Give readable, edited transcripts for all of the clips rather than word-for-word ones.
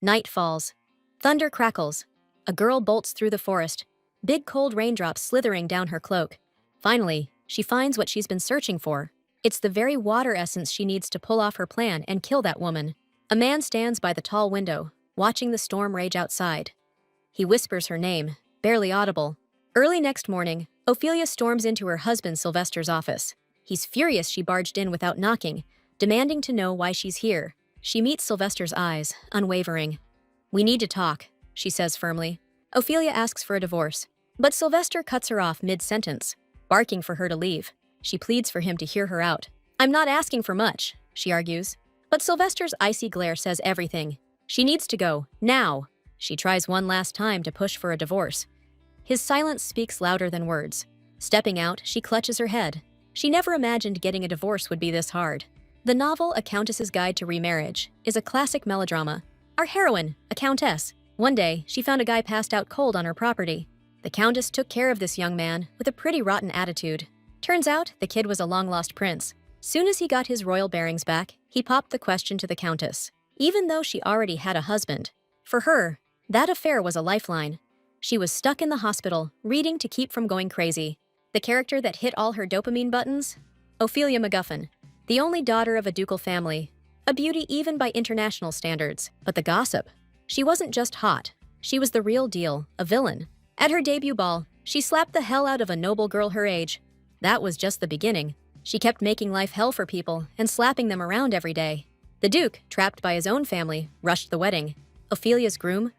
Night falls. Thunder crackles. A girl bolts through the forest, big cold raindrops slithering down her cloak. Finally, she finds what she's been searching for. It's the very water essence she needs to pull off her plan and kill that woman. A man stands by the tall window, watching the storm rage outside. He whispers her name, barely audible. Early next morning, Ophelia storms into her husband Sylvester's office. He's furious she barged in without knocking, demanding to know why she's here. She meets Sylvester's eyes, unwavering. "We need to talk," she says firmly. Ophelia asks for a divorce, but Sylvester cuts her off mid-sentence, barking for her to leave. She pleads for him to hear her out. "I'm not asking for much," she argues. But Sylvester's icy glare says everything. She needs to go, now. She tries one last time to push for a divorce. His silence speaks louder than words. Stepping out, she clutches her head. She never imagined getting a divorce would be this hard. The novel A Countess's Guide to Remarriage is a classic melodrama. Our heroine, a countess. One day, she found a guy passed out cold on her property. The countess took care of this young man with a pretty rotten attitude. Turns out, the kid was a long-lost prince. Soon as he got his royal bearings back, he popped the question to the countess. Even though she already had a husband, for her, that affair was a lifeline. She was stuck in the hospital, reading to keep from going crazy. The character that hit all her dopamine buttons? Ophelia MacGuffin, the only daughter of a ducal family. A beauty even by international standards. But the gossip. She wasn't just hot. She was the real deal, a villain. At her debut ball, she slapped the hell out of a noble girl her age. That was just the beginning. She kept making life hell for people and slapping them around every day. The Duke, trapped by his own family, rushed the wedding. Ophelia's groom?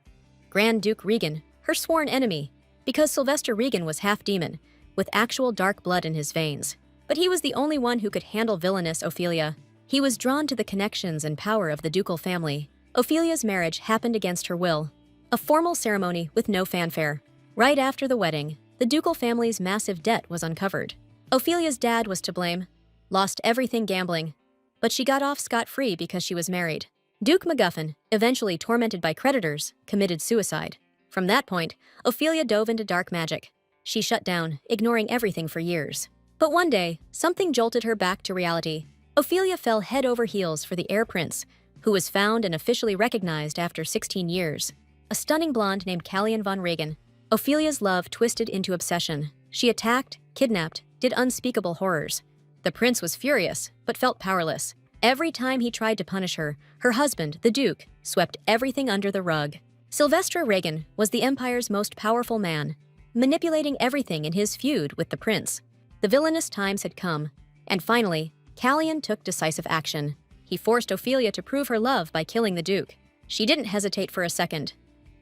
Grand Duke Regan, her sworn enemy, because Sylvester Regan was half demon, with actual dark blood in his veins. But he was the only one who could handle villainous Ophelia. He was drawn to the connections and power of the ducal family. Ophelia's marriage happened against her will. A formal ceremony with no fanfare. Right after the wedding, the ducal family's massive debt was uncovered. Ophelia's dad was to blame, lost everything gambling, but she got off scot-free because she was married. Duke MacGuffin, eventually tormented by creditors, committed suicide. From that point, Ophelia dove into dark magic. She shut down, ignoring everything for years. But one day, something jolted her back to reality. Ophelia fell head over heels for the heir prince, who was found and officially recognized after 16 years. A stunning blonde named Callian von Regan. Ophelia's love twisted into obsession. She attacked, kidnapped, did unspeakable horrors. The prince was furious, but felt powerless. Every time he tried to punish her, her husband, the Duke, swept everything under the rug. Sylvester Regan was the Empire's most powerful man, manipulating everything in his feud with the prince. The villainous times had come, and finally, Callian took decisive action. He forced Ophelia to prove her love by killing the Duke. She didn't hesitate for a second.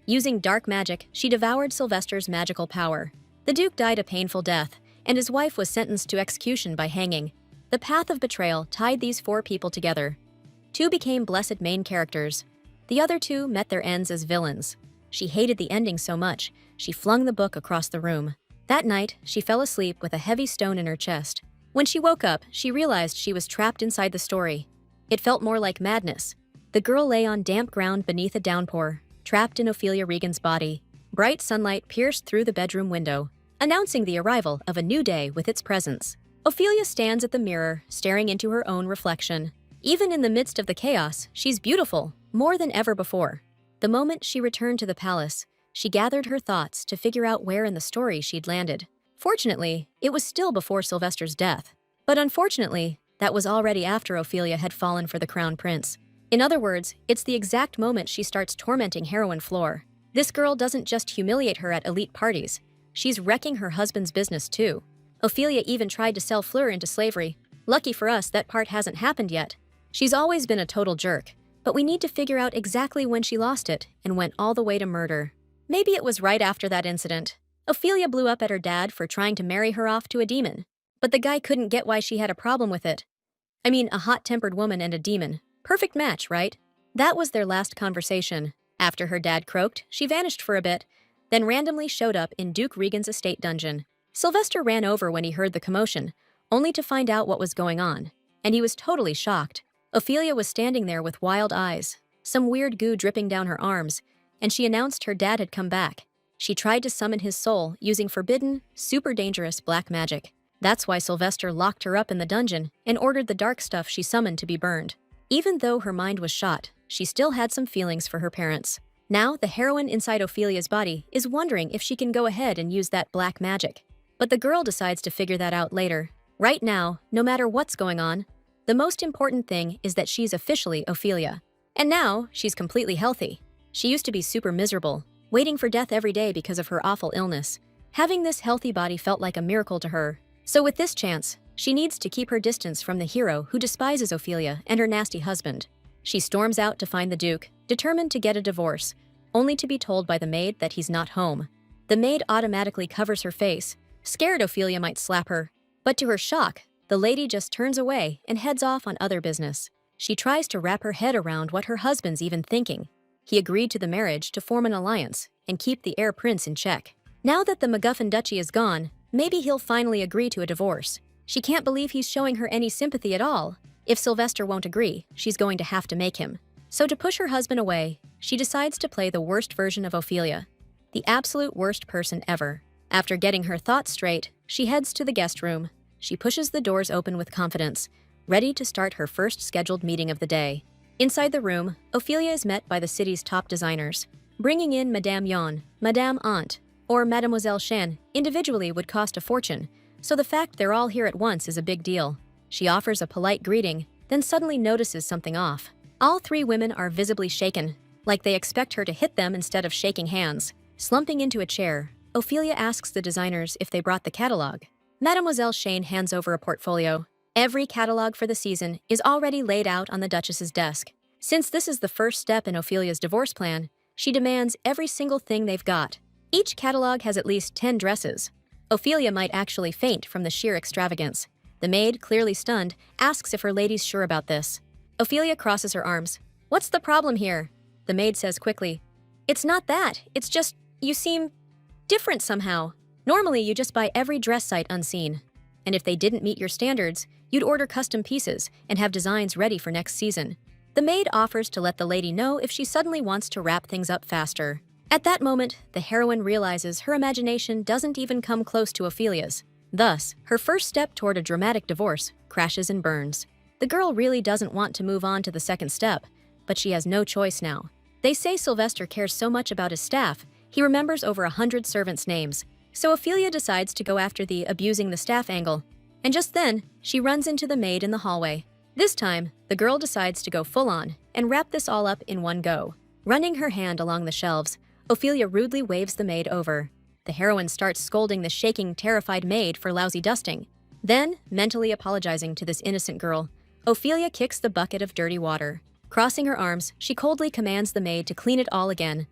Using dark magic, she devoured Sylvester's magical power. The Duke died a painful death, and his wife was sentenced to execution by hanging. The path of betrayal tied these four people together. Two became blessed main characters. The other two met their ends as villains. She hated the ending so much, she flung the book across the room. That night, she fell asleep with a heavy stone in her chest. When she woke up, she realized she was trapped inside the story. It felt more like madness. The girl lay on damp ground beneath a downpour, trapped in Ophelia Regan's body. Bright sunlight pierced through the bedroom window, announcing the arrival of a new day with its presence. Ophelia stands at the mirror, staring into her own reflection. Even in the midst of the chaos, she's beautiful, more than ever before. The moment she returned to the palace, she gathered her thoughts to figure out where in the story she'd landed. Fortunately, it was still before Sylvester's death. But unfortunately, that was already after Ophelia had fallen for the crown prince. In other words, it's the exact moment she starts tormenting heroine Flora. This girl doesn't just humiliate her at elite parties. She's wrecking her husband's business too. Ophelia even tried to sell Fleur into slavery. Lucky for us, that part hasn't happened yet. She's always been a total jerk, but we need to figure out exactly when she lost it and went all the way to murder. Maybe it was right after that incident. Ophelia blew up at her dad for trying to marry her off to a demon. But the guy couldn't get why she had a problem with it. I mean, a hot-tempered woman and a demon. Perfect match, right? That was their last conversation. After her dad croaked, she vanished for a bit, then randomly showed up in Duke Regan's estate dungeon. Sylvester ran over when he heard the commotion, only to find out what was going on, and he was totally shocked. Ophelia was standing there with wild eyes, some weird goo dripping down her arms, and she announced her dad had come back. She tried to summon his soul using forbidden, super dangerous black magic. That's why Sylvester locked her up in the dungeon and ordered the dark stuff she summoned to be burned. Even though her mind was shot, she still had some feelings for her parents. Now, the heroine inside Ophelia's body is wondering if she can go ahead and use that black magic. But the girl decides to figure that out later. Right now, no matter what's going on, the most important thing is that she's officially Ophelia. And now, she's completely healthy. She used to be super miserable, waiting for death every day because of her awful illness. Having this healthy body felt like a miracle to her. So with this chance, she needs to keep her distance from the hero who despises Ophelia and her nasty husband. She storms out to find the Duke, determined to get a divorce, only to be told by the maid that he's not home. The maid automatically covers her face, scared Ophelia might slap her. But to her shock, the lady just turns away and heads off on other business. She tries to wrap her head around what her husband's even thinking. He agreed to the marriage to form an alliance and keep the heir prince in check. Now that the MacGuffin duchy is gone, maybe he'll finally agree to a divorce. She can't believe he's showing her any sympathy at all. If Sylvester won't agree, she's going to have to make him. So to push her husband away, she decides to play the worst version of Ophelia, the absolute worst person ever. After getting her thoughts straight, she heads to the guest room. She pushes the doors open with confidence, ready to start her first scheduled meeting of the day. Inside the room, Ophelia is met by the city's top designers. Bringing in Madame Yon, Madame Aunt, or Mademoiselle Shen individually would cost a fortune, so the fact they're all here at once is a big deal. She offers a polite greeting, then suddenly notices something off. All three women are visibly shaken, like they expect her to hit them instead of shaking hands. Slumping into a chair, Ophelia asks the designers if they brought the catalog. Mademoiselle Shane hands over a portfolio. Every catalog for the season is already laid out on the Duchess's desk. Since this is the first step in Ophelia's divorce plan, she demands every single thing they've got. Each catalog has at least 10 dresses. Ophelia might actually faint from the sheer extravagance. The maid, clearly stunned, asks if her lady's sure about this. Ophelia crosses her arms. "What's the problem here?" The maid says quickly. "It's not that. It's just, you seem different somehow. Normally, you just buy every dress sight unseen. And if they didn't meet your standards, you'd order custom pieces and have designs ready for next season." The maid offers to let the lady know if she suddenly wants to wrap things up faster. At that moment, the heroine realizes her imagination doesn't even come close to Ophelia's. Thus, her first step toward a dramatic divorce crashes and burns. The girl really doesn't want to move on to the second step, but she has no choice now. They say Sylvester cares so much about his staff, he remembers over 100 servants' names. So Ophelia decides to go after the abusing the staff angle. And just then, she runs into the maid in the hallway. This time, the girl decides to go full on and wrap this all up in one go. Running her hand along the shelves, Ophelia rudely waves the maid over. The heroine starts scolding the shaking, terrified maid for lousy dusting. Then, mentally apologizing to this innocent girl, Ophelia kicks the bucket of dirty water. Crossing her arms, she coldly commands the maid to clean it all again,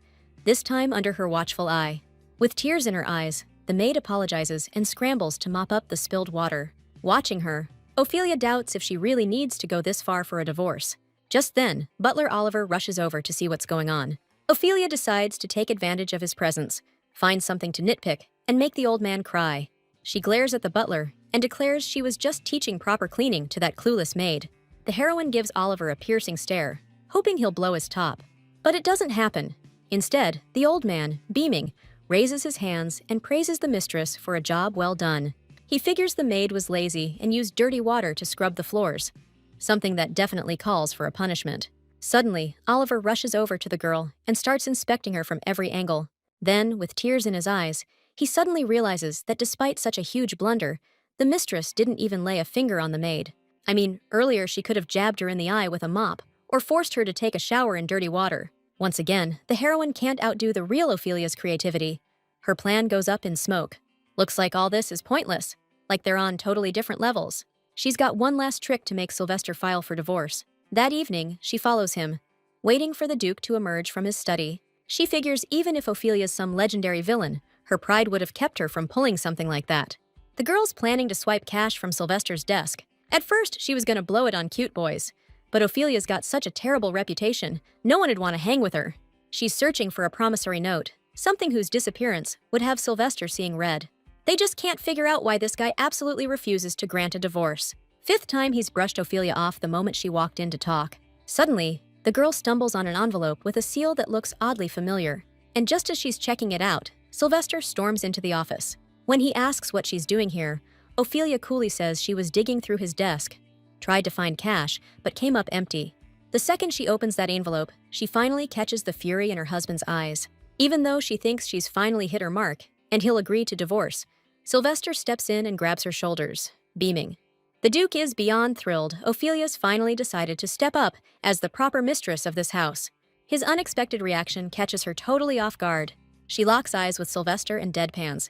this time under her watchful eye. With tears in her eyes, the maid apologizes and scrambles to mop up the spilled water. Watching her, Ophelia doubts if she really needs to go this far for a divorce. Just then, Butler Oliver rushes over to see what's going on. Ophelia decides to take advantage of his presence, find something to nitpick, and make the old man cry. She glares at the butler and declares she was just teaching proper cleaning to that clueless maid. The heroine gives Oliver a piercing stare, hoping he'll blow his top. But it doesn't happen. Instead, the old man, beaming, raises his hands and praises the mistress for a job well done. He figures the maid was lazy and used dirty water to scrub the floors, something that definitely calls for a punishment. Suddenly, Oliver rushes over to the girl and starts inspecting her from every angle. Then, with tears in his eyes, he suddenly realizes that despite such a huge blunder, the mistress didn't even lay a finger on the maid. I mean, earlier she could have jabbed her in the eye with a mop or forced her to take a shower in dirty water. Once again, the heroine can't outdo the real Ophelia's creativity. Her plan goes up in smoke. Looks like all this is pointless, like they're on totally different levels. She's got one last trick to make Sylvester file for divorce. That evening, she follows him, waiting for the Duke to emerge from his study. She figures even if Ophelia's some legendary villain, her pride would have kept her from pulling something like that. The girl's planning to swipe cash from Sylvester's desk. At first, she was going to blow it on cute boys, but Ophelia's got such a terrible reputation, no one would want to hang with her. She's searching for a promissory note, something whose disappearance would have Sylvester seeing red. They just can't figure out why this guy absolutely refuses to grant a divorce. Fifth time he's brushed Ophelia off the moment she walked in to talk. Suddenly, the girl stumbles on an envelope with a seal that looks oddly familiar. And just as she's checking it out, Sylvester storms into the office. When he asks what she's doing here, Ophelia coolly says she was digging through his desk, tried to find cash, but came up empty. The second she opens that envelope, she finally catches the fury in her husband's eyes. Even though she thinks she's finally hit her mark, and he'll agree to divorce, Sylvester steps in and grabs her shoulders, beaming. The Duke is beyond thrilled. Ophelia's finally decided to step up as the proper mistress of this house. His unexpected reaction catches her totally off guard. She locks eyes with Sylvester and deadpans.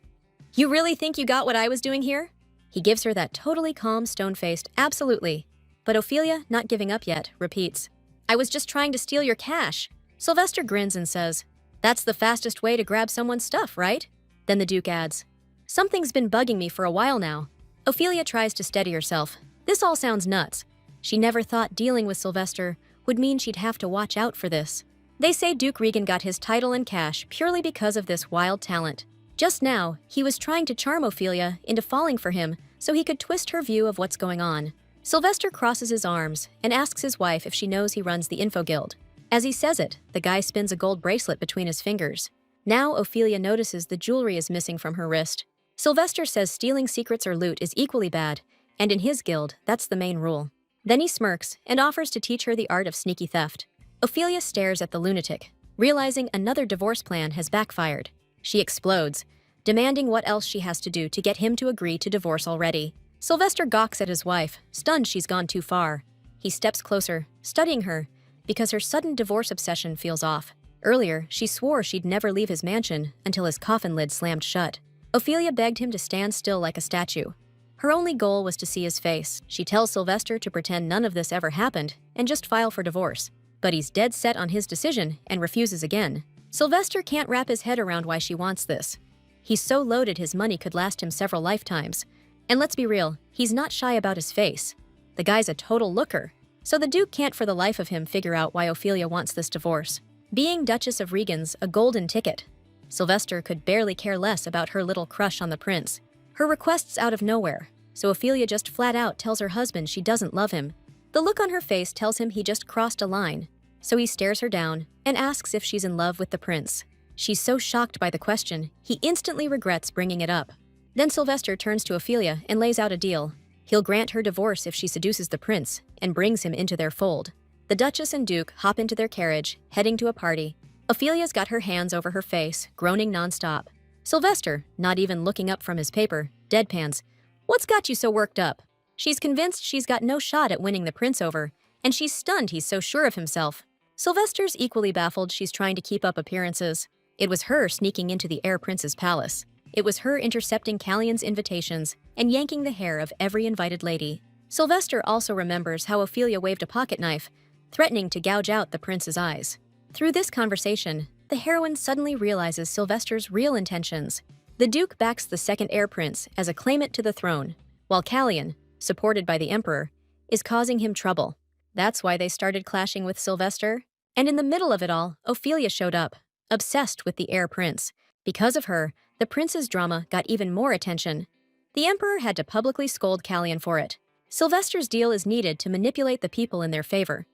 "You really think you got what I was doing here?" He gives her that totally calm, stone-faced, "Absolutely." But Ophelia, not giving up yet, repeats, "I was just trying to steal your cash." Sylvester grins and says, "That's the fastest way to grab someone's stuff, right?" Then the Duke adds, "Something's been bugging me for a while now." Ophelia tries to steady herself. This all sounds nuts. She never thought dealing with Sylvester would mean she'd have to watch out for this. They say Duke Regan got his title and cash purely because of this wild talent. Just now, he was trying to charm Ophelia into falling for him so he could twist her view of what's going on. Sylvester crosses his arms and asks his wife if she knows he runs the Info Guild. As he says it, the guy spins a gold bracelet between his fingers. Now Ophelia notices the jewelry is missing from her wrist. Sylvester says stealing secrets or loot is equally bad, and in his guild, that's the main rule. Then he smirks and offers to teach her the art of sneaky theft. Ophelia stares at the lunatic, realizing another divorce plan has backfired. She explodes, demanding what else she has to do to get him to agree to divorce already. Sylvester gawks at his wife, stunned she's gone too far. He steps closer, studying her, because her sudden divorce obsession feels off. Earlier, she swore she'd never leave his mansion until his coffin lid slammed shut. Ophelia begged him to stand still like a statue. Her only goal was to see his face. She tells Sylvester to pretend none of this ever happened and just file for divorce. But he's dead set on his decision and refuses again. Sylvester can't wrap his head around why she wants this. He's so loaded his money could last him several lifetimes. And let's be real, he's not shy about his face. The guy's a total looker. So the Duke can't for the life of him figure out why Ophelia wants this divorce. Being Duchess of Regan's a golden ticket. Sylvester could barely care less about her little crush on the prince. Her request's out of nowhere, so Ophelia just flat out tells her husband she doesn't love him. The look on her face tells him he just crossed a line, so he stares her down and asks if she's in love with the prince. She's so shocked by the question, he instantly regrets bringing it up. Then Sylvester turns to Ophelia and lays out a deal. He'll grant her divorce if she seduces the prince and brings him into their fold. The Duchess and Duke hop into their carriage, heading to a party. Ophelia's got her hands over her face, groaning nonstop. Sylvester, not even looking up from his paper, deadpans, "What's got you so worked up?" She's convinced she's got no shot at winning the prince over, and she's stunned he's so sure of himself. Sylvester's equally baffled she's trying to keep up appearances. It was her sneaking into the heir prince's palace. It was her intercepting Callion's invitations and yanking the hair of every invited lady. Sylvester also remembers how Ophelia waved a pocket knife, threatening to gouge out the prince's eyes. Through this conversation, the heroine suddenly realizes Sylvester's real intentions. The Duke backs the second heir prince as a claimant to the throne, while Callion, supported by the Emperor, is causing him trouble. That's why they started clashing with Sylvester. And in the middle of it all, Ophelia showed up, obsessed with the heir prince. Because of her, the prince's drama got even more attention. The Emperor had to publicly scold Callion for it. Sylvester's deal is needed to manipulate the people in their favor.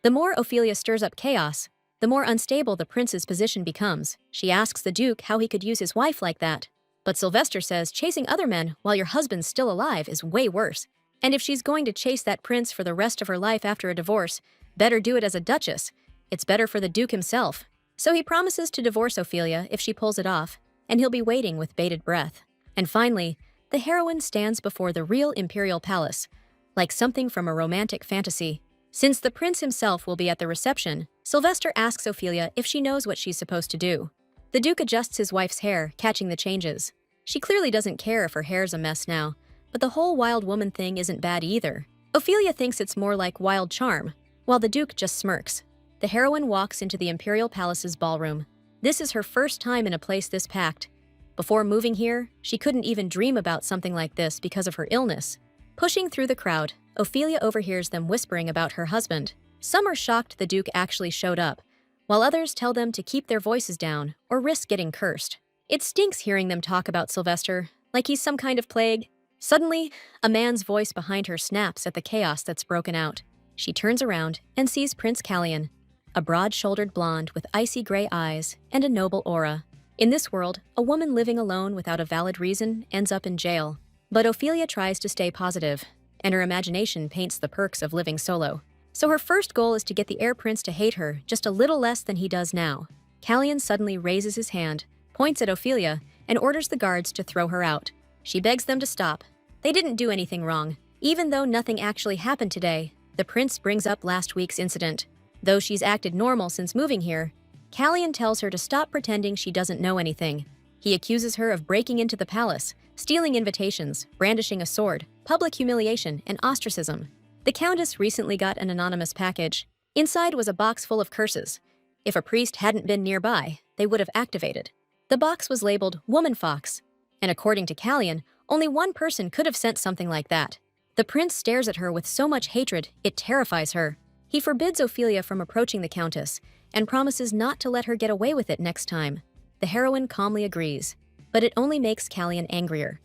The more Ophelia stirs up chaos, the more unstable the prince's position becomes. She asks the Duke how he could use his wife like that. But Sylvester says chasing other men while your husband's still alive is way worse. And if she's going to chase that prince for the rest of her life after a divorce, better do it as a duchess. It's better for the Duke himself. So he promises to divorce Ophelia if she pulls it off, and he'll be waiting with bated breath. And finally, the heroine stands before the real imperial palace, like something from a romantic fantasy. Since the prince himself will be at the reception, Sylvester asks Ophelia if she knows what she's supposed to do. The Duke adjusts his wife's hair, catching the changes. She clearly doesn't care if her hair's a mess now, but the whole wild woman thing isn't bad either. Ophelia thinks it's more like wild charm, while the Duke just smirks. The heroine walks into the imperial palace's ballroom. This is her first time in a place this packed. Before moving here, she couldn't even dream about something like this because of her illness. Pushing through the crowd, Ophelia overhears them whispering about her husband. Some are shocked the Duke actually showed up, while others tell them to keep their voices down or risk getting cursed. It stinks hearing them talk about Sylvester, like he's some kind of plague. Suddenly, a man's voice behind her snaps at the chaos that's broken out. She turns around and sees Prince Callion, a broad-shouldered blonde with icy gray eyes and a noble aura. In this world, a woman living alone without a valid reason ends up in jail. But Ophelia tries to stay positive, and her imagination paints the perks of living solo. So her first goal is to get the heir prince to hate her just a little less than he does now. Callion suddenly raises his hand, points at Ophelia, and orders the guards to throw her out. She begs them to stop. They didn't do anything wrong. Even though nothing actually happened today, the prince brings up last week's incident. Though she's acted normal since moving here, Callion tells her to stop pretending she doesn't know anything. He accuses her of breaking into the palace, stealing invitations, brandishing a sword, public humiliation, and ostracism. The countess recently got an anonymous package. Inside was a box full of curses. If a priest hadn't been nearby, they would have activated. The box was labeled Woman Fox, and according to Callion, only one person could have sent something like that. The prince stares at her with so much hatred, it terrifies her. He forbids Ophelia from approaching the countess and promises not to let her get away with it next time. The heroine calmly agrees, but it only makes Callion angrier.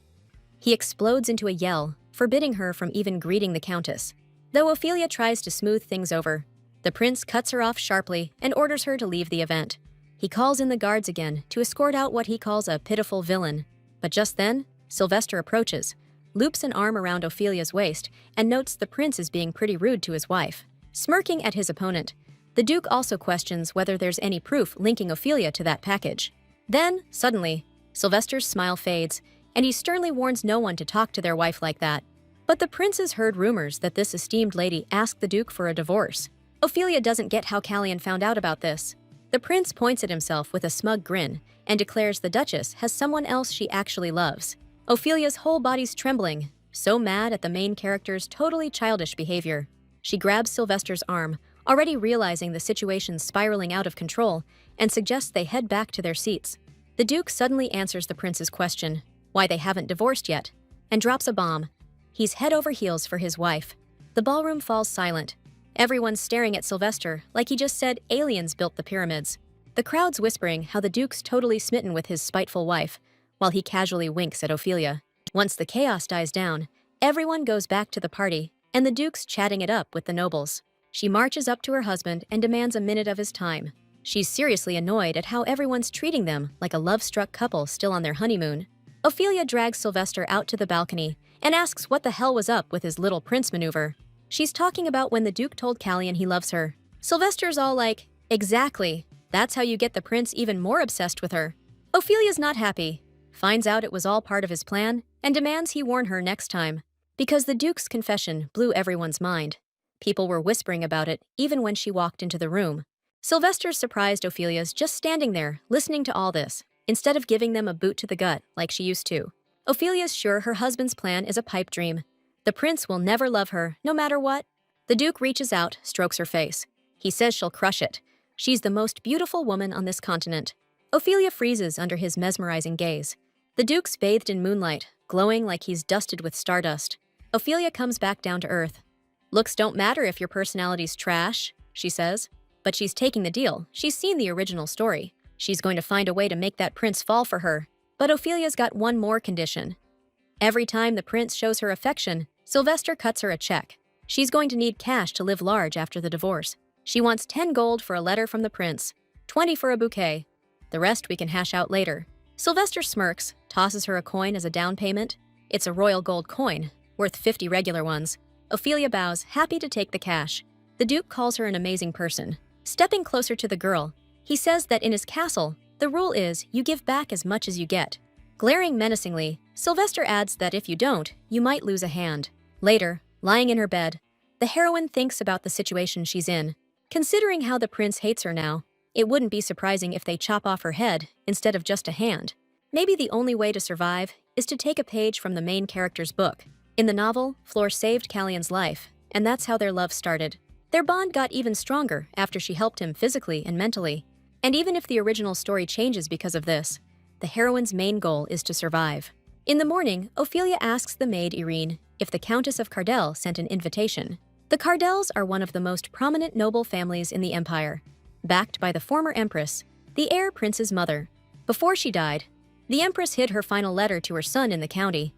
He explodes into a yell, forbidding her from even greeting the countess. Though Ophelia tries to smooth things over, the prince cuts her off sharply and orders her to leave the event. He calls in the guards again to escort out what he calls a pitiful villain. But just then, Sylvester approaches, loops an arm around Ophelia's waist, and notes the prince is being pretty rude to his wife. Smirking at his opponent, the Duke also questions whether there's any proof linking Ophelia to that package. Then, suddenly, Sylvester's smile fades, and he sternly warns no one to talk to their wife like that. But the princes heard rumors that this esteemed lady asked the Duke for a divorce. Ophelia doesn't get how Callion found out about this. The prince points at himself with a smug grin and declares the Duchess has someone else she actually loves. Ophelia's whole body's trembling, so mad at the main character's totally childish behavior. She grabs Sylvester's arm, already realizing the situation's spiraling out of control, and suggests they head back to their seats. The Duke suddenly answers the prince's question, why they haven't divorced yet, and drops a bomb. He's head over heels for his wife. The ballroom falls silent. Everyone's staring at Sylvester like he just said aliens built the pyramids. The crowd's whispering how the Duke's totally smitten with his spiteful wife, while he casually winks at Ophelia. Once the chaos dies down, everyone goes back to the party, and the Duke's chatting it up with the nobles. She marches up to her husband and demands a minute of his time. She's seriously annoyed at how everyone's treating them like a love-struck couple still on their honeymoon. Ophelia drags Sylvester out to the balcony and asks what the hell was up with his little prince maneuver. She's talking about when the Duke told Callion he loves her. Sylvester's all like, exactly, that's how you get the prince even more obsessed with her. Ophelia's not happy, finds out it was all part of his plan, and demands he warn her next time. Because the Duke's confession blew everyone's mind. People were whispering about it even when she walked into the room. Sylvester's surprised Ophelia's just standing there, listening to all this, instead of giving them a boot to the gut like she used to. Ophelia's sure her husband's plan is a pipe dream. The prince will never love her, no matter what. The Duke reaches out, strokes her face. He says she'll crush it. She's the most beautiful woman on this continent. Ophelia freezes under his mesmerizing gaze. The Duke's bathed in moonlight, glowing like he's dusted with stardust. Ophelia comes back down to earth. Looks don't matter if your personality's trash, she says. But she's taking the deal. She's seen the original story. She's going to find a way to make that prince fall for her. But Ophelia's got one more condition. Every time the prince shows her affection, Sylvester cuts her a check. She's going to need cash to live large after the divorce. She wants 10 gold for a letter from the prince, 20 for a bouquet. The rest we can hash out later. Sylvester smirks, tosses her a coin as a down payment. It's a royal gold coin, worth 50 regular ones. Ophelia bows, happy to take the cash. The Duke calls her an amazing person. Stepping closer to the girl, he says that in his castle, the rule is you give back as much as you get. Glaring menacingly, Sylvester adds that if you don't, you might lose a hand. Later, lying in her bed, the heroine thinks about the situation she's in. Considering how the prince hates her now, it wouldn't be surprising if they chop off her head instead of just a hand. Maybe the only way to survive is to take a page from the main character's book. In the novel, Flora saved Callion's life, and that's how their love started. Their bond got even stronger after she helped him physically and mentally. And even if the original story changes because of this, the heroine's main goal is to survive. In the morning, Ophelia asks the maid Irene if the Countess of Cardell sent an invitation. The Cardells are one of the most prominent noble families in the empire, backed by the former empress, the heir prince's mother. Before she died, the empress hid her final letter to her son in the county,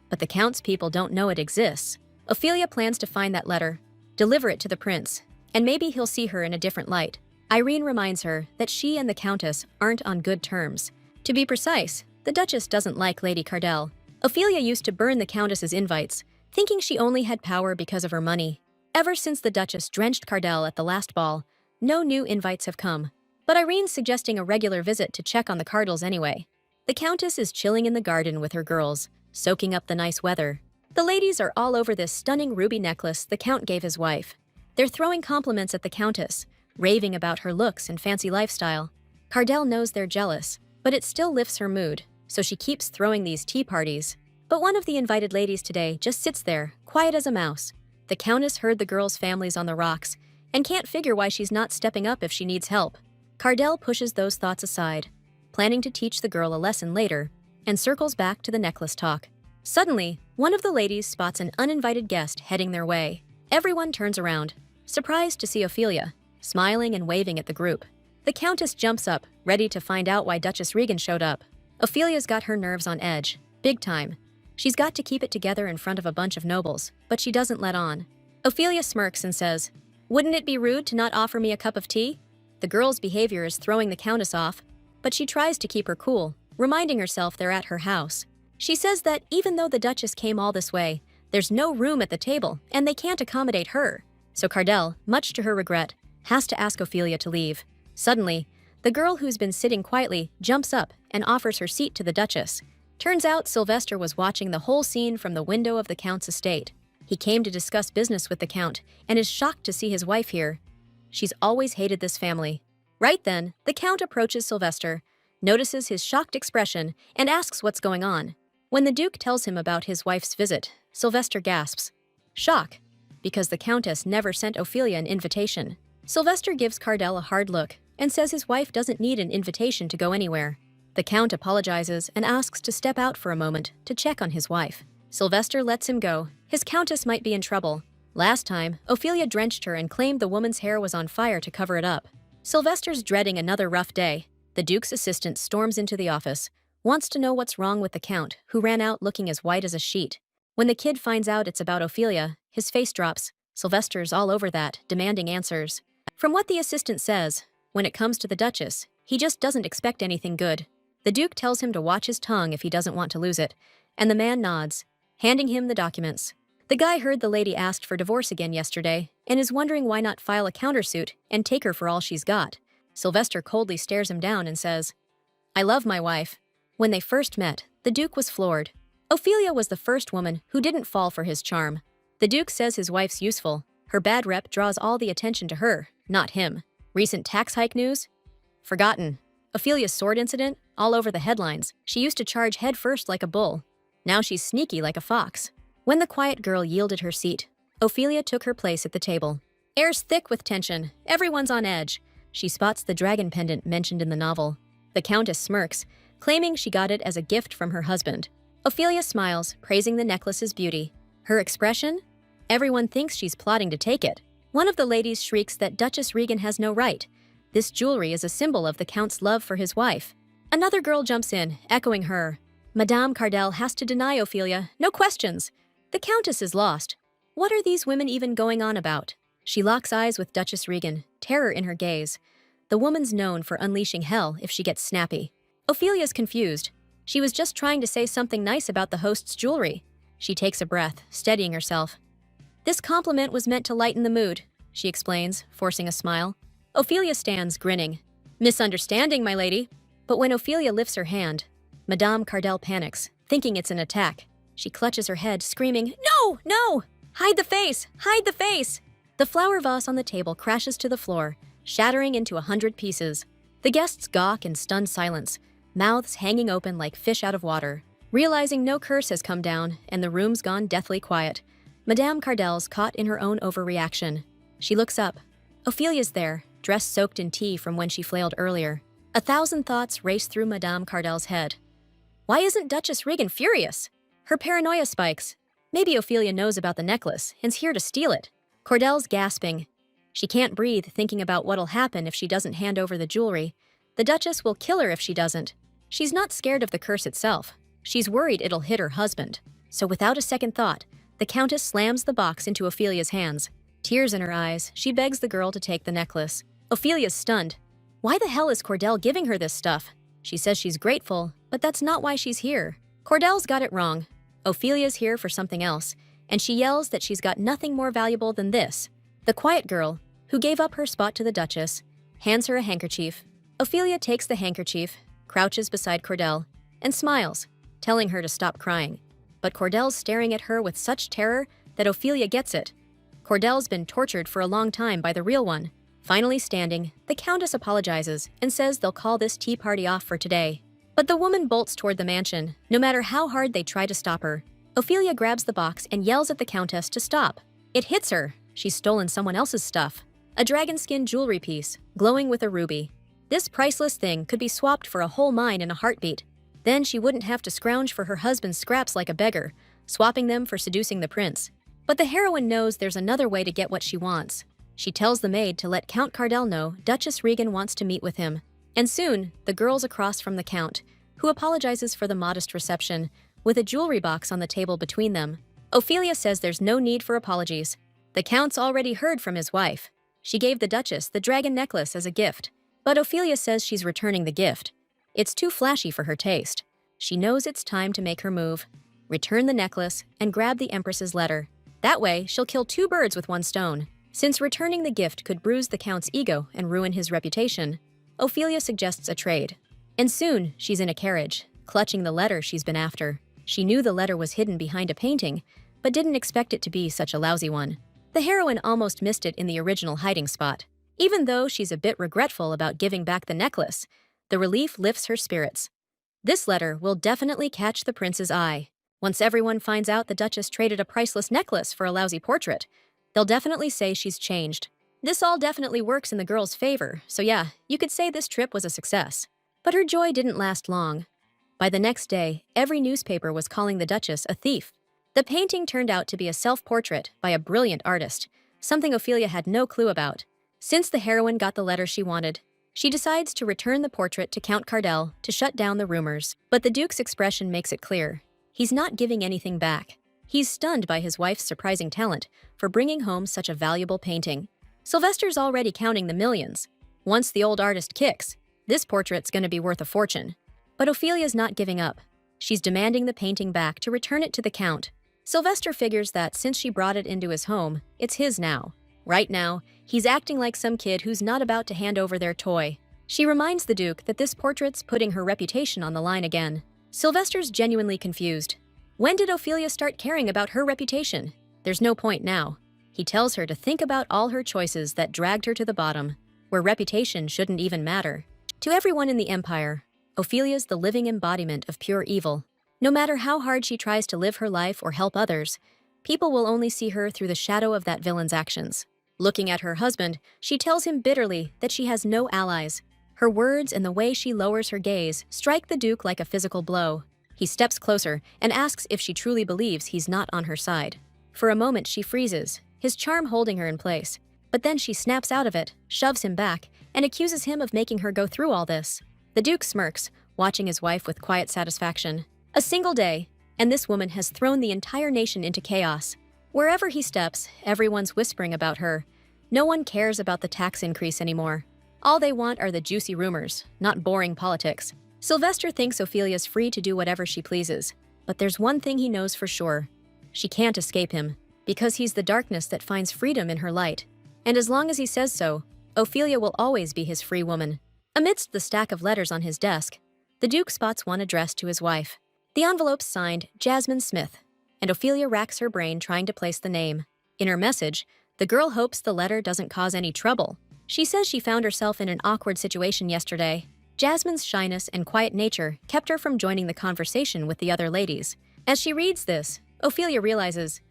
but the count's people don't know it exists. Ophelia plans to find that letter, deliver it to the prince, and maybe he'll see her in a different light. Irene reminds her that she and the countess aren't on good terms. To be precise, the Duchess doesn't like Lady Cardell. Ophelia used to burn the countess's invites, thinking she only had power because of her money. Ever since the Duchess drenched Cardell at the last ball, no new invites have come. But Irene's suggesting a regular visit to check on the Cardinals anyway. The Countess is chilling in the garden with her girls, soaking up the nice weather. The ladies are all over this stunning ruby necklace the Count gave his wife. They're throwing compliments at the Countess, raving about her looks and fancy lifestyle. Cardell knows they're jealous, but it still lifts her mood, so she keeps throwing these tea parties. But one of the invited ladies today just sits there, quiet as a mouse. The Countess heard the girls' families on the rocks and can't figure why she's not stepping up if she needs help. Cardell pushes those thoughts aside, planning to teach the girl a lesson later, and circles back to the necklace talk. Suddenly, one of the ladies spots an uninvited guest heading their way. Everyone turns around, surprised to see Ophelia, smiling and waving at the group. The Countess jumps up, ready to find out why Duchess Regan showed up. Ophelia's got her nerves on edge, big time. She's got to keep it together in front of a bunch of nobles, but she doesn't let on. Ophelia smirks and says, "Wouldn't it be rude to not offer me a cup of tea?" The girl's behavior is throwing the Countess off, but she tries to keep her cool, reminding herself they're at her house. She says that even though the Duchess came all this way, there's no room at the table and they can't accommodate her. So Cardell, much to her regret, has to ask Ophelia to leave. Suddenly, the girl who's been sitting quietly jumps up and offers her seat to the Duchess. Turns out Sylvester was watching the whole scene from the window of the Count's estate. He came to discuss business with the Count and is shocked to see his wife here. She's always hated this family. Right then, the Count approaches Sylvester, notices his shocked expression, and asks what's going on. When the Duke tells him about his wife's visit, Sylvester gasps. Shock, because the Countess never sent Ophelia an invitation. Sylvester gives Cardell a hard look and says his wife doesn't need an invitation to go anywhere. The Count apologizes and asks to step out for a moment to check on his wife. Sylvester lets him go. His Countess might be in trouble. Last time, Ophelia drenched her and claimed the woman's hair was on fire to cover it up. Sylvester's dreading another rough day. The Duke's assistant storms into the office, wants to know what's wrong with the Count, who ran out looking as white as a sheet. When the kid finds out it's about Ophelia, his face drops. Sylvester's all over that, demanding answers. From what the assistant says, when it comes to the Duchess, he just doesn't expect anything good. The Duke tells him to watch his tongue if he doesn't want to lose it, and the man nods, handing him the documents. The guy heard the lady asked for divorce again yesterday and is wondering why not file a countersuit and take her for all she's got. Sylvester coldly stares him down and says, "I love my wife." When they first met, the Duke was floored. Ophelia was the first woman who didn't fall for his charm. The Duke says his wife's useful. Her bad rep draws all the attention to her, not him. Recent tax hike news? Forgotten. Ophelia's sword incident? All over the headlines. She used to charge head first like a bull. Now she's sneaky like a fox. When the quiet girl yielded her seat, Ophelia took her place at the table. Air's thick with tension. Everyone's on edge. She spots the dragon pendant mentioned in the novel. The Countess smirks, claiming she got it as a gift from her husband. Ophelia smiles, praising the necklace's beauty. Her expression? Everyone thinks she's plotting to take it. One of the ladies shrieks that Duchess Regan has no right. This jewelry is a symbol of the Count's love for his wife. Another girl jumps in, echoing her. Madame Cardell has to deny Ophelia, no questions. The Countess is lost. What are these women even going on about? She locks eyes with Duchess Regan, terror in her gaze. The woman's known for unleashing hell if she gets snappy. Ophelia's confused. She was just trying to say something nice about the host's jewelry. She takes a breath, steadying herself. This compliment was meant to lighten the mood, she explains, forcing a smile. Ophelia stands, grinning. Misunderstanding, my lady. But when Ophelia lifts her hand, Madame Cardell panics, thinking it's an attack. She clutches her head, screaming, "No! No! Hide the face! Hide the face!" The flower vase on the table crashes to the floor, shattering into 100 pieces. The guests gawk in stunned silence, mouths hanging open like fish out of water. Realizing no curse has come down and the room's gone deathly quiet, Madame Cardell's caught in her own overreaction. She looks up. Ophelia's there, dress soaked in tea from when she flailed earlier. 1,000 thoughts race through Madame Cardell's head. Why isn't Duchess Regan furious? Her paranoia spikes. Maybe Ophelia knows about the necklace and's here to steal it. Cordell's gasping. She can't breathe, thinking about what'll happen if she doesn't hand over the jewelry. The Duchess will kill her if she doesn't. She's not scared of the curse itself. She's worried it'll hit her husband. So without a second thought, the Countess slams the box into Ophelia's hands. Tears in her eyes, she begs the girl to take the necklace. Ophelia's stunned. Why the hell is Cordell giving her this stuff? She says she's grateful, but that's not why she's here. Cordell's got it wrong. Ophelia's here for something else, and she yells that she's got nothing more valuable than this. The quiet girl, who gave up her spot to the Duchess, hands her a handkerchief. Ophelia takes the handkerchief, crouches beside Cordell, and smiles, telling her to stop crying. But Cordell's staring at her with such terror that Ophelia gets it. Cordell's been tortured for a long time by the real one. Finally standing, the Countess apologizes and says they'll call this tea party off for today. But the woman bolts toward the mansion, no matter how hard they try to stop her. Ophelia grabs the box and yells at the Countess to stop. It hits her. She's stolen someone else's stuff. A dragon skin jewelry piece, glowing with a ruby. This priceless thing could be swapped for a whole mine in a heartbeat. Then she wouldn't have to scrounge for her husband's scraps like a beggar, swapping them for seducing the prince. But the heroine knows there's another way to get what she wants. She tells the maid to let Count Cardell know Duchess Regan wants to meet with him. And soon, the girl's across from the Count, who apologizes for the modest reception, with a jewelry box on the table between them. Ophelia says there's no need for apologies. The Count's already heard from his wife. She gave the Duchess the dragon necklace as a gift, but Ophelia says she's returning the gift. It's too flashy for her taste. She knows it's time to make her move. Return the necklace and grab the Empress's letter. That way, she'll kill two birds with one stone. Since returning the gift could bruise the Count's ego and ruin his reputation, Ophelia suggests a trade. And soon, she's in a carriage, clutching the letter she's been after. She knew the letter was hidden behind a painting, but didn't expect it to be such a lousy one. The heroine almost missed it in the original hiding spot. Even though she's a bit regretful about giving back the necklace, the relief lifts her spirits. This letter will definitely catch the prince's eye. Once everyone finds out the Duchess traded a priceless necklace for a lousy portrait, they'll definitely say she's changed. This all definitely works in the girl's favor, so yeah, you could say this trip was a success. But her joy didn't last long. By the next day, every newspaper was calling the Duchess a thief. The painting turned out to be a self-portrait by a brilliant artist, something Ophelia had no clue about. Since the heroine got the letter she wanted, she decides to return the portrait to Count Cardell to shut down the rumors. But the Duke's expression makes it clear. He's not giving anything back. He's stunned by his wife's surprising talent for bringing home such a valuable painting. Sylvester's already counting the millions. Once the old artist kicks, this portrait's gonna be worth a fortune. But Ophelia's not giving up. She's demanding the painting back to return it to the Count. Sylvester figures that since she brought it into his home, it's his now. Right now, he's acting like some kid who's not about to hand over their toy. She reminds the Duke that this portrait's putting her reputation on the line again. Sylvester's genuinely confused. When did Ophelia start caring about her reputation? There's no point now. He tells her to think about all her choices that dragged her to the bottom, where reputation shouldn't even matter. To everyone in the Empire, Ophelia's the living embodiment of pure evil. No matter how hard she tries to live her life or help others, people will only see her through the shadow of that villain's actions. Looking at her husband, she tells him bitterly that she has no allies. Her words and the way she lowers her gaze strike the Duke like a physical blow. He steps closer and asks if she truly believes he's not on her side. For a moment she freezes, his charm holding her in place. But then she snaps out of it, shoves him back, and accuses him of making her go through all this. The Duke smirks, watching his wife with quiet satisfaction. A single day, and this woman has thrown the entire nation into chaos. Wherever he steps, everyone's whispering about her. No one cares about the tax increase anymore. All they want are the juicy rumors, not boring politics. Sylvester thinks Ophelia's free to do whatever she pleases. But there's one thing he knows for sure. She can't escape him, because he's the darkness that finds freedom in her light. And as long as he says so, Ophelia will always be his free woman. Amidst the stack of letters on his desk, the Duke spots one addressed to his wife. The envelope's signed Jasmine Smith, and Ophelia racks her brain trying to place the name. In her message, the girl hopes the letter doesn't cause any trouble. She says she found herself in an awkward situation yesterday. Jasmine's shyness and quiet nature kept her from joining the conversation with the other ladies. As she reads this, Ophelia realizes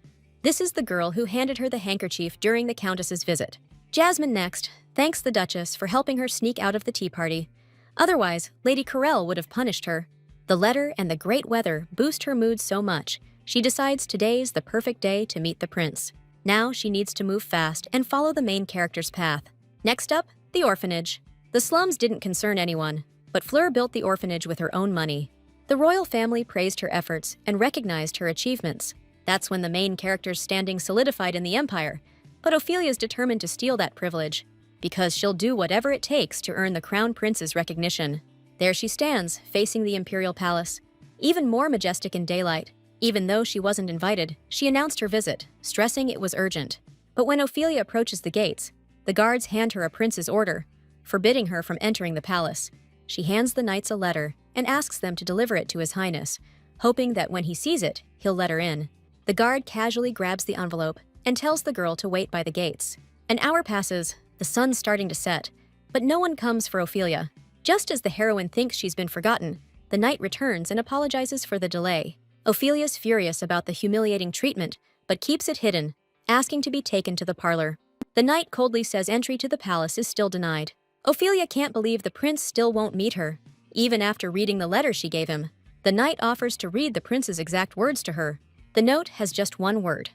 this is the girl who handed her the handkerchief during the Countess's visit. Jasmine next thanks the Duchess for helping her sneak out of the tea party. Otherwise, Lady Corell would have punished her. The letter and the great weather boost her mood so much, she decides today's the perfect day to meet the prince. Now she needs to move fast and follow the main character's path. Next up, the orphanage. The slums didn't concern anyone, but Fleur built the orphanage with her own money. The royal family praised her efforts and recognized her achievements. That's when the main character's standing solidified in the Empire, but Ophelia's determined to steal that privilege, because she'll do whatever it takes to earn the crown prince's recognition. There she stands, facing the imperial palace, even more majestic in daylight. Even though she wasn't invited, she announced her visit, stressing it was urgent. But when Ophelia approaches the gates, the guards hand her a prince's order, forbidding her from entering the palace. She hands the knights a letter and asks them to deliver it to His Highness, hoping that when he sees it, he'll let her in. The guard casually grabs the envelope and tells the girl to wait by the gates. An hour passes, the sun's starting to set, but no one comes for Ophelia. Just as the heroine thinks she's been forgotten, the knight returns and apologizes for the delay. Ophelia's furious about the humiliating treatment, but keeps it hidden, asking to be taken to the parlor. The knight coldly says entry to the palace is still denied. Ophelia can't believe the prince still won't meet her, even after reading the letter she gave him. The knight offers to read the prince's exact words to her. The note has just one word: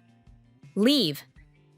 leave.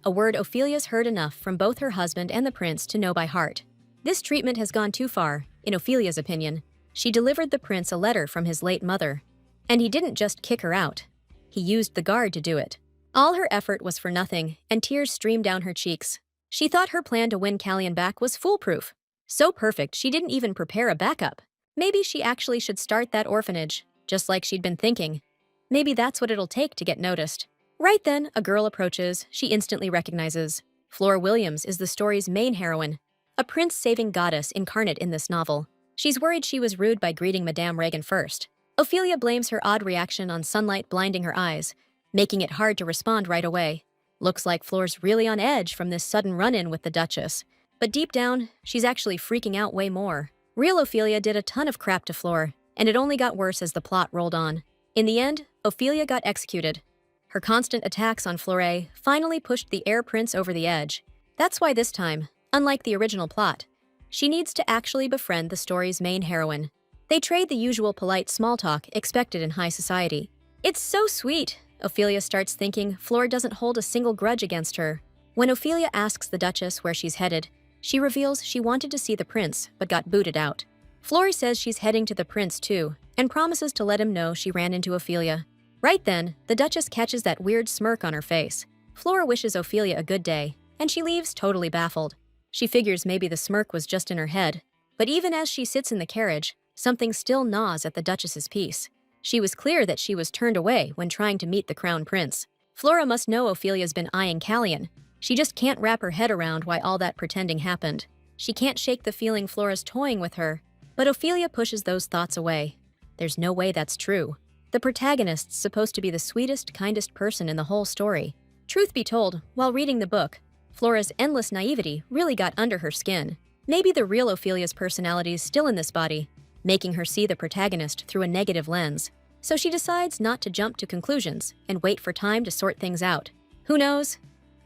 A word Ophelia's heard enough from both her husband and the prince to know by heart. This treatment has gone too far, in Ophelia's opinion. She delivered the prince a letter from his late mother. And he didn't just kick her out. He used the guard to do it. All her effort was for nothing, and tears streamed down her cheeks. She thought her plan to win Callion back was foolproof. So perfect, she didn't even prepare a backup. Maybe she actually should start that orphanage, just like she'd been thinking. Maybe that's what it'll take to get noticed. Right then, a girl approaches she instantly recognizes. Flora Williams is the story's main heroine, a prince-saving goddess incarnate in this novel. She's worried she was rude by greeting Madame Reagan first. Ophelia blames her odd reaction on sunlight blinding her eyes, making it hard to respond right away. Looks like Flora's really on edge from this sudden run-in with the Duchess. But deep down, she's actually freaking out way more. Real Ophelia did a ton of crap to Flora, and it only got worse as the plot rolled on. In the end, Ophelia got executed. Her constant attacks on Flora finally pushed the heir prince over the edge. That's why this time, unlike the original plot, she needs to actually befriend the story's main heroine. They trade the usual polite small talk expected in high society. It's so sweet, Ophelia starts thinking. Flora doesn't hold a single grudge against her. When Ophelia asks the Duchess where she's headed, she reveals she wanted to see the prince but got booted out. Flora says she's heading to the prince too, and promises to let him know she ran into Ophelia. Right then, the Duchess catches that weird smirk on her face. Flora wishes Ophelia a good day, and she leaves totally baffled. She figures maybe the smirk was just in her head, but even as she sits in the carriage, something still gnaws at the Duchess's peace. She was clear that she was turned away when trying to meet the crown prince. Flora must know Ophelia's been eyeing Callion. She just can't wrap her head around why all that pretending happened. She can't shake the feeling Flora's toying with her, but Ophelia pushes those thoughts away. There's no way that's true. The protagonist's supposed to be the sweetest, kindest person in the whole story. Truth be told, while reading the book, Flora's endless naivety really got under her skin. Maybe the real Ophelia's personality is still in this body, making her see the protagonist through a negative lens. So she decides not to jump to conclusions and wait for time to sort things out. Who knows?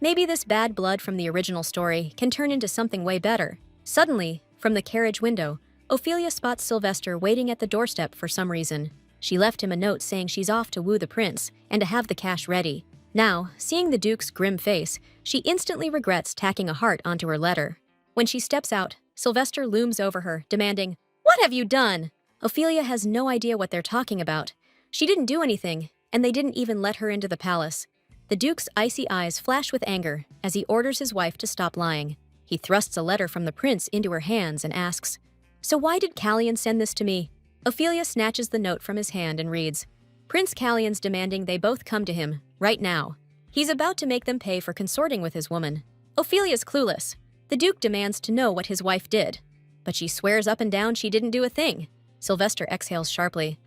Maybe this bad blood from the original story can turn into something way better. Suddenly, from the carriage window, Ophelia spots Sylvester waiting at the doorstep for some reason. She left him a note saying she's off to woo the prince and to have the cash ready. Now, seeing the Duke's grim face, she instantly regrets tacking a heart onto her letter. When she steps out, Sylvester looms over her, demanding, "What have you done?" Ophelia has no idea what they're talking about. She didn't do anything, and they didn't even let her into the palace. The Duke's icy eyes flash with anger as he orders his wife to stop lying. He thrusts a letter from the prince into her hands and asks, "So why did Callion send this to me?" Ophelia snatches the note from his hand and reads, "Prince Callion's demanding they both come to him, right now. He's about to make them pay for consorting with his woman." Ophelia's clueless. The Duke demands to know what his wife did, but she swears up and down she didn't do a thing. Sylvester exhales sharply.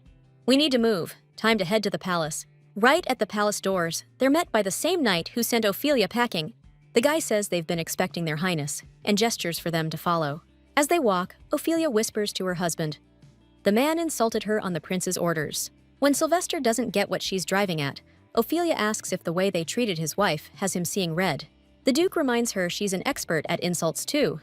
"We need to move. Time to head to the palace." Right at the palace doors, they're met by the same knight who sent Ophelia packing. The guy says they've been expecting their highness, and gestures for them to follow. As they walk, Ophelia whispers to her husband. The man insulted her on the prince's orders. When Sylvester doesn't get what she's driving at, Ophelia asks if the way they treated his wife has him seeing red. The Duke reminds her she's an expert at insults too.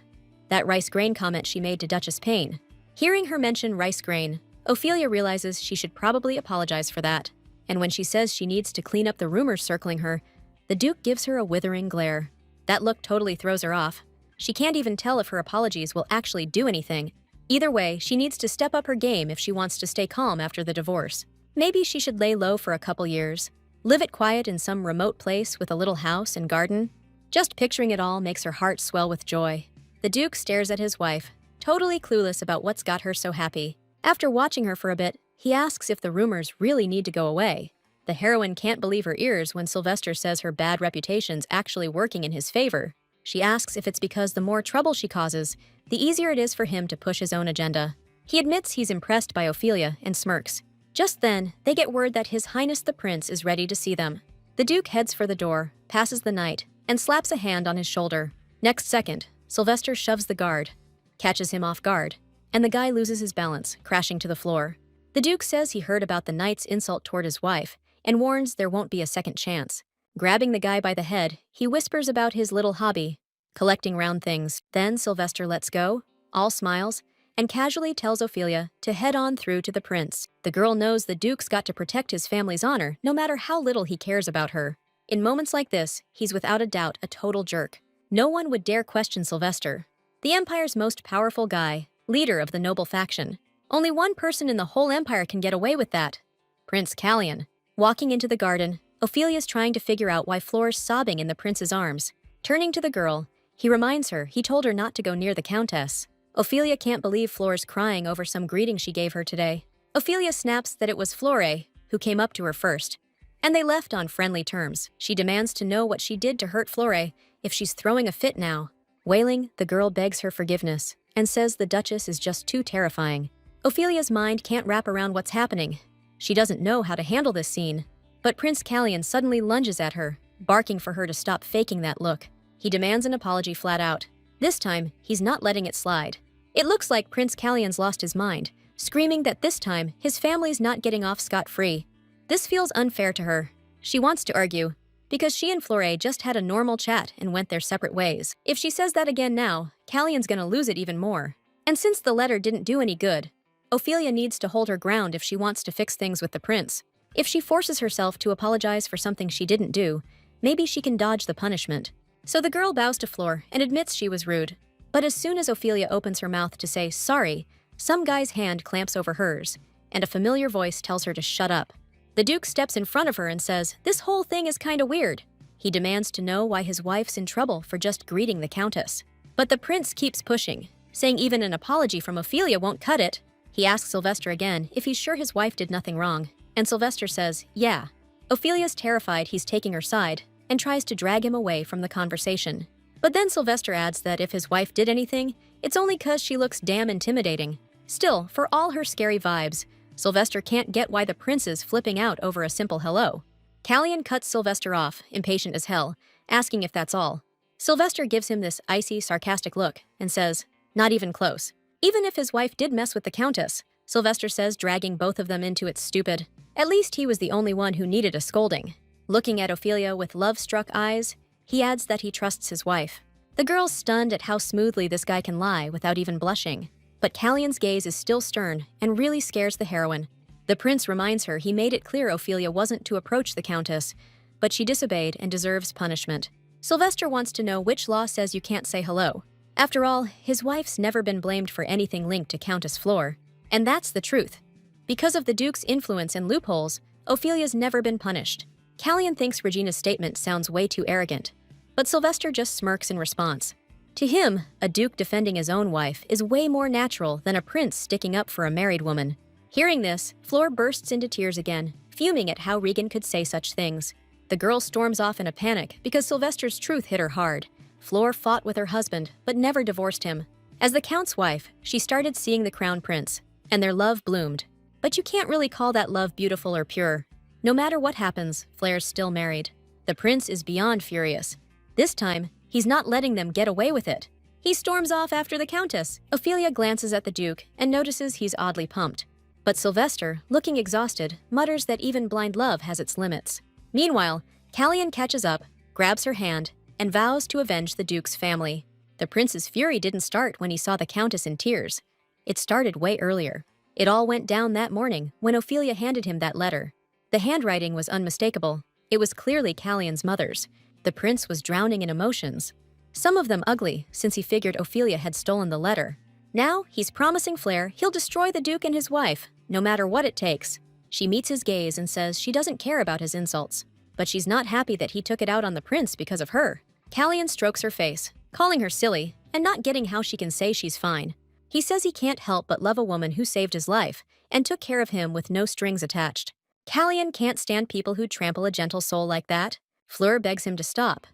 That rice grain comment she made to Duchess Payne. Hearing her mention rice grain, Ophelia realizes she should probably apologize for that. And when she says she needs to clean up the rumors circling her, the Duke gives her a withering glare. That look totally throws her off. She can't even tell if her apologies will actually do anything. Either way, she needs to step up her game if she wants to stay calm after the divorce. Maybe she should lay low for a couple years, live it quiet in some remote place with a little house and garden. Just picturing it all makes her heart swell with joy. The Duke stares at his wife, totally clueless about what's got her so happy. After watching her for a bit, he asks if the rumors really need to go away. The heroine can't believe her ears when Sylvester says her bad reputation's actually working in his favor. She asks if it's because the more trouble she causes, the easier it is for him to push his own agenda. He admits he's impressed by Ophelia and smirks. Just then, they get word that His Highness the Prince is ready to see them. The Duke heads for the door, passes the knight, and slaps a hand on his shoulder. Next second, Sylvester shoves the guard, catches him off guard, and the guy loses his balance, crashing to the floor. The Duke says he heard about the knight's insult toward his wife and warns there won't be a second chance. Grabbing the guy by the head, he whispers about his little hobby, collecting round things. Then Sylvester lets go, all smiles, and casually tells Ophelia to head on through to the prince. The girl knows the Duke's got to protect his family's honor, no matter how little he cares about her. In moments like this, he's without a doubt a total jerk. No one would dare question Sylvester, the Empire's most powerful guy, leader of the noble faction. Only one person in the whole Empire can get away with that: Prince Callion. Walking into the garden, Ophelia's trying to figure out why Flora's sobbing in the prince's arms. Turning to the girl, he reminds her he told her not to go near the countess. Ophelia can't believe Flora's crying over some greeting she gave her today. Ophelia snaps that it was Flora who came up to her first, and they left on friendly terms. She demands to know what she did to hurt Flora, if she's throwing a fit now. Wailing, the girl begs her forgiveness and says the Duchess is just too terrifying. Ophelia's mind can't wrap around what's happening. She doesn't know how to handle this scene. But Prince Callion suddenly lunges at her, barking for her to stop faking that look. He demands an apology flat out. This time, he's not letting it slide. It looks like Prince Callion's lost his mind, screaming that this time his family's not getting off scot-free. This feels unfair to her. She wants to argue, because she and Flora just had a normal chat and went their separate ways. If she says that again now, Callion's gonna lose it even more. And since the letter didn't do any good, Ophelia needs to hold her ground if she wants to fix things with the prince. If she forces herself to apologize for something she didn't do, maybe she can dodge the punishment. So the girl bows to Flora and admits she was rude. But as soon as Ophelia opens her mouth to say sorry, some guy's hand clamps over hers, and a familiar voice tells her to shut up. The Duke steps in front of her and says, "This whole thing is kinda weird." He demands to know why his wife's in trouble for just greeting the Countess. But the prince keeps pushing, saying even an apology from Ophelia won't cut it. He asks Sylvester again if he's sure his wife did nothing wrong, and Sylvester says, yeah. Ophelia's terrified he's taking her side and tries to drag him away from the conversation. But then Sylvester adds that if his wife did anything, it's only 'cause she looks damn intimidating. Still, for all her scary vibes, Sylvester can't get why the prince is flipping out over a simple hello. Callion cuts Sylvester off, impatient as hell, asking if that's all. Sylvester gives him this icy, sarcastic look and says, not even close. Even if his wife did mess with the Countess, Sylvester says, dragging both of them into it's stupid. At least he was the only one who needed a scolding. Looking at Ophelia with love-struck eyes, he adds that he trusts his wife. The girl's stunned at how smoothly this guy can lie without even blushing. But Callion's gaze is still stern and really scares the heroine. The prince reminds her he made it clear Ophelia wasn't to approach the Countess, but she disobeyed and deserves punishment. Sylvester wants to know which law says you can't say hello. After all, his wife's never been blamed for anything linked to Countess Flora. And that's the truth. Because of the Duke's influence and loopholes, Ophelia's never been punished. Callion thinks Regina's statement sounds way too arrogant, but Sylvester just smirks in response. To him, a duke defending his own wife is way more natural than a prince sticking up for a married woman. Hearing this, Flora bursts into tears again, fuming at how Regan could say such things. The girl storms off in a panic because Sylvester's truth hit her hard. Flora fought with her husband, but never divorced him. As the Count's wife, she started seeing the Crown Prince, and their love bloomed. But you can't really call that love beautiful or pure. No matter what happens, Flair's still married. The prince is beyond furious. This time, he's not letting them get away with it. He storms off after the Countess. Ophelia glances at the Duke and notices he's oddly pumped. But Sylvester, looking exhausted, mutters that even blind love has its limits. Meanwhile, Callion catches up, grabs her hand, and vows to avenge the Duke's family. The prince's fury didn't start when he saw the Countess in tears. It started way earlier. It all went down that morning when Ophelia handed him that letter. The handwriting was unmistakable. It was clearly Callion's mother's. The prince was drowning in emotions, some of them ugly, since he figured Ophelia had stolen the letter. Now, he's promising Flare he'll destroy the Duke and his wife, no matter what it takes. She meets his gaze and says she doesn't care about his insults, but she's not happy that he took it out on the prince because of her. Callion strokes her face, calling her silly, and not getting how she can say she's fine. He says he can't help but love a woman who saved his life and took care of him with no strings attached. Callian can't stand people who trample a gentle soul like that. Fleur begs him to stop.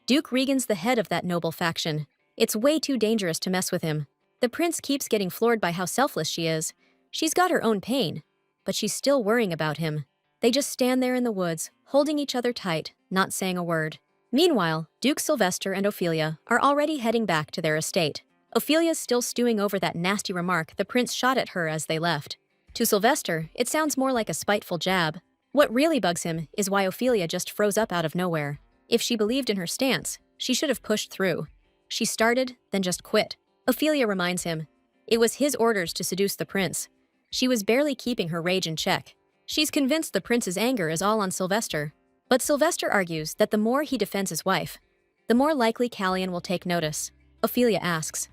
Duke Regan's the head of that noble faction. It's way too dangerous to mess with him. The prince keeps getting floored by how selfless she is. She's got her own pain, but she's still worrying about him. They just stand there in the woods, holding each other tight, not saying a word. Meanwhile, Duke Sylvester and Ophelia are already heading back to their estate. Ophelia's still stewing over that nasty remark the prince shot at her as they left. To Sylvester, it sounds more like a spiteful jab. What really bugs him is why Ophelia just froze up out of nowhere. If she believed in her stance, she should have pushed through. She started, then just quit. Ophelia reminds him. It was his orders to seduce the prince. She was barely keeping her rage in check. She's convinced the prince's anger is all on Sylvester. But Sylvester argues that the more he defends his wife, the more likely Callian will take notice. Ophelia asks,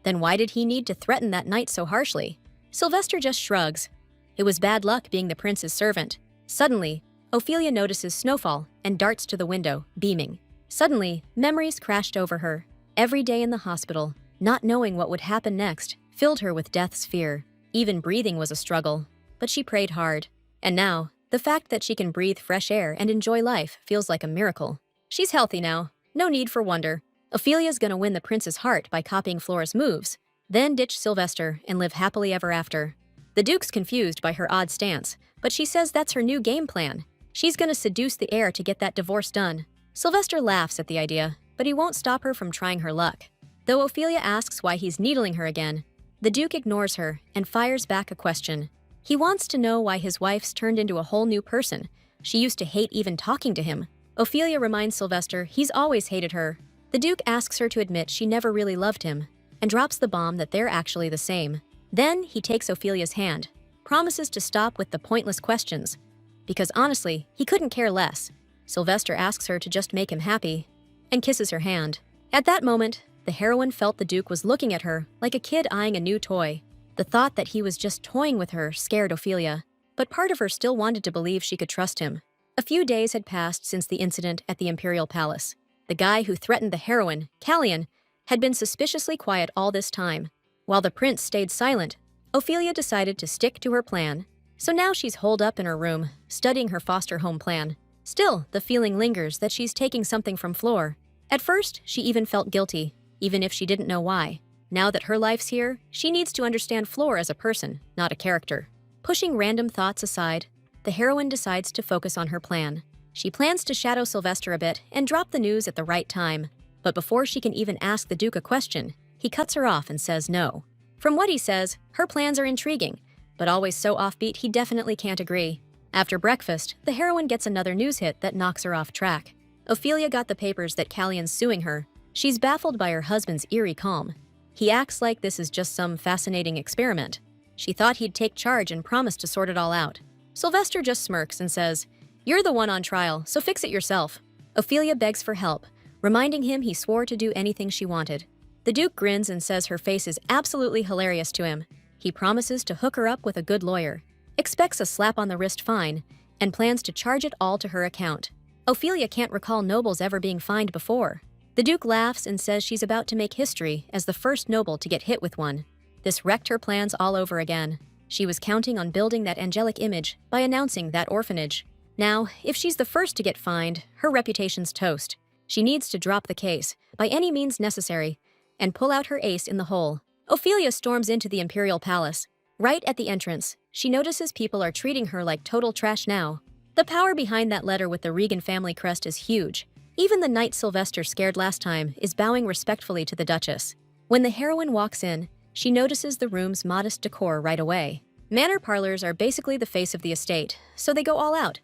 then why did he need to threaten that knight so harshly? Sylvester just shrugs. It was bad luck being the prince's servant. Suddenly, Ophelia notices Snowfall and darts to the window, beaming. Suddenly, memories crashed over her. Every day in the hospital, not knowing what would happen next, filled her with death's fear. Even breathing was a struggle, but she prayed hard. And now, the fact that she can breathe fresh air and enjoy life feels like a miracle. She's healthy now, no need for wonder. Ophelia's gonna win the prince's heart by copying Flora's moves, then ditch Sylvester and live happily ever after. The Duke's confused by her odd stance, but she says that's her new game plan. She's gonna seduce the heir to get that divorce done. Sylvester laughs at the idea, but he won't stop her from trying her luck. Though Ophelia asks why he's needling her again, the Duke ignores her and fires back a question. He wants to know why his wife's turned into a whole new person. She used to hate even talking to him. Ophelia reminds Sylvester he's always hated her. The Duke asks her to admit she never really loved him, and drops the bomb that they're actually the same. Then he takes Ophelia's hand, promises to stop with the pointless questions, because honestly, he couldn't care less. Sylvester asks her to just make him happy, and kisses her hand. At that moment, the heroine felt the Duke was looking at her like a kid eyeing a new toy. The thought that he was just toying with her scared Ophelia, but part of her still wanted to believe she could trust him. A few days had passed since the incident at the Imperial Palace. The guy who threatened the heroine, Callian, had been suspiciously quiet all this time. While the prince stayed silent, Ophelia decided to stick to her plan. So now she's holed up in her room, studying her foster home plan. Still, the feeling lingers that she's taking something from Flora. At first, she even felt guilty, even if she didn't know why. Now that her life's here, she needs to understand Flora as a person, not a character. Pushing random thoughts aside, the heroine decides to focus on her plan. She plans to shadow Sylvester a bit and drop the news at the right time. But before she can even ask the Duke a question, he cuts her off and says no. From what he says, her plans are intriguing, but always so offbeat he definitely can't agree. After breakfast, the heroine gets another news hit that knocks her off track. Ophelia got the papers that Callian's suing her. She's baffled by her husband's eerie calm. He acts like this is just some fascinating experiment. She thought he'd take charge and promised to sort it all out. Sylvester just smirks and says, "You're the one on trial, so fix it yourself." Ophelia begs for help, reminding him he swore to do anything she wanted. The Duke grins and says her face is absolutely hilarious to him. He promises to hook her up with a good lawyer, expects a slap on the wrist fine, and plans to charge it all to her account. Ophelia can't recall nobles ever being fined before. The Duke laughs and says she's about to make history as the first noble to get hit with one. This wrecked her plans all over again. She was counting on building that angelic image by announcing that orphanage. Now, if she's the first to get fined, her reputation's toast. She needs to drop the case, by any means necessary, and pull out her ace in the hole. Ophelia storms into the Imperial Palace. Right at the entrance, she notices people are treating her like total trash now. The power behind that letter with the Regan family crest is huge. Even the knight Sylvester scared last time is bowing respectfully to the Duchess. When the heroine walks in, she notices the room's modest decor right away. Manor parlors are basically the face of the estate, so they go all out.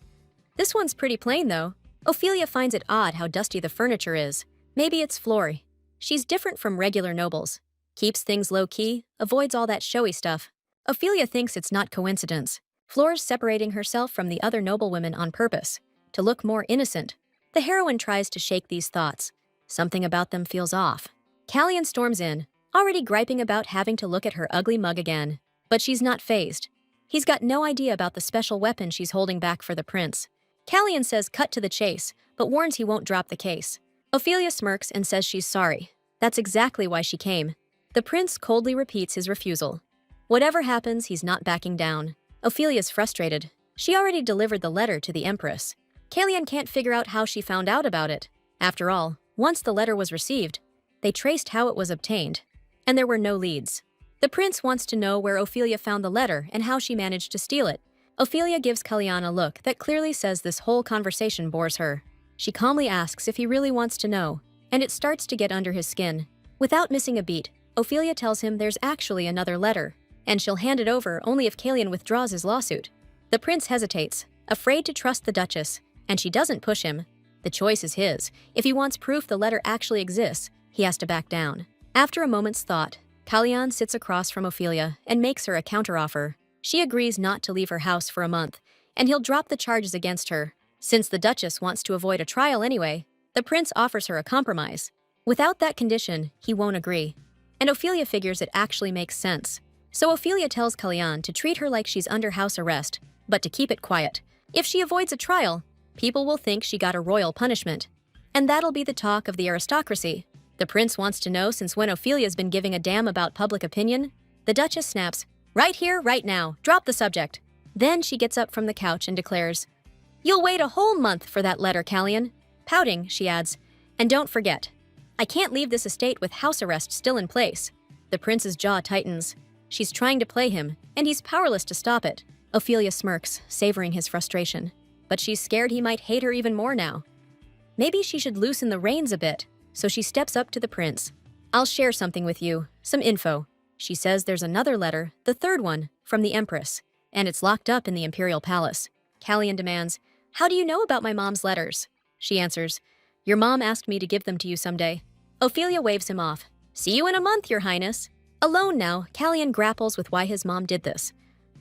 This one's pretty plain, though. Ophelia finds it odd how dusty the furniture is. Maybe it's Flora. She's different from regular nobles. Keeps things low-key, avoids all that showy stuff. Ophelia thinks it's not coincidence. Flora's separating herself from the other noblewomen on purpose, to look more innocent. The heroine tries to shake these thoughts. Something about them feels off. Callian storms in, already griping about having to look at her ugly mug again. But she's not fazed. He's got no idea about the special weapon she's holding back for the prince. Callian says cut to the chase, but warns he won't drop the case. Ophelia smirks and says she's sorry. That's exactly why she came. The prince coldly repeats his refusal. Whatever happens, he's not backing down. Ophelia's frustrated. She already delivered the letter to the empress. Kalian can't figure out how she found out about it. After all, once the letter was received, they traced how it was obtained, and there were no leads. The prince wants to know where Ophelia found the letter and how she managed to steal it. Ophelia gives Kalian a look that clearly says this whole conversation bores her. She calmly asks if he really wants to know, and it starts to get under his skin. Without missing a beat, Ophelia tells him there's actually another letter, and she'll hand it over only if Kalian withdraws his lawsuit. The prince hesitates, afraid to trust the Duchess, and she doesn't push him. The choice is his. If he wants proof the letter actually exists, he has to back down. After a moment's thought, Kalian sits across from Ophelia and makes her a counteroffer. She agrees not to leave her house for a month, and he'll drop the charges against her. Since the Duchess wants to avoid a trial anyway, the prince offers her a compromise. Without that condition, he won't agree. And Ophelia figures it actually makes sense. So Ophelia tells Kalian to treat her like she's under house arrest, but to keep it quiet. If she avoids a trial, people will think she got a royal punishment. And that'll be the talk of the aristocracy. The prince wants to know since when Ophelia's been giving a damn about public opinion. The Duchess snaps, "Right here, right now, drop the subject." Then she gets up from the couch and declares, "You'll wait a whole month for that letter, Kalian." Pouting, she adds, "And don't forget, I can't leave this estate with house arrest still in place." The prince's jaw tightens. She's trying to play him, and he's powerless to stop it. Ophelia smirks, savoring his frustration. But she's scared he might hate her even more now. Maybe she should loosen the reins a bit, so she steps up to the prince. "I'll share something with you, some info." She says there's another letter, the third one, from the empress, and it's locked up in the imperial palace. Kalian demands, "How do you know about my mom's letters?" She answers, "Your mom asked me to give them to you someday." Ophelia waves him off. "See you in a month, Your Highness." Alone now, Kalian grapples with why his mom did this.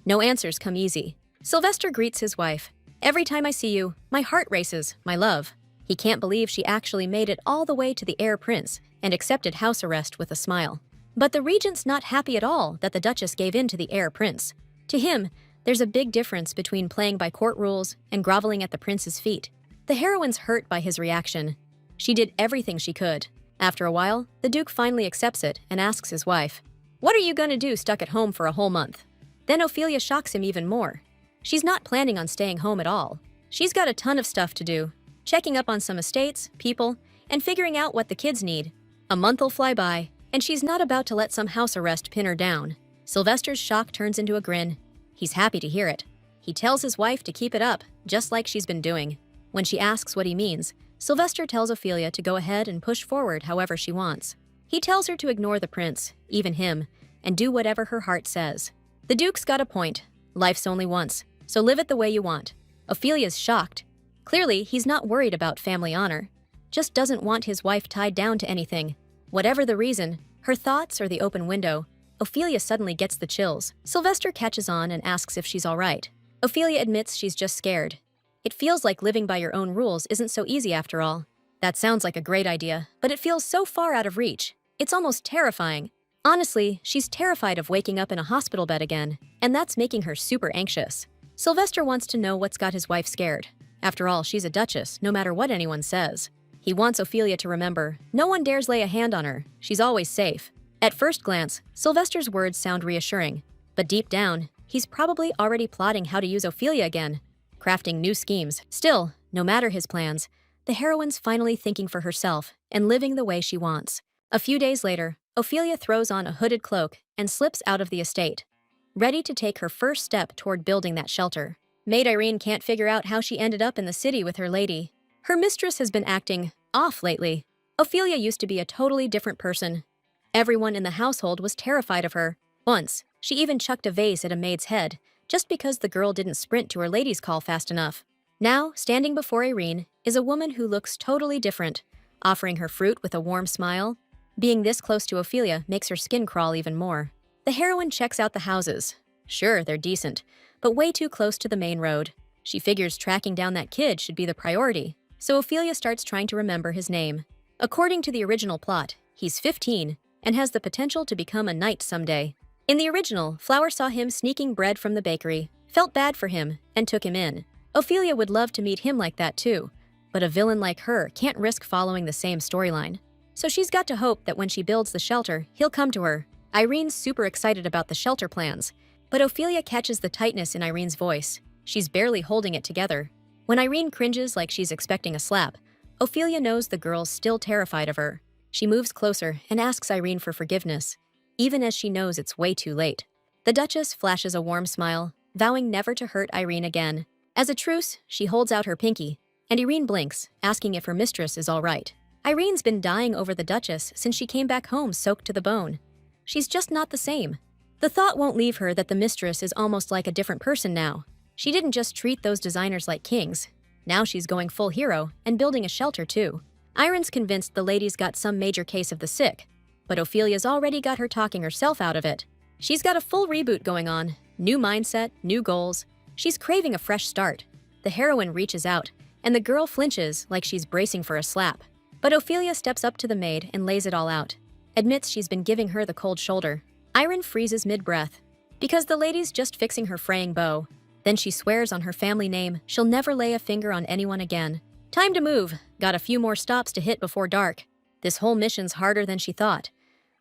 No answers come easy. Sylvester greets his wife. "Every time I see you, my heart races, my love." He can't believe she actually made it all the way to the heir prince and accepted house arrest with a smile. But the regent's not happy at all that the Duchess gave in to the heir prince. To him, there's a big difference between playing by court rules and groveling at the prince's feet. The heroine's hurt by his reaction. She did everything she could. After a while, the Duke finally accepts it and asks his wife, "What are you gonna do stuck at home for a whole month?" Then Ophelia shocks him even more. She's not planning on staying home at all. She's got a ton of stuff to do, checking up on some estates, people, and figuring out what the kids need. A month'll fly by, and she's not about to let some house arrest pin her down. Sylvester's shock turns into a grin. He's happy to hear it. He tells his wife to keep it up, just like she's been doing. When she asks what he means, Sylvester tells Ophelia to go ahead and push forward however she wants. He tells her to ignore the prince, even him, and do whatever her heart says. The Duke's got a point. Life's only once, so live it the way you want. Ophelia's shocked. Clearly, he's not worried about family honor. Just doesn't want his wife tied down to anything. Whatever the reason, her thoughts or the open window, Ophelia suddenly gets the chills. Sylvester catches on and asks if she's all right. Ophelia admits she's just scared. It feels like living by your own rules isn't so easy after all. That sounds like a great idea, but it feels so far out of reach. It's almost terrifying. Honestly, she's terrified of waking up in a hospital bed again, and that's making her super anxious. Sylvester wants to know what's got his wife scared. After all, she's a duchess, no matter what anyone says. He wants Ophelia to remember, no one dares lay a hand on her. She's always safe. At first glance, Sylvester's words sound reassuring, but deep down, he's probably already plotting how to use Ophelia again, crafting new schemes. Still, no matter his plans, the heroine's finally thinking for herself and living the way she wants. A few days later, Ophelia throws on a hooded cloak and slips out of the estate, ready to take her first step toward building that shelter. Maid Irene can't figure out how she ended up in the city with her lady. Her mistress has been acting off lately. Ophelia used to be a totally different person. Everyone in the household was terrified of her. Once, she even chucked a vase at a maid's head, just because the girl didn't sprint to her lady's call fast enough. Now, standing before Irene, is a woman who looks totally different, offering her fruit with a warm smile. Being this close to Ophelia makes her skin crawl even more. The heroine checks out the houses. Sure, they're decent, but way too close to the main road. She figures tracking down that kid should be the priority, so Ophelia starts trying to remember his name. According to the original plot, he's 15 and has the potential to become a knight someday. In the original, Flora saw him sneaking bread from the bakery, felt bad for him, and took him in. Ophelia would love to meet him like that too, but a villain like her can't risk following the same storyline. So she's got to hope that when she builds the shelter, he'll come to her. Irene's super excited about the shelter plans, but Ophelia catches the tightness in Irene's voice. She's barely holding it together. When Irene cringes like she's expecting a slap, Ophelia knows the girl's still terrified of her. She moves closer and asks Irene for forgiveness, even as she knows it's way too late. The Duchess flashes a warm smile, vowing never to hurt Irene again. As a truce, she holds out her pinky, and Irene blinks, asking if her mistress is all right. Irene's been dying over the Duchess since she came back home soaked to the bone. She's just not the same. The thought won't leave her that the mistress is almost like a different person now. She didn't just treat those designers like kings. Now she's going full hero and building a shelter too. Irene's convinced the lady's got some major case of the sick, but Ophelia's already got her talking herself out of it. She's got a full reboot going on. New mindset, new goals. She's craving a fresh start. The heroine reaches out, and the girl flinches like she's bracing for a slap. But Ophelia steps up to the maid and lays it all out. Admits she's been giving her the cold shoulder. Irene freezes mid-breath, because the lady's just fixing her fraying bow. Then she swears on her family name she'll never lay a finger on anyone again. Time to move. Got a few more stops to hit before dark. This whole mission's harder than she thought.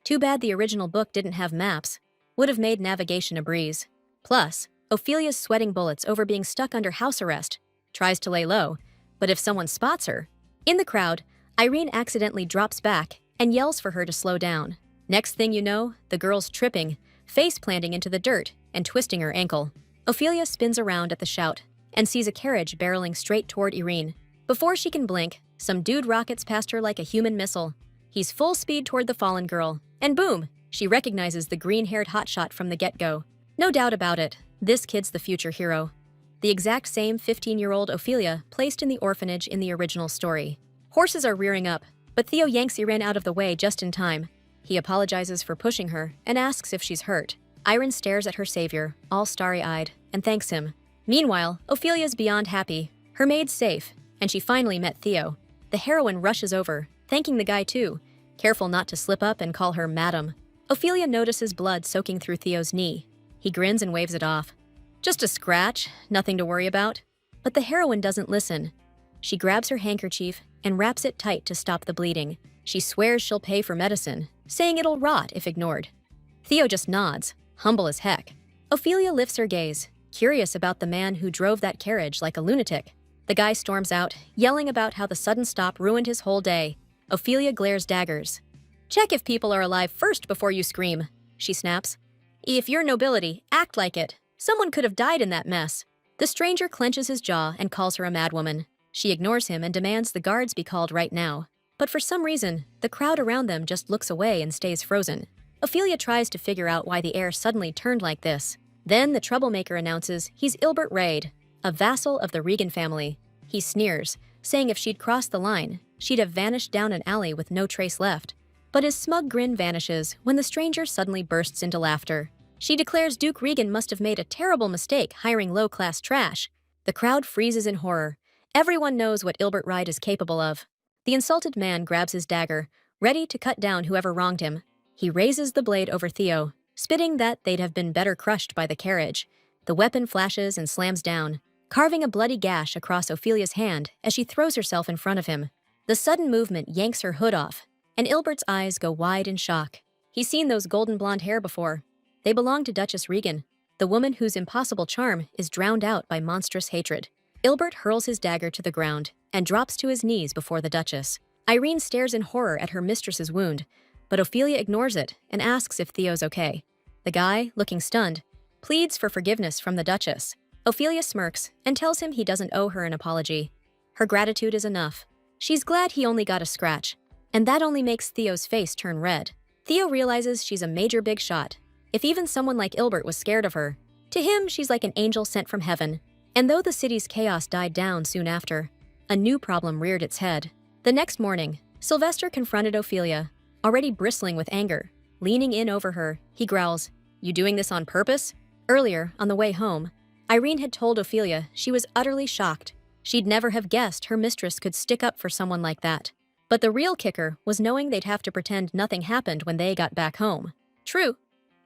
Too bad the original book didn't have maps. Would have made navigation a breeze. Plus, Ophelia's sweating bullets over being stuck under house arrest. Tries to lay low, but if someone spots her... In the crowd, Irene accidentally drops back and yells for her to slow down. Next thing you know, the girl's tripping, face planting into the dirt and twisting her ankle. Ophelia spins around at the shout and sees a carriage barreling straight toward Irene. Before she can blink, some dude rockets past her like a human missile. He's full speed toward the fallen girl, and boom, she recognizes the green-haired hotshot from the get-go. No doubt about it, this kid's the future hero. The exact same 15-year-old Ophelia placed in the orphanage in the original story. Horses are rearing up, but Theo yanks Irene out of the way just in time. He apologizes for pushing her and asks if she's hurt. Irene stares at her savior, all starry-eyed, and thanks him. Meanwhile, Ophelia's beyond happy. Her maid's safe, and she finally met Theo. The heroine rushes over, thanking the guy too, careful not to slip up and call her madam. Ophelia notices blood soaking through Theo's knee. He grins and waves it off. Just a scratch, nothing to worry about. But the heroine doesn't listen. She grabs her handkerchief and wraps it tight to stop the bleeding. She swears she'll pay for medicine, saying it'll rot if ignored. Theo just nods, humble as heck. Ophelia lifts her gaze, curious about the man who drove that carriage like a lunatic. The guy storms out, yelling about how the sudden stop ruined his whole day. Ophelia glares daggers. Check if people are alive first before you scream, she snaps. If you're nobility, act like it. Someone could have died in that mess. The stranger clenches his jaw and calls her a madwoman. She ignores him and demands the guards be called right now. But for some reason, the crowd around them just looks away and stays frozen. Ophelia tries to figure out why the air suddenly turned like this. Then the troublemaker announces he's Ilbert Raid, a vassal of the Regan family. He sneers, saying if she'd crossed the line, she'd have vanished down an alley with no trace left. But his smug grin vanishes when the stranger suddenly bursts into laughter. She declares Duke Regan must have made a terrible mistake hiring low-class trash. The crowd freezes in horror. Everyone knows what Ilbert Raid is capable of. The insulted man grabs his dagger, ready to cut down whoever wronged him. He raises the blade over Theo, spitting that they'd have been better crushed by the carriage. The weapon flashes and slams down, carving a bloody gash across Ophelia's hand as she throws herself in front of him. The sudden movement yanks her hood off, and Ilbert's eyes go wide in shock. He's seen those golden blonde hair before. They belong to Duchess Regan, the woman whose impossible charm is drowned out by monstrous hatred. Ilbert hurls his dagger to the ground and drops to his knees before the Duchess. Irene stares in horror at her mistress's wound, but Ophelia ignores it and asks if Theo's okay. The guy, looking stunned, pleads for forgiveness from the Duchess. Ophelia smirks and tells him he doesn't owe her an apology. Her gratitude is enough. She's glad he only got a scratch, and that only makes Theo's face turn red. Theo realizes she's a major big shot. If even someone like Ilbert was scared of her, to him she's like an angel sent from heaven. And though the city's chaos died down soon after, a new problem reared its head. The next morning, Sylvester confronted Ophelia, already bristling with anger. Leaning in over her, he growls, "You doing this on purpose?" Earlier, on the way home, Irene had told Ophelia she was utterly shocked. She'd never have guessed her mistress could stick up for someone like that. But the real kicker was knowing they'd have to pretend nothing happened when they got back home. True,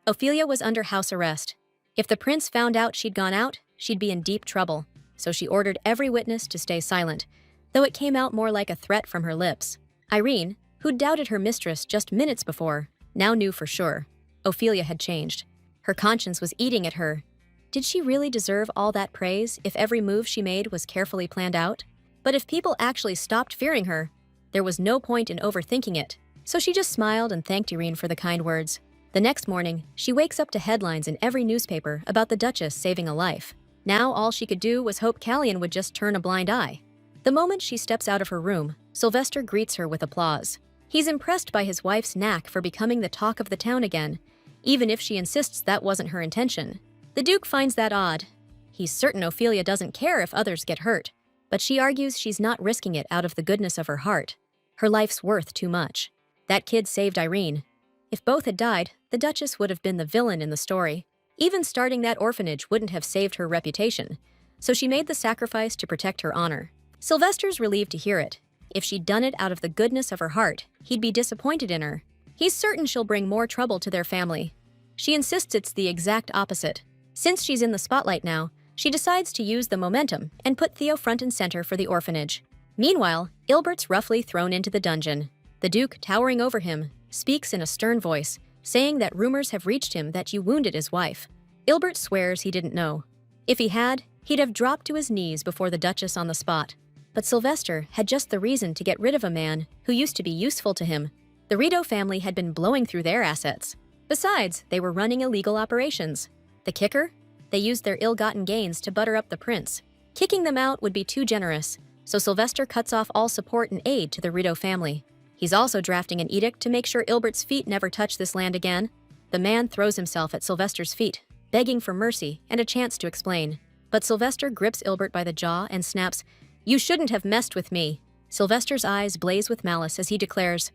Ophelia was under house arrest. If the prince found out she'd gone out, she'd be in deep trouble, so she ordered every witness to stay silent, though it came out more like a threat from her lips. Irene, who'd doubted her mistress just minutes before, now knew for sure. Ophelia had changed. Her conscience was eating at her. Did she really deserve all that praise if every move she made was carefully planned out? But if people actually stopped fearing her, there was no point in overthinking it. So she just smiled and thanked Irene for the kind words. The next morning, she wakes up to headlines in every newspaper about the Duchess saving a life. Now all she could do was hope Callian would just turn a blind eye. The moment she steps out of her room, Sylvester greets her with applause. He's impressed by his wife's knack for becoming the talk of the town again, even if she insists that wasn't her intention. The Duke finds that odd. He's certain Ophelia doesn't care if others get hurt, but she argues she's not risking it out of the goodness of her heart. Her life's worth too much. That kid saved Irene. If both had died, the Duchess would have been the villain in the story. Even starting that orphanage wouldn't have saved her reputation, so she made the sacrifice to protect her honor. Sylvester's relieved to hear it. If she'd done it out of the goodness of her heart, he'd be disappointed in her. He's certain she'll bring more trouble to their family. She insists it's the exact opposite. Since she's in the spotlight now, she decides to use the momentum and put Theo front and center for the orphanage. Meanwhile, Ilbert's roughly thrown into the dungeon. The Duke, towering over him, speaks in a stern voice, saying that rumors have reached him that you wounded his wife. Ilbert swears he didn't know. If he had, he'd have dropped to his knees before the Duchess on the spot. But Sylvester had just the reason to get rid of a man who used to be useful to him. The Rito family had been blowing through their assets. Besides, they were running illegal operations. The kicker? They used their ill-gotten gains to butter up the prince. Kicking them out would be too generous, so Sylvester cuts off all support and aid to the Rito family. He's also drafting an edict to make sure Ilbert's feet never touch this land again. The man throws himself at Sylvester's feet, begging for mercy and a chance to explain. But Sylvester grips Ilbert by the jaw and snaps, "You shouldn't have messed with me." Sylvester's eyes blaze with malice as he declares,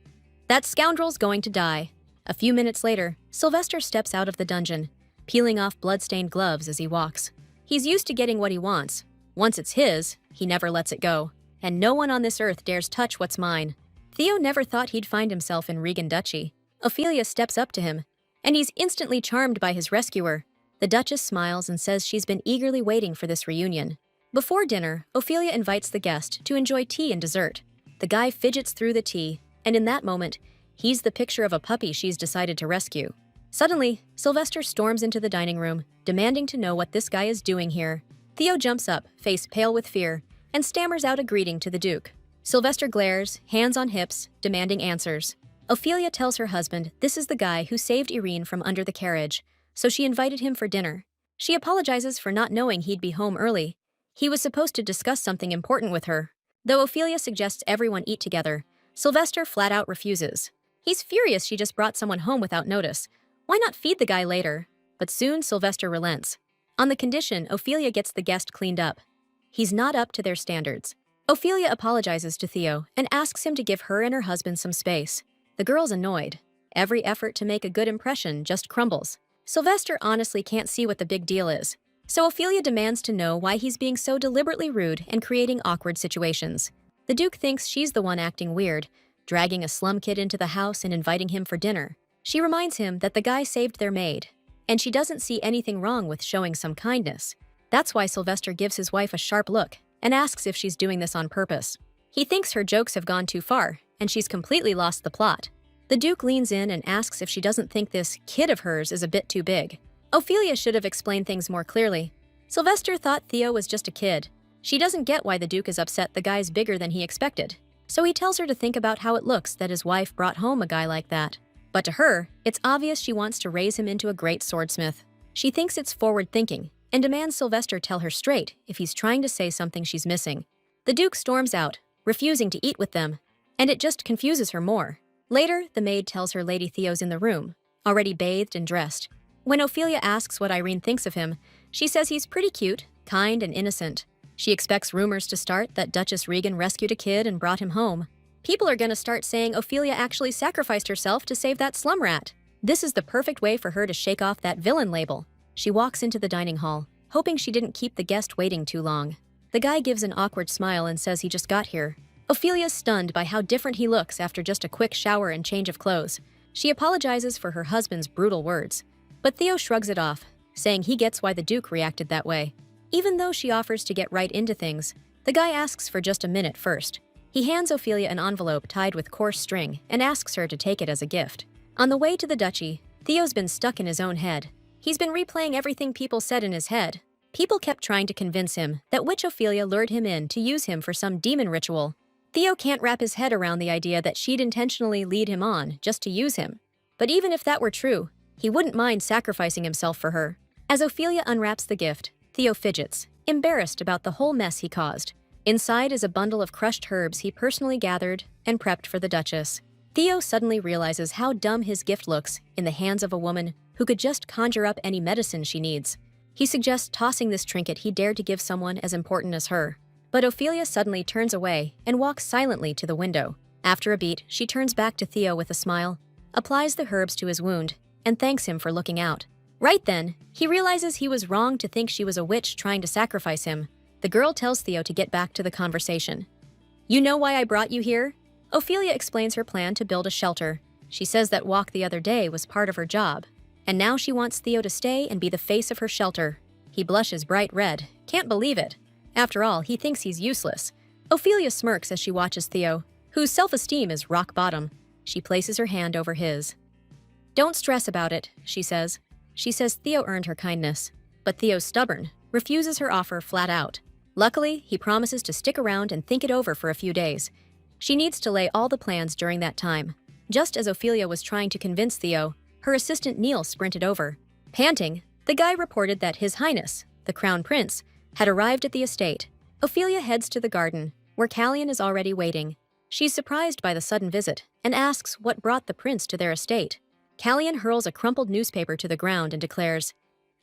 "That scoundrel's going to die." A few minutes later, Sylvester steps out of the dungeon, peeling off blood-stained gloves as he walks. He's used to getting what he wants. Once it's his, he never lets it go. And no one on this earth dares touch what's mine. Theo never thought he'd find himself in Regan Duchy. Ophelia steps up to him, and he's instantly charmed by his rescuer. The Duchess smiles and says she's been eagerly waiting for this reunion. Before dinner, Ophelia invites the guest to enjoy tea and dessert. The guy fidgets through the tea, and in that moment, he's the picture of a puppy she's decided to rescue. Suddenly, Sylvester storms into the dining room, demanding to know what this guy is doing here. Theo jumps up, face pale with fear, and stammers out a greeting to the Duke. Sylvester glares, hands on hips, demanding answers. Ophelia tells her husband this is the guy who saved Irene from under the carriage, so she invited him for dinner. She apologizes for not knowing he'd be home early. He was supposed to discuss something important with her. Though Ophelia suggests everyone eat together, Sylvester flat out refuses. He's furious she just brought someone home without notice. Why not feed the guy later? But soon Sylvester relents. On the condition Ophelia gets the guest cleaned up. He's not up to their standards. Ophelia apologizes to Theo and asks him to give her and her husband some space. The girl's annoyed. Every effort to make a good impression just crumbles. Sylvester honestly can't see what the big deal is. So Ophelia demands to know why he's being so deliberately rude and creating awkward situations. The Duke thinks she's the one acting weird, dragging a slum kid into the house and inviting him for dinner. She reminds him that the guy saved their maid, and she doesn't see anything wrong with showing some kindness. That's why Sylvester gives his wife a sharp look and asks if she's doing this on purpose. He thinks her jokes have gone too far, and she's completely lost the plot. The Duke leans in and asks if she doesn't think this kid of hers is a bit too big. Ophelia should have explained things more clearly. Sylvester thought Theo was just a kid. She doesn't get why the Duke is upset the guy's bigger than he expected. So he tells her to think about how it looks that his wife brought home a guy like that. But to her, it's obvious she wants to raise him into a great swordsmith. She thinks it's forward thinking and demands Sylvester tell her straight if he's trying to say something she's missing. The Duke storms out, refusing to eat with them, and it just confuses her more. Later, the maid tells her Lady Theo's in the room, already bathed and dressed. When Ophelia asks what Irene thinks of him, she says he's pretty cute, kind, and innocent. She expects rumors to start that Duchess Regan rescued a kid and brought him home. People are gonna start saying Ophelia actually sacrificed herself to save that slum rat. This is the perfect way for her to shake off that villain label. She walks into the dining hall, hoping she didn't keep the guest waiting too long. The guy gives an awkward smile and says he just got here. Ophelia's stunned by how different he looks after just a quick shower and change of clothes. She apologizes for her husband's brutal words, but Theo shrugs it off, saying he gets why the Duke reacted that way. Even though she offers to get right into things, the guy asks for just a minute first. He hands Ophelia an envelope tied with coarse string and asks her to take it as a gift. On the way to the duchy, Theo's been stuck in his own head. He's been replaying everything people said in his head. People kept trying to convince him that witch Ophelia lured him in to use him for some demon ritual. Theo can't wrap his head around the idea that she'd intentionally lead him on just to use him. But even if that were true, he wouldn't mind sacrificing himself for her. As Ophelia unwraps the gift, Theo fidgets, embarrassed about the whole mess he caused. Inside is a bundle of crushed herbs he personally gathered and prepped for the Duchess. Theo suddenly realizes how dumb his gift looks in the hands of a woman who could just conjure up any medicine she needs. He suggests tossing this trinket he dared to give someone as important as her. But Ophelia suddenly turns away and walks silently to the window. After a beat, she turns back to Theo with a smile, applies the herbs to his wound, and thanks him for looking out. Right then, he realizes he was wrong to think she was a witch trying to sacrifice him. The girl tells Theo to get back to the conversation. "You know why I brought you here?" Ophelia explains her plan to build a shelter. She says that walk the other day was part of her job, and now she wants Theo to stay and be the face of her shelter. He blushes bright red. Can't believe it. After all, he thinks he's useless. Ophelia smirks as she watches Theo, whose self-esteem is rock bottom. She places her hand over his. "Don't stress about it," she says. She says Theo earned her kindness. But Theo's stubborn, refuses her offer flat out. Luckily, he promises to stick around and think it over for a few days. She needs to lay all the plans during that time. Just as Ophelia was trying to convince Theo, her assistant Neil sprinted over. Panting, the guy reported that His Highness, the Crown Prince, had arrived at the estate. Ophelia heads to the garden, where Callian is already waiting. She's surprised by the sudden visit and asks what brought the prince to their estate. Callian hurls a crumpled newspaper to the ground and declares,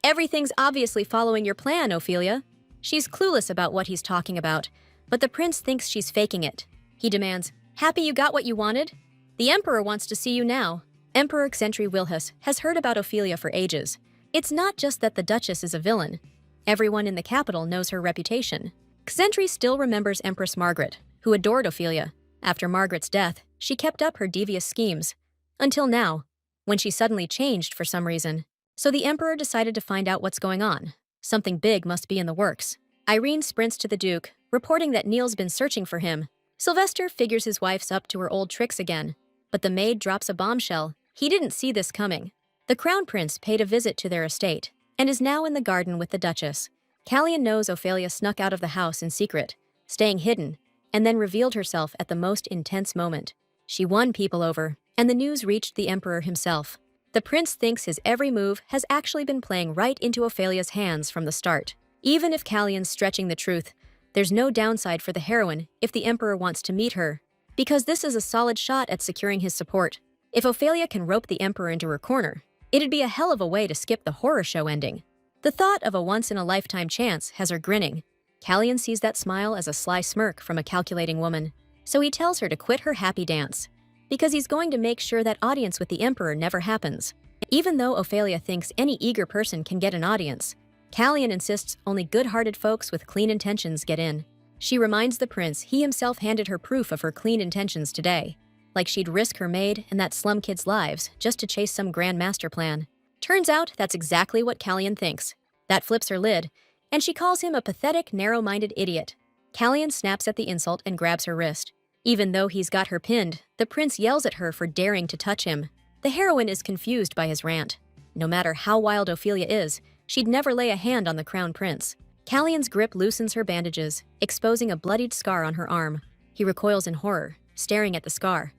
"Everything's obviously following your plan, Ophelia." She's clueless about what he's talking about, but the prince thinks she's faking it. He demands, "Happy you got what you wanted? The Emperor wants to see you now." Emperor Xentri Wilhus has heard about Ophelia for ages. It's not just that the Duchess is a villain. Everyone in the capital knows her reputation. Xentri still remembers Empress Margaret, who adored Ophelia. After Margaret's death, she kept up her devious schemes. Until now, when she suddenly changed for some reason. So the Emperor decided to find out what's going on. Something big must be in the works. Irene sprints to the Duke, reporting that Neil's been searching for him. Sylvester figures his wife's up to her old tricks again. But the maid drops a bombshell. He didn't see this coming. The Crown Prince paid a visit to their estate and is now in the garden with the Duchess. Callian knows Ophelia snuck out of the house in secret, staying hidden, and then revealed herself at the most intense moment. She won people over, and the news reached the Emperor himself. The prince thinks his every move has actually been playing right into Ophelia's hands from the start. Even if Callian's stretching the truth, there's no downside for the heroine if the Emperor wants to meet her, because this is a solid shot at securing his support. If Ophelia can rope the Emperor into her corner, it'd be a hell of a way to skip the horror show ending. The thought of a once-in-a-lifetime chance has her grinning. Callian sees that smile as a sly smirk from a calculating woman, so he tells her to quit her happy dance, because he's going to make sure that audience with the Emperor never happens. Even though Ophelia thinks any eager person can get an audience, Callian insists only good-hearted folks with clean intentions get in. She reminds the prince he himself handed her proof of her clean intentions today, like she'd risk her maid and that slum kid's lives just to chase some grand master plan. Turns out that's exactly what Callian thinks. That flips her lid, and she calls him a pathetic, narrow-minded idiot. Callian snaps at the insult and grabs her wrist. Even though he's got her pinned, the prince yells at her for daring to touch him. The heroine is confused by his rant. No matter how wild Ophelia is, she'd never lay a hand on the crown prince. Callian's grip loosens her bandages, exposing a bloodied scar on her arm. He recoils in horror, staring at the scar.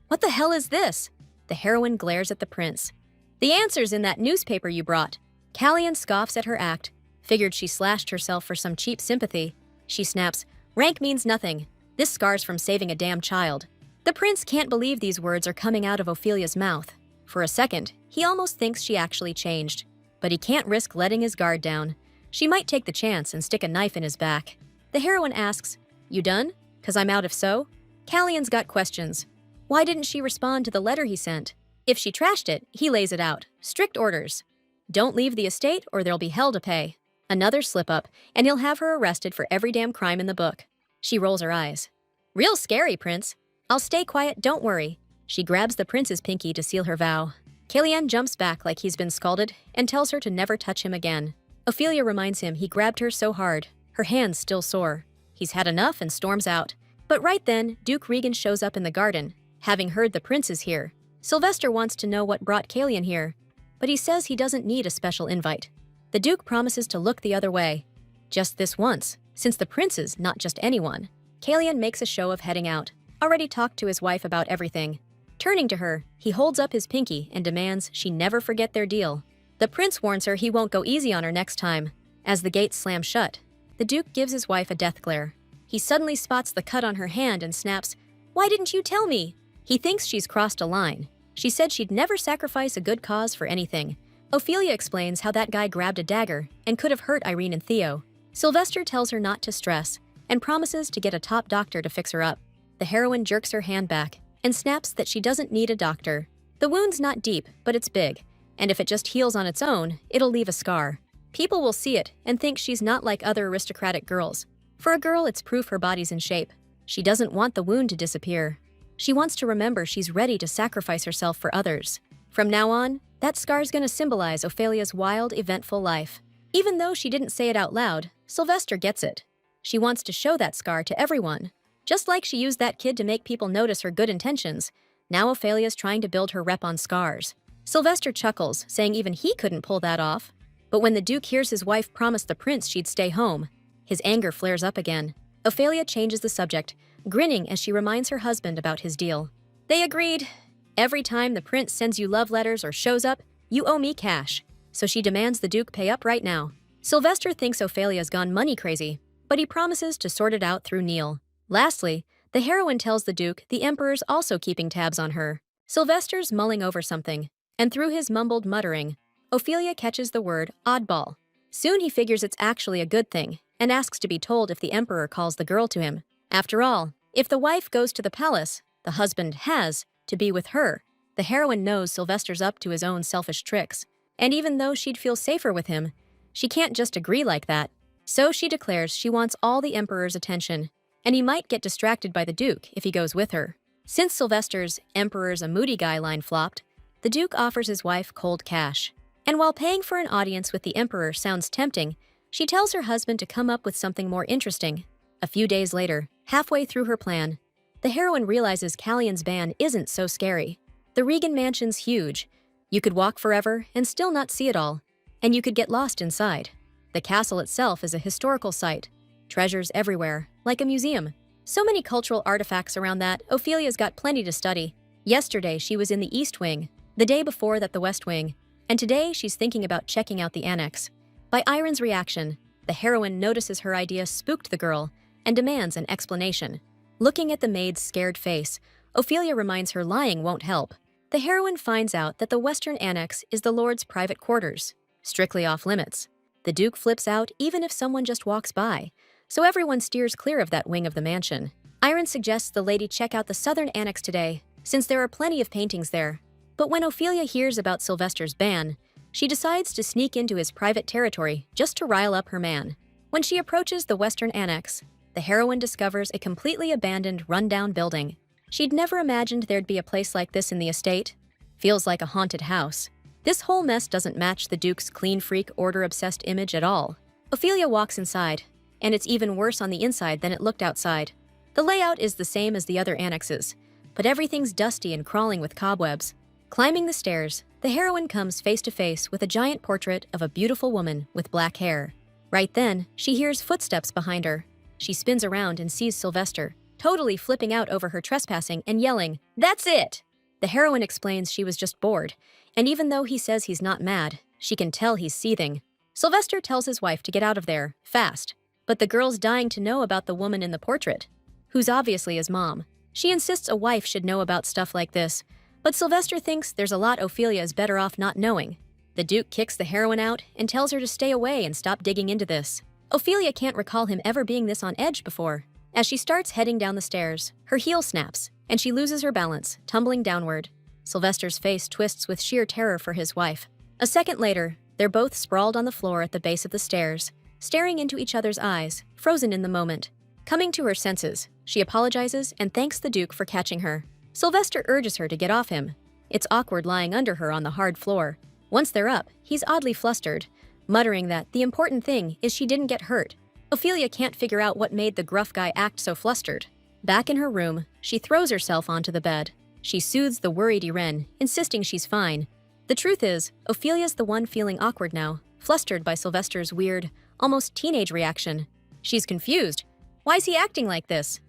"What the hell is this?" The heroine glares at the prince. "The answer's in that newspaper you brought." Callian scoffs at her act, figured she slashed herself for some cheap sympathy. She snaps, "Rank means nothing. This scar's from saving a damn child." The prince can't believe these words are coming out of Ophelia's mouth. For a second, he almost thinks she actually changed. But he can't risk letting his guard down. She might take the chance and stick a knife in his back. The heroine asks, "You done? 'Cause I'm out if so?" Callian's got questions. Why didn't she respond to the letter he sent? If she trashed it, he lays it out. Strict orders. Don't leave the estate or there'll be hell to pay. Another slip-up, and he'll have her arrested for every damn crime in the book. She rolls her eyes. "Real scary, Prince. I'll stay quiet, don't worry." She grabs the prince's pinky to seal her vow. Callian jumps back like he's been scalded and tells her to never touch him again. Ophelia reminds him he grabbed her so hard, her hands still sore. He's had enough and storms out. But right then, Duke Regan shows up in the garden, having heard the prince is here. Sylvester wants to know what brought Callian here. but he says he doesn't need a special invite. The Duke promises to look the other way. Just this once, since the prince is not just anyone. Kalian makes a show of heading out, already talked to his wife about everything. Turning to her, he holds up his pinky and demands she never forget their deal. The prince warns her he won't go easy on her next time. As the gates slam shut, the Duke gives his wife a death glare. He suddenly spots the cut on her hand and snaps, "Why didn't you tell me?" He thinks she's crossed a line. She said she'd never sacrifice a good cause for anything. Ophelia explains how that guy grabbed a dagger and could have hurt Irene and Theo. Sylvester tells her not to stress and promises to get a top doctor to fix her up. The heroine jerks her hand back and snaps that she doesn't need a doctor. The wound's not deep, but it's big, and if it just heals on its own, it'll leave a scar. People will see it and think she's not like other aristocratic girls. For a girl, it's proof her body's in shape. She doesn't want the wound to disappear. She wants to remember she's ready to sacrifice herself for others. From now on, that scar's gonna symbolize Ophelia's wild, eventful life. Even though she didn't say it out loud, Sylvester gets it. She wants to show that scar to everyone. Just like she used that kid to make people notice her good intentions, now Ophelia's trying to build her rep on scars. Sylvester chuckles, saying even he couldn't pull that off. But when the Duke hears his wife promise the prince she'd stay home, his anger flares up again. Ophelia changes the subject, grinning as she reminds her husband about his deal. They agreed. Every time the prince sends you love letters or shows up, you owe me cash. So she demands the Duke pay up right now. Sylvester thinks Ophelia's gone money crazy, but he promises to sort it out through Neil. Lastly, the heroine tells the Duke the Emperor's also keeping tabs on her. Sylvester's mulling over something, and through his mumbled muttering, Ophelia catches the word oddball. Soon he figures it's actually a good thing, and asks to be told if the Emperor calls the girl to him. After all, if the wife goes to the palace, the husband has to be with her. The heroine knows Sylvester's up to his own selfish tricks, and even though she'd feel safer with him, she can't just agree like that. So she declares she wants all the Emperor's attention, and he might get distracted by the Duke if he goes with her. Since Sylvester's "Emperor's a moody guy" line flopped, the Duke offers his wife cold cash. And while paying for an audience with the Emperor sounds tempting, she tells her husband to come up with something more interesting. A few days later, halfway through her plan, the heroine realizes Kalian's ban isn't so scary. The Regan mansion's huge. You could walk forever and still not see it all, and you could get lost inside. The castle itself is a historical site. Treasures everywhere, like a museum. So many cultural artifacts around that Ophelia's got plenty to study. Yesterday, she was in the East Wing, the day before that the West Wing, and today she's thinking about checking out the annex. By Iron's reaction, the heroine notices her idea spooked the girl and demands an explanation. Looking at the maid's scared face, Ophelia reminds her lying won't help. The heroine finds out that the Western Annex is the Lord's private quarters, strictly off limits. The Duke flips out even if someone just walks by, so everyone steers clear of that wing of the mansion. Iron suggests the lady check out the Southern Annex today, since there are plenty of paintings there. But when Ophelia hears about Sylvester's ban, she decides to sneak into his private territory just to rile up her man. When she approaches the Western Annex, the heroine discovers a completely abandoned, run-down building. She'd never imagined there'd be a place like this in the estate. Feels like a haunted house. This whole mess doesn't match the Duke's clean freak, order-obsessed image at all. Ophelia walks inside, and it's even worse on the inside than it looked outside. The layout is the same as the other annexes, but everything's dusty and crawling with cobwebs. Climbing the stairs, the heroine comes face to face with a giant portrait of a beautiful woman with black hair. Right then, she hears footsteps behind her. She spins around and sees Sylvester, totally flipping out over her trespassing and yelling, "That's it!" The heroine explains she was just bored, and even though he says he's not mad, she can tell he's seething. Sylvester tells his wife to get out of there, fast, but the girl's dying to know about the woman in the portrait, who's obviously his mom. She insists a wife should know about stuff like this, but Sylvester thinks there's a lot Ophelia is better off not knowing. The Duke kicks the heroine out and tells her to stay away and stop digging into this. Ophelia can't recall him ever being this on edge before. As she starts heading down the stairs, her heel snaps, and she loses her balance, tumbling downward. Sylvester's face twists with sheer terror for his wife. A second later, they're both sprawled on the floor at the base of the stairs, staring into each other's eyes, frozen in the moment. Coming to her senses, she apologizes and thanks the Duke for catching her. Sylvester urges her to get off him. It's awkward lying under her on the hard floor. Once they're up, he's oddly flustered, muttering that the important thing is she didn't get hurt. Ophelia can't figure out what made the gruff guy act so flustered. Back in her room, she throws herself onto the bed. She soothes the worried Irene, insisting she's fine. The truth is, Ophelia's the one feeling awkward now, flustered by Sylvester's weird, almost teenage reaction. She's confused. Why is he acting like this?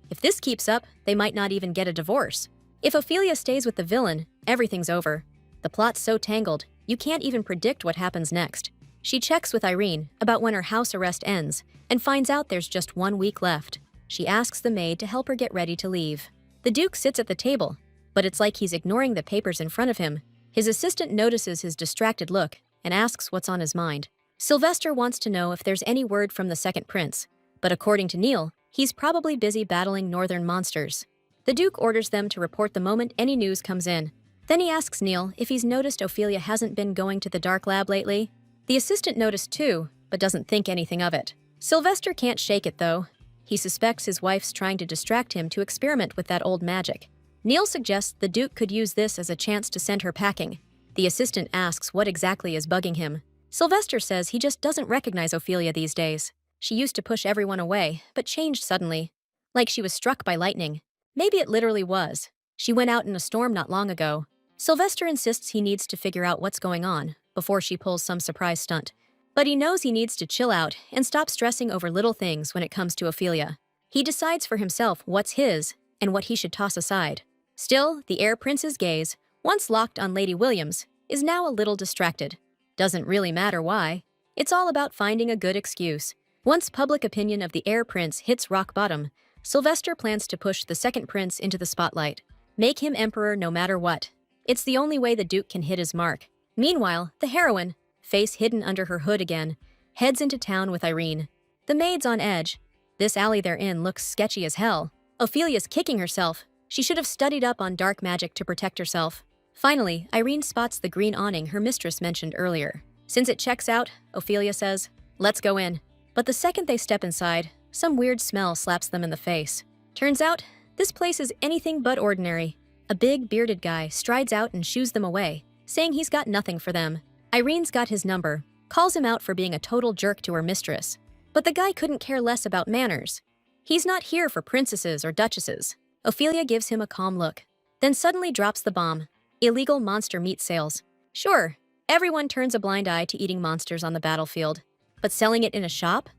If this keeps up, they might not even get a divorce. If Ophelia stays with the villain, everything's over. The plot's so tangled, you can't even predict what happens next. She checks with Irene about when her house arrest ends and finds out there's just 1 week left. She asks the maid to help her get ready to leave. The Duke sits at the table, but it's like he's ignoring the papers in front of him. His assistant notices his distracted look and asks what's on his mind. Sylvester wants to know if there's any word from the second prince, but according to Neil, he's probably busy battling northern monsters. The Duke orders them to report the moment any news comes in. Then he asks Neil if he's noticed Ophelia hasn't been going to the dark lab lately. The assistant noticed too, but doesn't think anything of it. Sylvester can't shake it though. He suspects his wife's trying to distract him to experiment with that old magic. Neil suggests the Duke could use this as a chance to send her packing. The assistant asks what exactly is bugging him. Sylvester says he just doesn't recognize Ophelia these days. She used to push everyone away, but changed suddenly. Like she was struck by lightning. Maybe it literally was. She went out in a storm not long ago. Sylvester insists he needs to figure out what's going on before she pulls some surprise stunt. But he knows he needs to chill out and stop stressing over little things when it comes to Ophelia. He decides for himself what's his and what he should toss aside. Still, the heir prince's gaze, once locked on Lady Williams, is now a little distracted. Doesn't really matter why. It's all about finding a good excuse. Once public opinion of the heir prince hits rock bottom, Sylvester plans to push the second prince into the spotlight. Make him emperor no matter what. It's the only way the Duke can hit his mark. Meanwhile, the heroine, face hidden under her hood again, heads into town with Irene. The maid's on edge. This alley they're in looks sketchy as hell. Ophelia's kicking herself. She should have studied up on dark magic to protect herself. Finally, Irene spots the green awning her mistress mentioned earlier. Since it checks out, Ophelia says, "Let's go in." But the second they step inside, some weird smell slaps them in the face. Turns out, this place is anything but ordinary. A big, bearded guy strides out and shoos them away, saying he's got nothing for them. Irene's got his number, calls him out for being a total jerk to her mistress. But the guy couldn't care less about manners. He's not here for princesses or duchesses. Ophelia gives him a calm look, then suddenly drops the bomb. Illegal monster meat sales. Sure, everyone turns a blind eye to eating monsters on the battlefield. But selling it in a shop?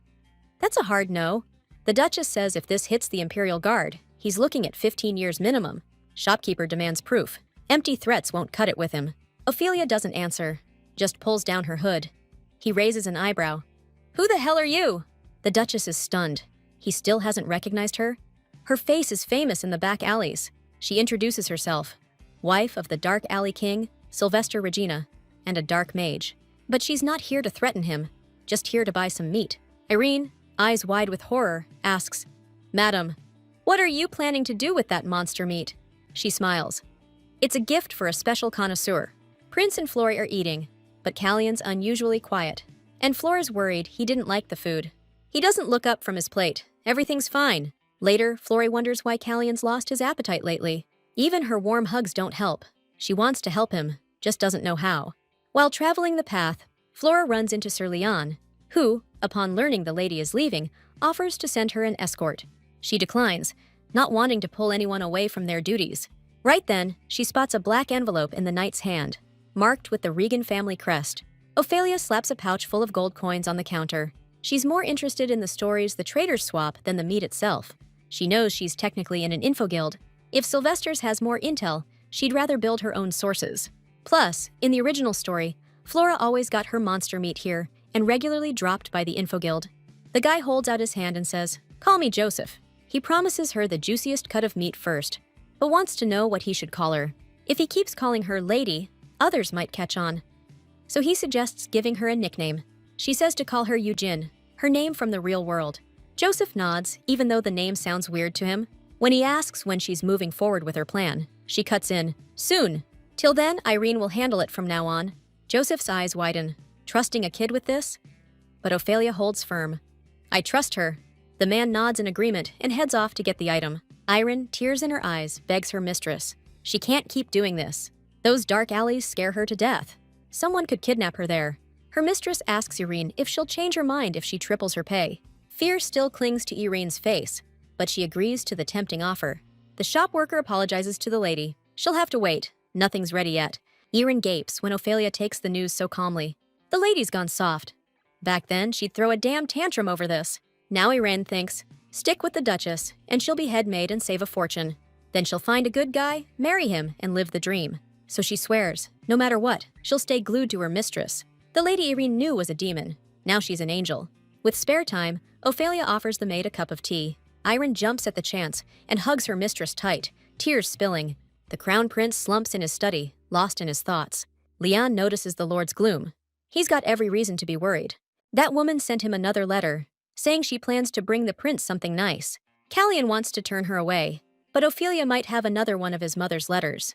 That's a hard no. The Duchess says if this hits the Imperial Guard, he's looking at 15 years minimum. Shopkeeper demands proof. Empty threats won't cut it with him. Ophelia doesn't answer, just pulls down her hood. He raises an eyebrow. "Who the hell are you?" The Duchess is stunned. He still hasn't recognized her? Her face is famous in the back alleys. She introduces herself. Wife of the Dark Alley King, Sylvester Regina, and a dark mage. But she's not here to threaten him, just here to buy some meat. Irene, eyes wide with horror, asks, "Madam, what are you planning to do with that monster meat?" She smiles. "It's a gift for a special connoisseur." Prince and Flora are eating, but Callion's unusually quiet. And Flora's worried he didn't like the food. He doesn't look up from his plate. Everything's fine. Later, Flora wonders why Callion's lost his appetite lately. Even her warm hugs don't help. She wants to help him, just doesn't know how. While traveling the path, Flora runs into Sir Leon, who, upon learning the lady is leaving, offers to send her an escort. She declines, not wanting to pull anyone away from their duties. Right then, she spots a black envelope in the knight's hand, marked with the Regan family crest. Ophelia slaps a pouch full of gold coins on the counter. She's more interested in the stories the traders swap than the meat itself. She knows she's technically in an info guild. If Sylvester's has more intel, she'd rather build her own sources. Plus, in the original story, Flora always got her monster meat here and regularly dropped by the info guild. The guy holds out his hand and says, "Call me Joseph." He promises her the juiciest cut of meat first, but wants to know what he should call her. If he keeps calling her Lady, others might catch on. So he suggests giving her a nickname. She says to call her Eugene, her name from the real world. Joseph nods, even though the name sounds weird to him. When he asks when she's moving forward with her plan, she cuts in, "Soon. Till then, Irene will handle it from now on." Joseph's eyes widen. Trusting a kid with this? But Ophelia holds firm. "I trust her." The man nods in agreement and heads off to get the item. Irene, tears in her eyes, begs her mistress. She can't keep doing this. Those dark alleys scare her to death. Someone could kidnap her there. Her mistress asks Irene if she'll change her mind if she triples her pay. Fear still clings to Irene's face, but she agrees to the tempting offer. The shop worker apologizes to the lady. She'll have to wait. Nothing's ready yet. Erin gapes when Ophelia takes the news so calmly. The lady's gone soft. Back then, she'd throw a damn tantrum over this. Now Erin thinks, stick with the Duchess, and she'll be headmaid and save a fortune. Then she'll find a good guy, marry him, and live the dream. So she swears, no matter what, she'll stay glued to her mistress. The lady Erin knew was a demon. Now she's an angel. With spare time, Ophelia offers the maid a cup of tea. Erin jumps at the chance and hugs her mistress tight, tears spilling. The crown prince slumps in his study, lost in his thoughts. Leon notices the lord's gloom. He's got every reason to be worried. That woman sent him another letter, saying she plans to bring the prince something nice. Callian wants to turn her away, but Ophelia might have another one of his mother's letters.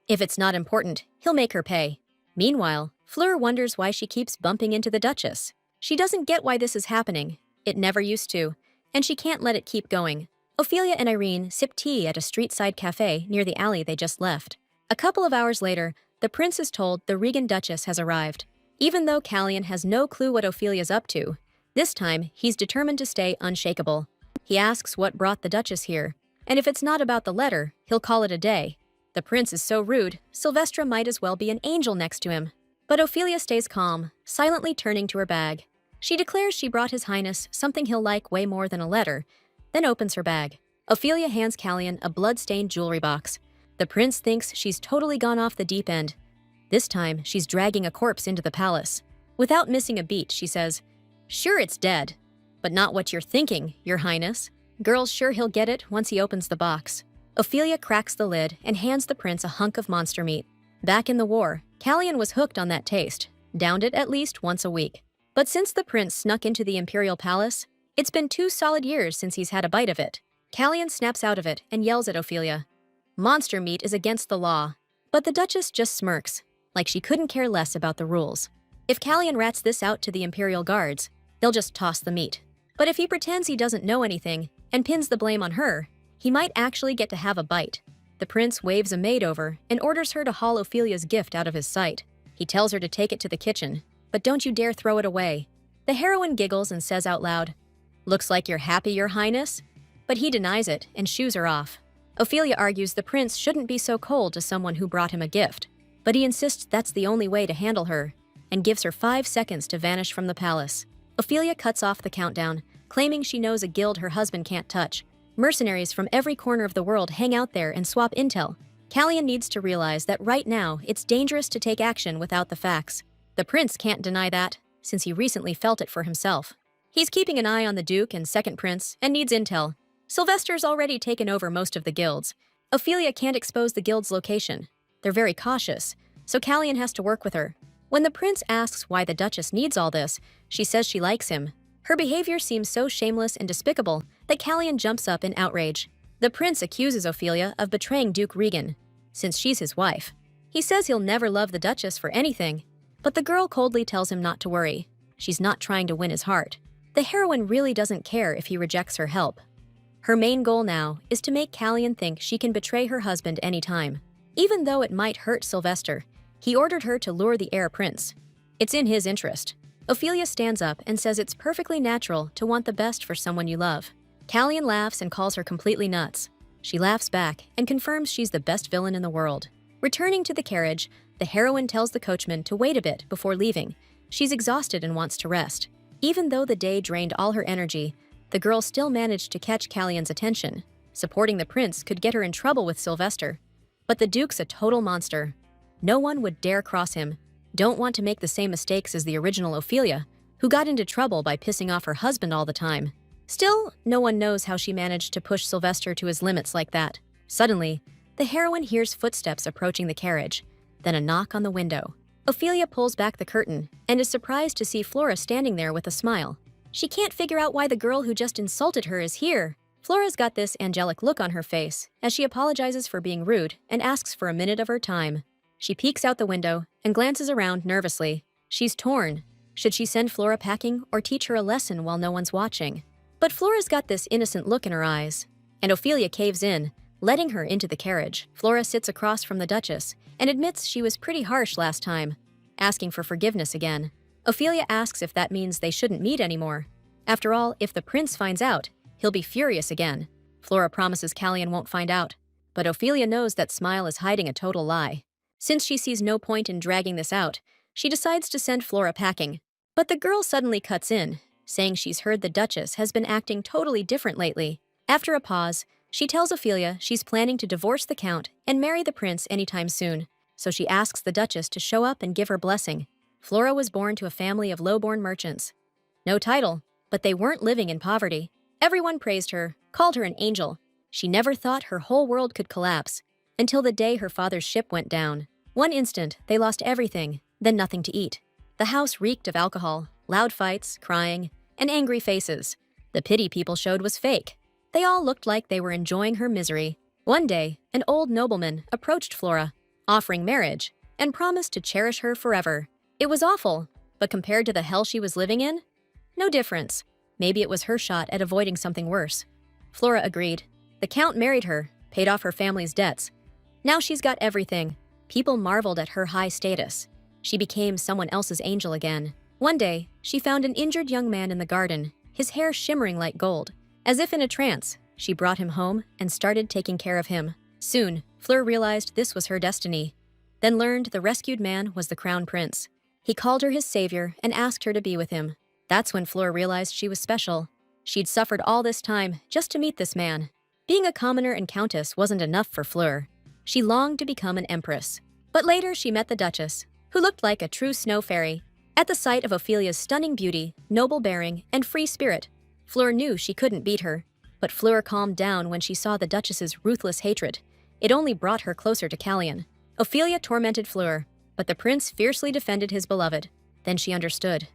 If it's not important, he'll make her pay. Meanwhile, Fleur wonders why she keeps bumping into the Duchess. She doesn't get why this is happening. It never used to, and she can't let it keep going. Ophelia and Irene sip tea at a street-side cafe near the alley they just left. A couple of hours later, the prince is told the Regan Duchess has arrived. Even though Callian has no clue what Ophelia's up to, this time he's determined to stay unshakable. He asks what brought the Duchess here, and if it's not about the letter, he'll call it a day. The prince is so rude, Sylvestra might as well be an angel next to him. But Ophelia stays calm, silently turning to her bag. She declares she brought His Highness something he'll like way more than a letter, then opens her bag. Ophelia hands Callian a blood-stained jewelry box. The prince thinks she's totally gone off the deep end. This time, she's dragging a corpse into the palace. Without missing a beat, she says, "Sure, it's dead, but not what you're thinking, Your Highness." Girl's sure he'll get it once he opens the box. Ophelia cracks the lid and hands the prince a hunk of monster meat. Back in the war, Callian was hooked on that taste, downed it at least once a week. But since the prince snuck into the imperial palace, it's been 2 solid years since he's had a bite of it. Callian snaps out of it and yells at Ophelia. Monster meat is against the law. But the Duchess just smirks, like she couldn't care less about the rules. If Callian rats this out to the imperial guards, they'll just toss the meat. But if he pretends he doesn't know anything and pins the blame on her, he might actually get to have a bite. The prince waves a maid over and orders her to haul Ophelia's gift out of his sight. He tells her to take it to the kitchen, but don't you dare throw it away. The heroine giggles and says out loud, "Looks like you're happy, Your Highness?" But he denies it and shoos her off. Ophelia argues the prince shouldn't be so cold to someone who brought him a gift, but he insists that's the only way to handle her, and gives her 5 seconds to vanish from the palace. Ophelia cuts off the countdown, claiming she knows a guild her husband can't touch. Mercenaries from every corner of the world hang out there and swap intel. Callian needs to realize that right now it's dangerous to take action without the facts. The prince can't deny that, since he recently felt it for himself. He's keeping an eye on the Duke and Second Prince and needs intel. Sylvester's already taken over most of the guilds. Ophelia can't expose the guild's location. They're very cautious, so Callian has to work with her. When the prince asks why the Duchess needs all this, she says she likes him. Her behavior seems so shameless and despicable that Callian jumps up in outrage. The prince accuses Ophelia of betraying Duke Regan, since she's his wife. He says he'll never love the Duchess for anything, but the girl coldly tells him not to worry. She's not trying to win his heart. The heroine really doesn't care if he rejects her help. Her main goal now is to make Callian think she can betray her husband anytime. Even though it might hurt Sylvester, he ordered her to lure the heir prince. It's in his interest. Ophelia stands up and says it's perfectly natural to want the best for someone you love. Callian laughs and calls her completely nuts. She laughs back and confirms she's the best villain in the world. Returning to the carriage, the heroine tells the coachman to wait a bit before leaving. She's exhausted and wants to rest. Even though the day drained all her energy, the girl still managed to catch Callian's attention. Supporting the prince could get her in trouble with Sylvester. But the Duke's a total monster. No one would dare cross him. Don't want to make the same mistakes as the original Ophelia, who got into trouble by pissing off her husband all the time. Still, no one knows how she managed to push Sylvester to his limits like that. Suddenly, the heroine hears footsteps approaching the carriage, then a knock on the window. Ophelia pulls back the curtain and is surprised to see Flora standing there with a smile. She can't figure out why the girl who just insulted her is here. Flora's got this angelic look on her face as she apologizes for being rude and asks for a minute of her time. She peeks out the window and glances around nervously. She's torn. Should she send Flora packing or teach her a lesson while no one's watching? But Flora's got this innocent look in her eyes, and Ophelia caves in, letting her into the carriage. Flora sits across from the Duchess and admits she was pretty harsh last time, asking for forgiveness again. Ophelia asks if that means they shouldn't meet anymore. After all, if the prince finds out, he'll be furious again. Flora promises Callian won't find out, but Ophelia knows that smile is hiding a total lie. Since she sees no point in dragging this out, she decides to send Flora packing. But the girl suddenly cuts in, saying she's heard the Duchess has been acting totally different lately. After a pause, she tells Ophelia she's planning to divorce the Count and marry the Prince anytime soon, so she asks the Duchess to show up and give her blessing. Flora was born to a family of low-born merchants. No title, but they weren't living in poverty. Everyone praised her, called her an angel. She never thought her whole world could collapse, until the day her father's ship went down. One instant, they lost everything, then nothing to eat. The house reeked of alcohol, loud fights, crying, and angry faces. The pity people showed was fake. They all looked like they were enjoying her misery. One day, an old nobleman approached Flora, offering marriage, and promised to cherish her forever. It was awful, but compared to the hell she was living in, no difference. Maybe it was her shot at avoiding something worse. Flora agreed. The Count married her, paid off her family's debts. Now she's got everything. People marveled at her high status. She became someone else's angel again. One day, she found an injured young man in the garden, his hair shimmering like gold. As if in a trance, she brought him home and started taking care of him. Soon, Fleur realized this was her destiny, then learned the rescued man was the crown prince. He called her his savior and asked her to be with him. That's when Fleur realized she was special. She'd suffered all this time just to meet this man. Being a commoner and countess wasn't enough for Fleur. She longed to become an empress. But later she met the Duchess, who looked like a true snow fairy. At the sight of Ophelia's stunning beauty, noble bearing, and free spirit, Fleur knew she couldn't beat her. But Fleur calmed down when she saw the Duchess's ruthless hatred. It only brought her closer to Callian. Ophelia tormented Fleur, but the prince fiercely defended his beloved. Then she understood.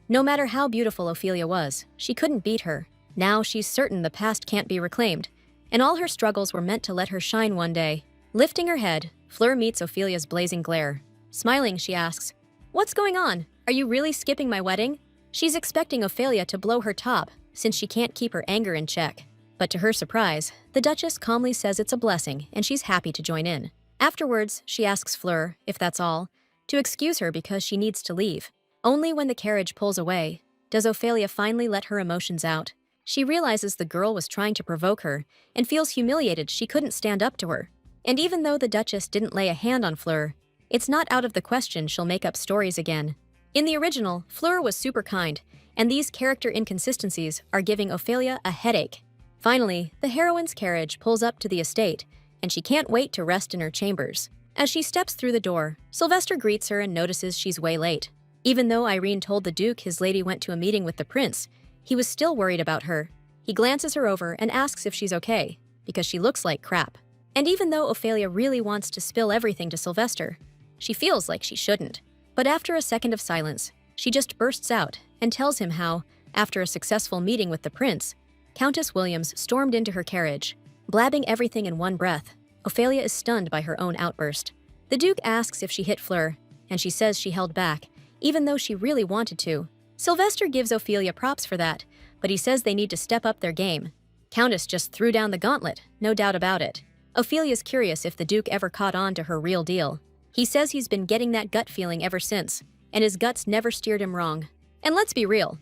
No matter how beautiful Ophelia was, she couldn't beat her. Now she's certain the past can't be reclaimed, and all her struggles were meant to let her shine one day. Lifting her head, Fleur meets Ophelia's blazing glare. Smiling, she asks, "What's going on? Are you really skipping my wedding?" She's expecting Ophelia to blow her top, since she can't keep her anger in check. But to her surprise, the Duchess calmly says it's a blessing and she's happy to join in. Afterwards, she asks Fleur, if that's all, to excuse her because she needs to leave. Only when the carriage pulls away does Ophelia finally let her emotions out. She realizes the girl was trying to provoke her and feels humiliated she couldn't stand up to her. And even though the Duchess didn't lay a hand on Fleur, it's not out of the question she'll make up stories again. In the original, Fleur was super kind, and these character inconsistencies are giving Ophelia a headache. Finally, the heroine's carriage pulls up to the estate, and she can't wait to rest in her chambers. As she steps through the door, Sylvester greets her and notices she's way late. Even though Irene told the Duke his lady went to a meeting with the prince, he was still worried about her. He glances her over and asks if she's okay, because she looks like crap. And even though Ophelia really wants to spill everything to Sylvester, she feels like she shouldn't. But after a second of silence, she just bursts out and tells him how, after a successful meeting with the prince, Countess Williams stormed into her carriage, blabbing everything in one breath. Ophelia is stunned by her own outburst. The Duke asks if she hit Fleur, and she says she held back, even though she really wanted to. Sylvester gives Ophelia props for that, but he says they need to step up their game. Countess just threw down the gauntlet, no doubt about it. Ophelia's curious if the Duke ever caught on to her real deal. He says he's been getting that gut feeling ever since, and his guts never steered him wrong. And let's be real.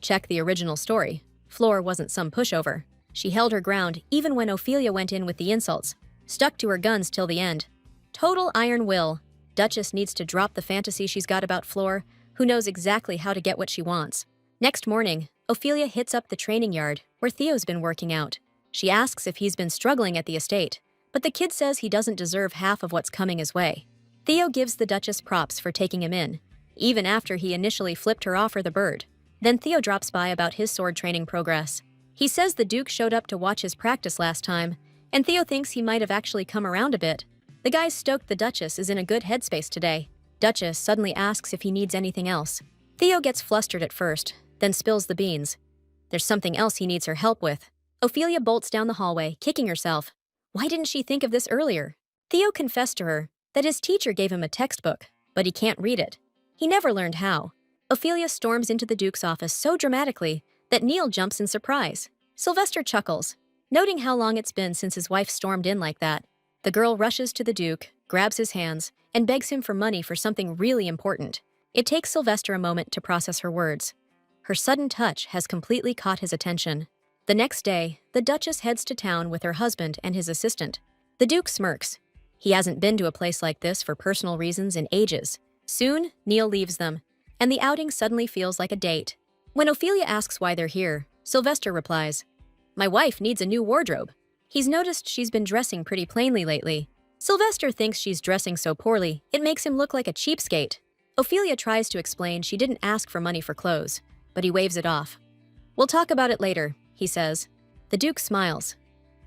Check the original story. Flora wasn't some pushover. She held her ground even when Ophelia went in with the insults, stuck to her guns till the end. Total iron will. Duchess needs to drop the fantasy she's got about Flora, who knows exactly how to get what she wants. Next morning, Ophelia hits up the training yard where Theo's been working out. She asks if he's been struggling at the estate, but the kid says he doesn't deserve half of what's coming his way. Theo gives the Duchess props for taking him in, even after he initially flipped her off the bird. Then Theo drops by about his sword training progress. He says the Duke showed up to watch his practice last time, and Theo thinks he might have actually come around a bit. The guy's stoked the Duchess is in a good headspace today. Duchess suddenly asks if he needs anything else. Theo gets flustered at first, then spills the beans. There's something else he needs her help with. Ophelia bolts down the hallway, kicking herself. Why didn't she think of this earlier? Theo confessed to her that his teacher gave him a textbook, but he can't read it. He never learned how. Ophelia storms into the Duke's office so dramatically that Neil jumps in surprise. Sylvester chuckles, noting how long it's been since his wife stormed in like that. The girl rushes to the Duke, grabs his hands, and begs him for money for something really important. It takes Sylvester a moment to process her words. Her sudden touch has completely caught his attention. The next day, the Duchess heads to town with her husband and his assistant. The Duke smirks. He hasn't been to a place like this for personal reasons in ages. Soon, Neil leaves them, and the outing suddenly feels like a date. When Ophelia asks why they're here, Sylvester replies, "My wife needs a new wardrobe." He's noticed she's been dressing pretty plainly lately. Sylvester thinks she's dressing so poorly, it makes him look like a cheapskate. Ophelia tries to explain she didn't ask for money for clothes, but he waves it off. "We'll talk about it later," he says. The Duke smiles.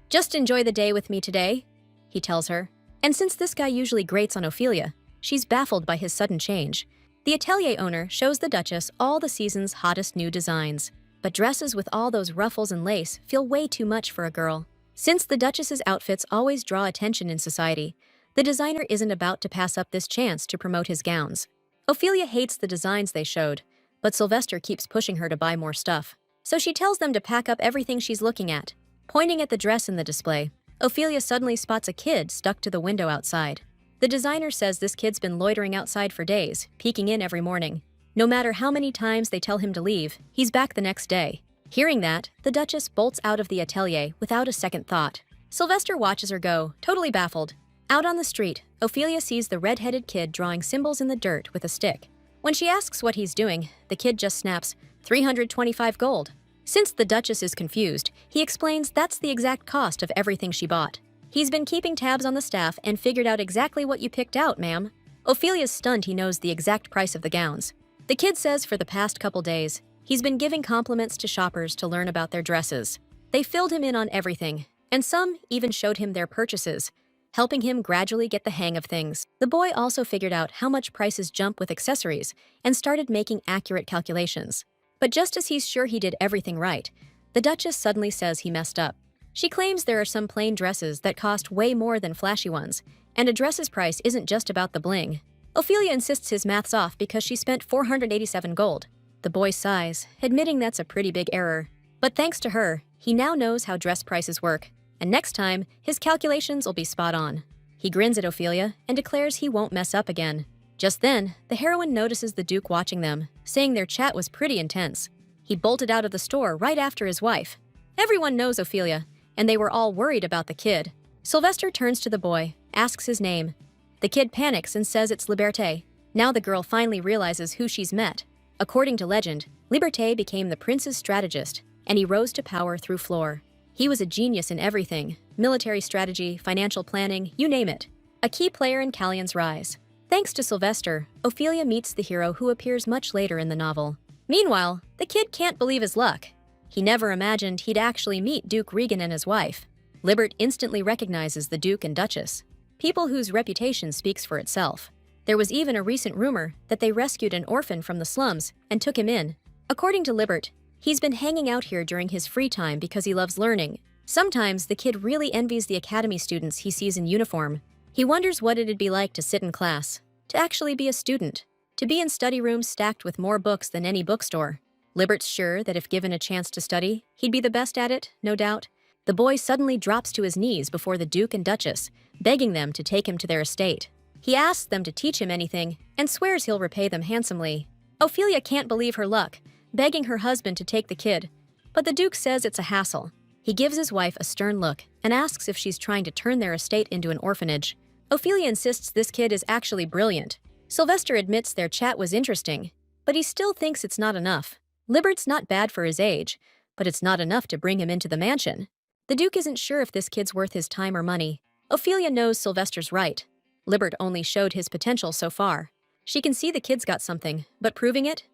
"Just enjoy the day with me today," he tells her. And since this guy usually grates on Ophelia, she's baffled by his sudden change. The atelier owner shows the Duchess all the season's hottest new designs, but dresses with all those ruffles and lace feel way too much for a girl. Since the Duchess's outfits always draw attention in society, the designer isn't about to pass up this chance to promote his gowns. Ophelia hates the designs they showed, but Sylvester keeps pushing her to buy more stuff. So she tells them to pack up everything she's looking at. Pointing at the dress in the display, Ophelia suddenly spots a kid stuck to the window outside. The designer says this kid's been loitering outside for days, peeking in every morning. No matter how many times they tell him to leave, he's back the next day. Hearing that, the Duchess bolts out of the atelier without a second thought. Sylvester watches her go, totally baffled. Out on the street, Ophelia sees the red-headed kid drawing symbols in the dirt with a stick. When she asks what he's doing, the kid just snaps, 325 gold. Since the Duchess is confused, he explains that's the exact cost of everything she bought. He's been keeping tabs on the staff and figured out exactly what you picked out, ma'am. Ophelia's stunned he knows the exact price of the gowns. The kid says for the past couple days, he's been giving compliments to shoppers to learn about their dresses. They filled him in on everything, and some even showed him their purchases, helping him gradually get the hang of things. The boy also figured out how much prices jump with accessories and started making accurate calculations. But just as he's sure he did everything right, the Duchess suddenly says he messed up. She claims there are some plain dresses that cost way more than flashy ones, and a dress's price isn't just about the bling. Ophelia insists his math's off because she spent 487 gold. The boy sighs, admitting that's a pretty big error. But thanks to her, he now knows how dress prices work, and next time, his calculations will be spot on. He grins at Ophelia and declares he won't mess up again. Just then, the heroine notices the Duke watching them, saying their chat was pretty intense. He bolted out of the store right after his wife. Everyone knows Ophelia, and they were all worried about the kid. Sylvester turns to the boy, asks his name. The kid panics and says it's Liberté. Now the girl finally realizes who she's met. According to legend, Liberté became the prince's strategist, and he rose to power through Flora. He was a genius in everything: military strategy, financial planning, you name it. A key player in Callion's rise. Thanks to Sylvester, Ophelia meets the hero who appears much later in the novel. Meanwhile, the kid can't believe his luck. He never imagined he'd actually meet Duke Regan and his wife. Libert instantly recognizes the Duke and Duchess, people whose reputation speaks for itself. There was even a recent rumor that they rescued an orphan from the slums and took him in. According to Libert, he's been hanging out here during his free time because he loves learning. Sometimes the kid really envies the academy students he sees in uniform. He wonders what it'd be like to sit in class, to actually be a student, to be in study rooms stacked with more books than any bookstore. Libert's sure that if given a chance to study, he'd be the best at it, no doubt. The boy suddenly drops to his knees before the Duke and Duchess, begging them to take him to their estate. He asks them to teach him anything and swears he'll repay them handsomely. Ophelia can't believe her luck, begging her husband to take the kid, but the Duke says it's a hassle. He gives his wife a stern look and asks if she's trying to turn their estate into an orphanage. Ophelia insists this kid is actually brilliant. Sylvester admits their chat was interesting, but he still thinks it's not enough. Libert's not bad for his age, but it's not enough to bring him into the mansion. The Duke isn't sure if this kid's worth his time or money. Ophelia knows Sylvester's right. Libert only showed his potential so far. She can see the kid's got something, but proving it?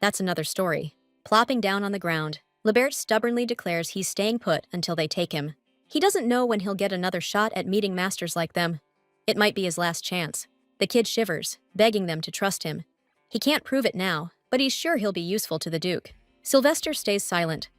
That's another story. Plopping down on the ground, Libert stubbornly declares he's staying put until they take him. He doesn't know when he'll get another shot at meeting masters like them. It might be his last chance. The kid shivers, begging them to trust him. He can't prove it now, but he's sure he'll be useful to the Duke. Sylvester stays silent.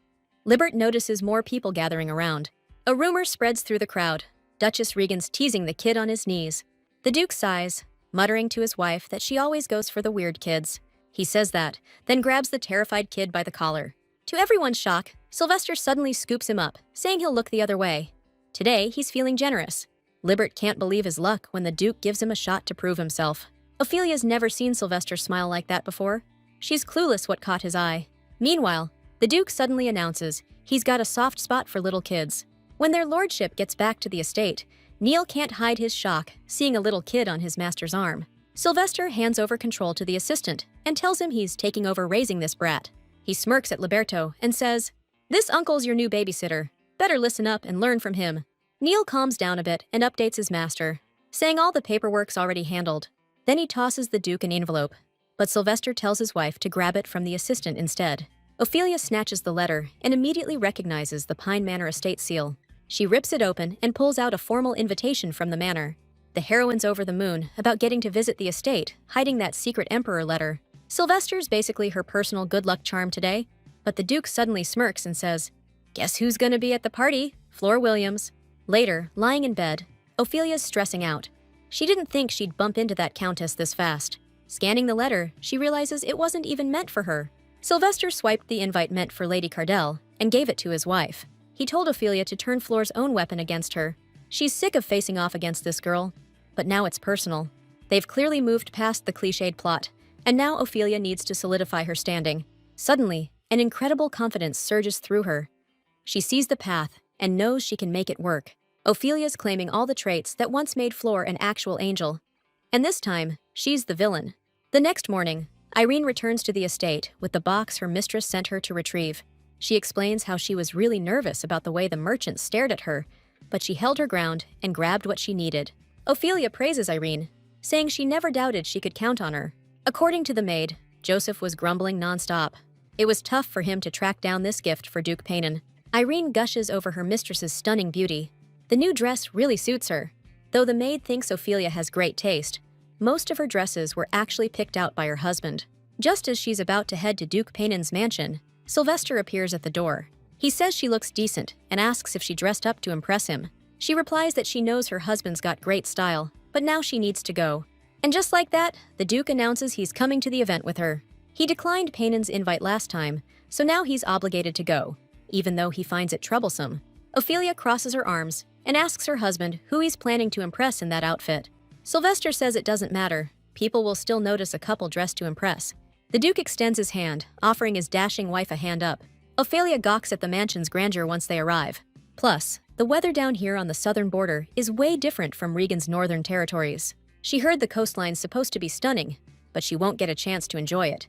Libert notices more people gathering around. A rumor spreads through the crowd. Duchess Regan's teasing the kid on his knees. The Duke sighs, muttering to his wife that she always goes for the weird kids. He says that, then grabs the terrified kid by the collar. To everyone's shock, Sylvester suddenly scoops him up, saying he'll look the other way. Today, he's feeling generous. Libert can't believe his luck when the Duke gives him a shot to prove himself. Ophelia's never seen Sylvester smile like that before. She's clueless what caught his eye. Meanwhile, the Duke suddenly announces he's got a soft spot for little kids. When their lordship gets back to the estate, Neil can't hide his shock, seeing a little kid on his master's arm. Sylvester hands over control to the assistant and tells him he's taking over raising this brat. He smirks at Liberto and says, "This uncle's your new babysitter. Better listen up and learn from him." Neil calms down a bit and updates his master, saying all the paperwork's already handled. Then he tosses the Duke an envelope, but Sylvester tells his wife to grab it from the assistant instead. Ophelia snatches the letter and immediately recognizes the Pine Manor estate seal. She rips it open and pulls out a formal invitation from the manor. The heroine's over the moon about getting to visit the estate, hiding that secret emperor letter. Sylvester's basically her personal good luck charm today, but the Duke suddenly smirks and says, "Guess who's gonna be at the party? Flora Williams." Later, lying in bed, Ophelia's stressing out. She didn't think she'd bump into that countess this fast. Scanning the letter, she realizes it wasn't even meant for her. Sylvester swiped the invite meant for Lady Cardell and gave it to his wife. He told Ophelia to turn Flora's own weapon against her. She's sick of facing off against this girl, but now it's personal. They've clearly moved past the cliched plot, and now Ophelia needs to solidify her standing. Suddenly, an incredible confidence surges through her. She sees the path and knows she can make it work. Ophelia's claiming all the traits that once made Flora an actual angel. And this time, she's the villain. The next morning, Irene returns to the estate with the box her mistress sent her to retrieve. She explains how she was really nervous about the way the merchant stared at her, but she held her ground and grabbed what she needed. Ophelia praises Irene, saying she never doubted she could count on her. According to the maid, Joseph was grumbling nonstop. It was tough for him to track down this gift for Duke Paynon. Irene gushes over her mistress's stunning beauty. The new dress really suits her. Though the maid thinks Ophelia has great taste, most of her dresses were actually picked out by her husband. Just as she's about to head to Duke Paynon's mansion, Sylvester appears at the door. He says she looks decent and asks if she dressed up to impress him. She replies that she knows her husband's got great style, but now she needs to go. And just like that, the Duke announces he's coming to the event with her. He declined Paynon's invite last time, so now he's obligated to go, even though he finds it troublesome. Ophelia crosses her arms and asks her husband who he's planning to impress in that outfit. Sylvester says it doesn't matter. People will still notice a couple dressed to impress. The Duke extends his hand, offering his dashing wife a hand up. Ophelia gawks at the mansion's grandeur once they arrive. Plus, the weather down here on the southern border is way different from Regan's northern territories. She heard the coastline's supposed to be stunning, but she won't get a chance to enjoy it.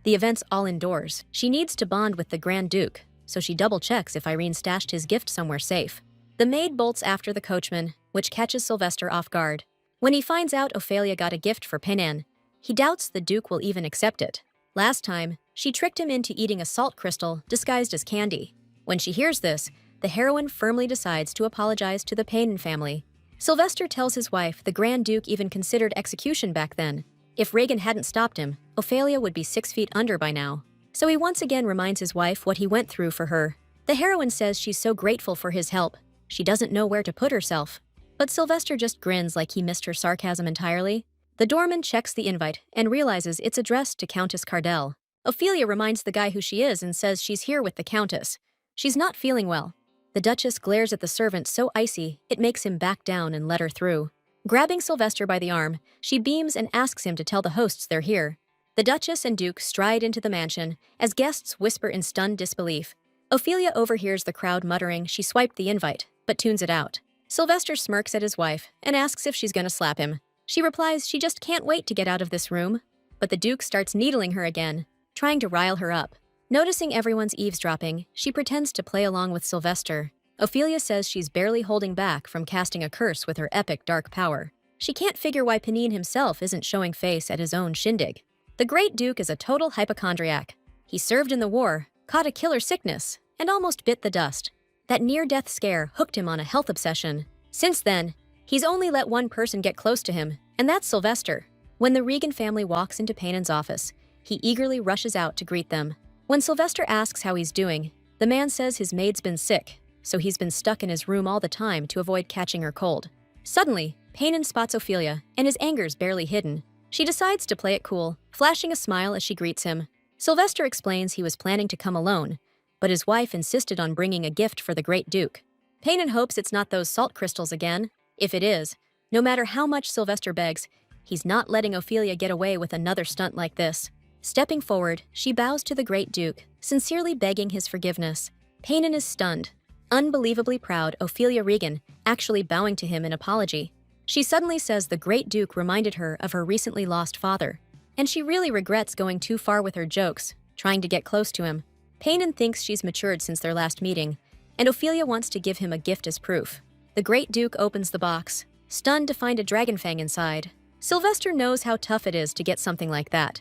The event's all indoors. She needs to bond with the Grand Duke, so she double-checks if Irene stashed his gift somewhere safe. The maid bolts after the coachman, which catches Sylvester off guard. When he finds out Ophelia got a gift for Paynon, he doubts the Duke will even accept it. Last time, she tricked him into eating a salt crystal disguised as candy. When she hears this, the heroine firmly decides to apologize to the Paynon family. Sylvester tells his wife the Grand Duke even considered execution back then. If Regan hadn't stopped him, Ophelia would be 6 feet under by now. So he once again reminds his wife what he went through for her. The heroine says she's so grateful for his help, she doesn't know where to put herself. But Sylvester just grins like he missed her sarcasm entirely. The doorman checks the invite and realizes it's addressed to Countess Cardell. Ophelia reminds the guy who she is and says she's here with the Countess. She's not feeling well. The Duchess glares at the servant so icy, it makes him back down and let her through. Grabbing Sylvester by the arm, she beams and asks him to tell the hosts they're here. The Duchess and Duke stride into the mansion as guests whisper in stunned disbelief. Ophelia overhears the crowd muttering she swiped the invite, but tunes it out. Sylvester smirks at his wife and asks if she's gonna slap him. She replies she just can't wait to get out of this room, but the Duke starts needling her again, trying to rile her up. Noticing everyone's eavesdropping, she pretends to play along with Sylvester. Ophelia says she's barely holding back from casting a curse with her epic dark power. She can't figure why Paynon himself isn't showing face at his own shindig. The Great Duke is a total hypochondriac. He served in the war, caught a killer sickness, and almost bit the dust. That near-death scare hooked him on a health obsession. Since then, he's only let one person get close to him, and that's Sylvester. When the Regan family walks into Paynon's office, he eagerly rushes out to greet them. When Sylvester asks how he's doing, the man says his maid's been sick, so he's been stuck in his room all the time to avoid catching her cold. Suddenly, Paynon spots Ophelia, and his anger's barely hidden. She decides to play it cool, flashing a smile as she greets him. Sylvester explains he was planning to come alone, but his wife insisted on bringing a gift for the Great Duke. Paynon hopes it's not those salt crystals again. If it is, no matter how much Sylvester begs, he's not letting Ophelia get away with another stunt like this. Stepping forward, she bows to the Great Duke, sincerely begging his forgiveness. Paynon is stunned. unbelievably proud Ophelia Regan, actually bowing to him in apology. She suddenly says the Great Duke reminded her of her recently lost father, and she really regrets going too far with her jokes, trying to get close to him. Paynon thinks she's matured since their last meeting, and Ophelia wants to give him a gift as proof. The Great Duke opens the box, stunned to find a dragon fang inside. Sylvester knows how tough it is to get something like that,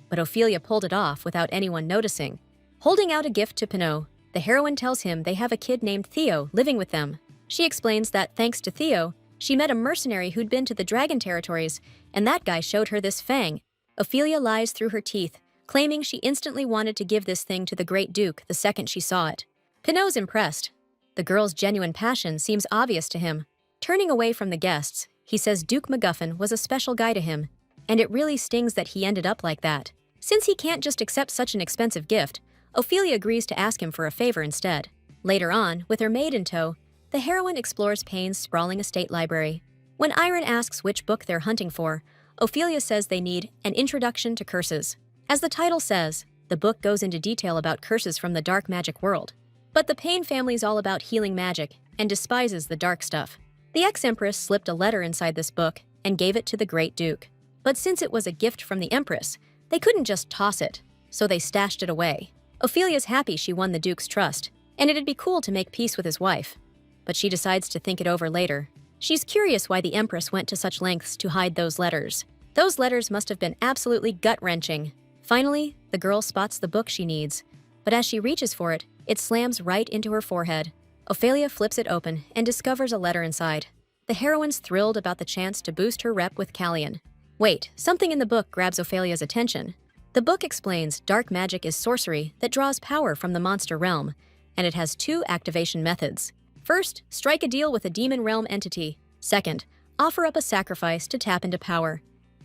but Ophelia pulled it off without anyone noticing. Holding out a gift to Pinot, the heroine tells him they have a kid named Theo living with them. She explains that thanks to Theo, she met a mercenary who'd been to the dragon territories, and that guy showed her this fang. Ophelia lies through her teeth, claiming she instantly wanted to give this thing to the Great Duke the second she saw it. Pinot's impressed. The girl's genuine passion seems obvious to him. Turning away from the guests, he says Duke MacGuffin was a special guy to him, and it really stings that he ended up like that. Since he can't just accept such an expensive gift, Ophelia agrees to ask him for a favor instead. Later on, with her maid in tow, the heroine explores Payne's sprawling estate library. When Iron asks which book they're hunting for, Ophelia says they need an introduction to curses. As the title says, the book goes into detail about curses from the dark magic world. But the Payne family's all about healing magic and despises the dark stuff. The ex-empress slipped a letter inside this book and gave it to the Great Duke. But since it was a gift from the empress, they couldn't just toss it, so they stashed it away. Ophelia's happy she won the Duke's trust, and it'd be cool to make peace with his wife. But she decides to think it over later. She's curious why the empress went to such lengths to hide those letters. Those letters must have been absolutely gut-wrenching. Finally, the girl spots the book she needs, but as she reaches for it, it slams right into her forehead. Ophelia flips it open and discovers a letter inside. The heroine's thrilled about the chance to boost her rep with Callion. Wait, something in the book grabs Ophelia's attention. The book explains dark magic is sorcery that draws power from the monster realm, and it has 2 activation methods. First, strike a deal with a demon realm entity. Second, offer up a sacrifice to tap into power.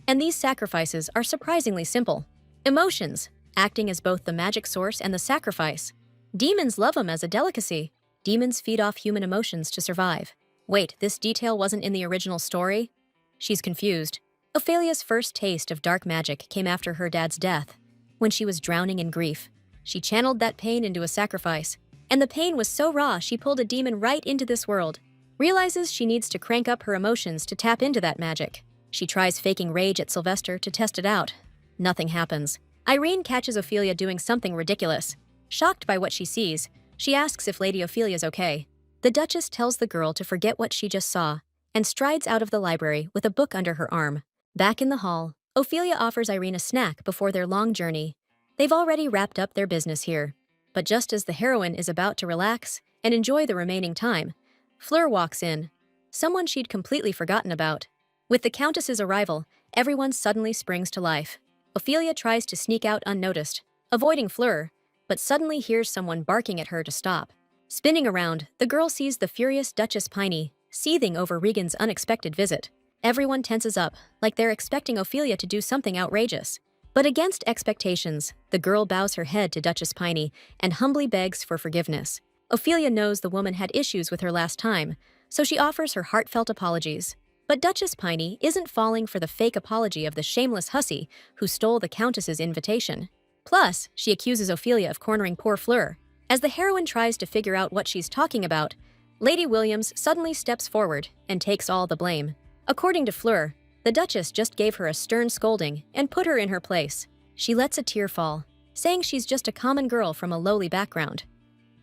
And these sacrifices are surprisingly simple. Emotions, acting as both the magic source and the sacrifice. Demons love them as a delicacy. Demons feed off human emotions to survive. Wait, this detail wasn't in the original story? She's confused. Ophelia's first taste of dark magic came after her dad's death, when she was drowning in grief. She channeled that pain into a sacrifice, and the pain was so raw she pulled a demon right into this world. Realizes she needs to crank up her emotions to tap into that magic. She tries faking rage at Sylvester to test it out. Nothing happens. Irene catches Ophelia doing something ridiculous. Shocked by what she sees, she asks if Lady Ophelia's okay. The Duchess tells the girl to forget what she just saw, and strides out of the library with a book under her arm. Back in the hall, Ophelia offers Irene a snack before their long journey. They've already wrapped up their business here. But just as the heroine is about to relax and enjoy the remaining time, Fleur walks in, someone she'd completely forgotten about. With the Countess's arrival, everyone suddenly springs to life. Ophelia tries to sneak out unnoticed, avoiding Fleur, but suddenly hears someone barking at her to stop. Spinning around, the girl sees the furious Duchess Piney, seething over Regan's unexpected visit. Everyone tenses up, like they're expecting Ophelia to do something outrageous. But against expectations, the girl bows her head to Duchess Piney and humbly begs for forgiveness. Ophelia knows the woman had issues with her last time, so she offers her heartfelt apologies. But Duchess Piney isn't falling for the fake apology of the shameless hussy who stole the Countess's invitation. Plus, she accuses Ophelia of cornering poor Fleur. As the heroine tries to figure out what she's talking about, Lady Williams suddenly steps forward and takes all the blame. According to Fleur, the Duchess just gave her a stern scolding and put her in her place. She lets a tear fall, saying she's just a common girl from a lowly background.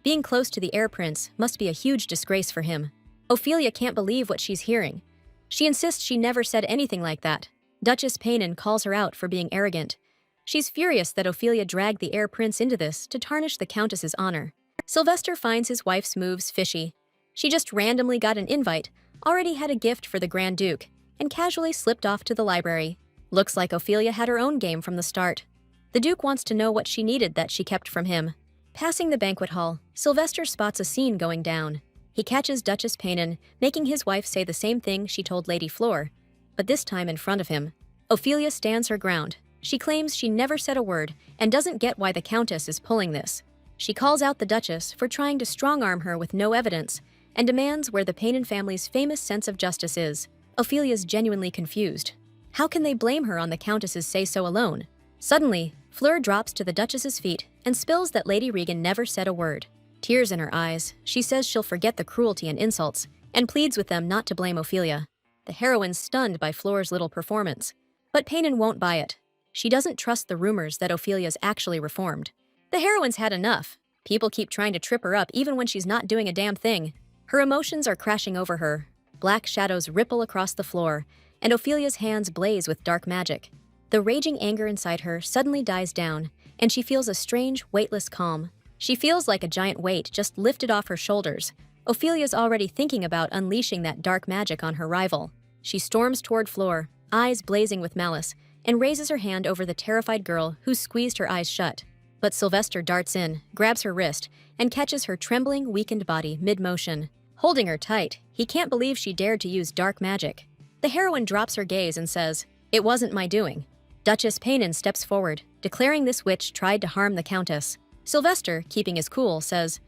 Being close to the heir prince must be a huge disgrace for him. Ophelia can't believe what she's hearing. She insists she never said anything like that. Duchess Paynon calls her out for being arrogant. She's furious that Ophelia dragged the heir prince into this to tarnish the Countess's honor. Sylvester finds his wife's moves fishy. She just randomly got an invite, already had a gift for the Grand Duke, and casually slipped off to the library. Looks like Ophelia had her own game from the start. The Duke wants to know what she needed that she kept from him. Passing the banquet hall, Sylvester spots a scene going down. He catches Duchess Paynon, making his wife say the same thing she told Lady Fleur, but this time in front of him. Ophelia stands her ground. She claims she never said a word and doesn't get why the Countess is pulling this. She calls out the Duchess for trying to strong-arm her with no evidence and demands where the Paynon family's famous sense of justice is. Ophelia's genuinely confused. How can they blame her on the Countess's say-so alone? Suddenly, Fleur drops to the Duchess's feet and spills that Lady Regan never said a word. Tears in her eyes, she says she'll forget the cruelty and insults, and pleads with them not to blame Ophelia. The heroine's stunned by Flora's little performance. But Peyton won't buy it. She doesn't trust the rumors that Ophelia's actually reformed. The heroine's had enough. People keep trying to trip her up even when she's not doing a damn thing. Her emotions are crashing over her. Black shadows ripple across the floor, and Ophelia's hands blaze with dark magic. The raging anger inside her suddenly dies down, and she feels a strange, weightless calm. She feels like a giant weight just lifted off her shoulders. Ophelia's already thinking about unleashing that dark magic on her rival. She storms toward Flora, eyes blazing with malice, and raises her hand over the terrified girl who squeezed her eyes shut. But Sylvester darts in, grabs her wrist, and catches her trembling, weakened body mid-motion. Holding her tight, he can't believe she dared to use dark magic. The heroine drops her gaze and says, "It wasn't my doing." Duchess Peyton steps forward, declaring this witch tried to harm the Countess. Sylvester, keeping his cool, says,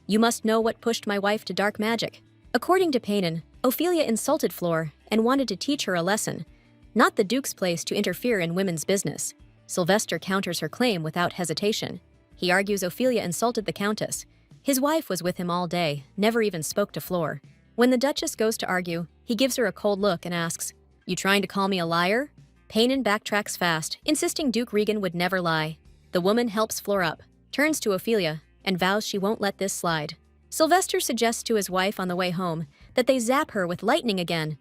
"You must know what pushed my wife to dark magic." According to Peyton, Ophelia insulted Flora and wanted to teach her a lesson. Not the Duke's place to interfere in women's business. Sylvester counters her claim without hesitation. He argues Ophelia insulted the Countess. His wife was with him all day, never even spoke to Flora. When the Duchess goes to argue, he gives her a cold look and asks, "You trying to call me a liar?" Peyton backtracks fast, insisting Duke Regan would never lie. The woman helps Flora up, turns to Ophelia, and vows she won't let this slide. Sylvester suggests to his wife on the way home that they zap her with lightning again.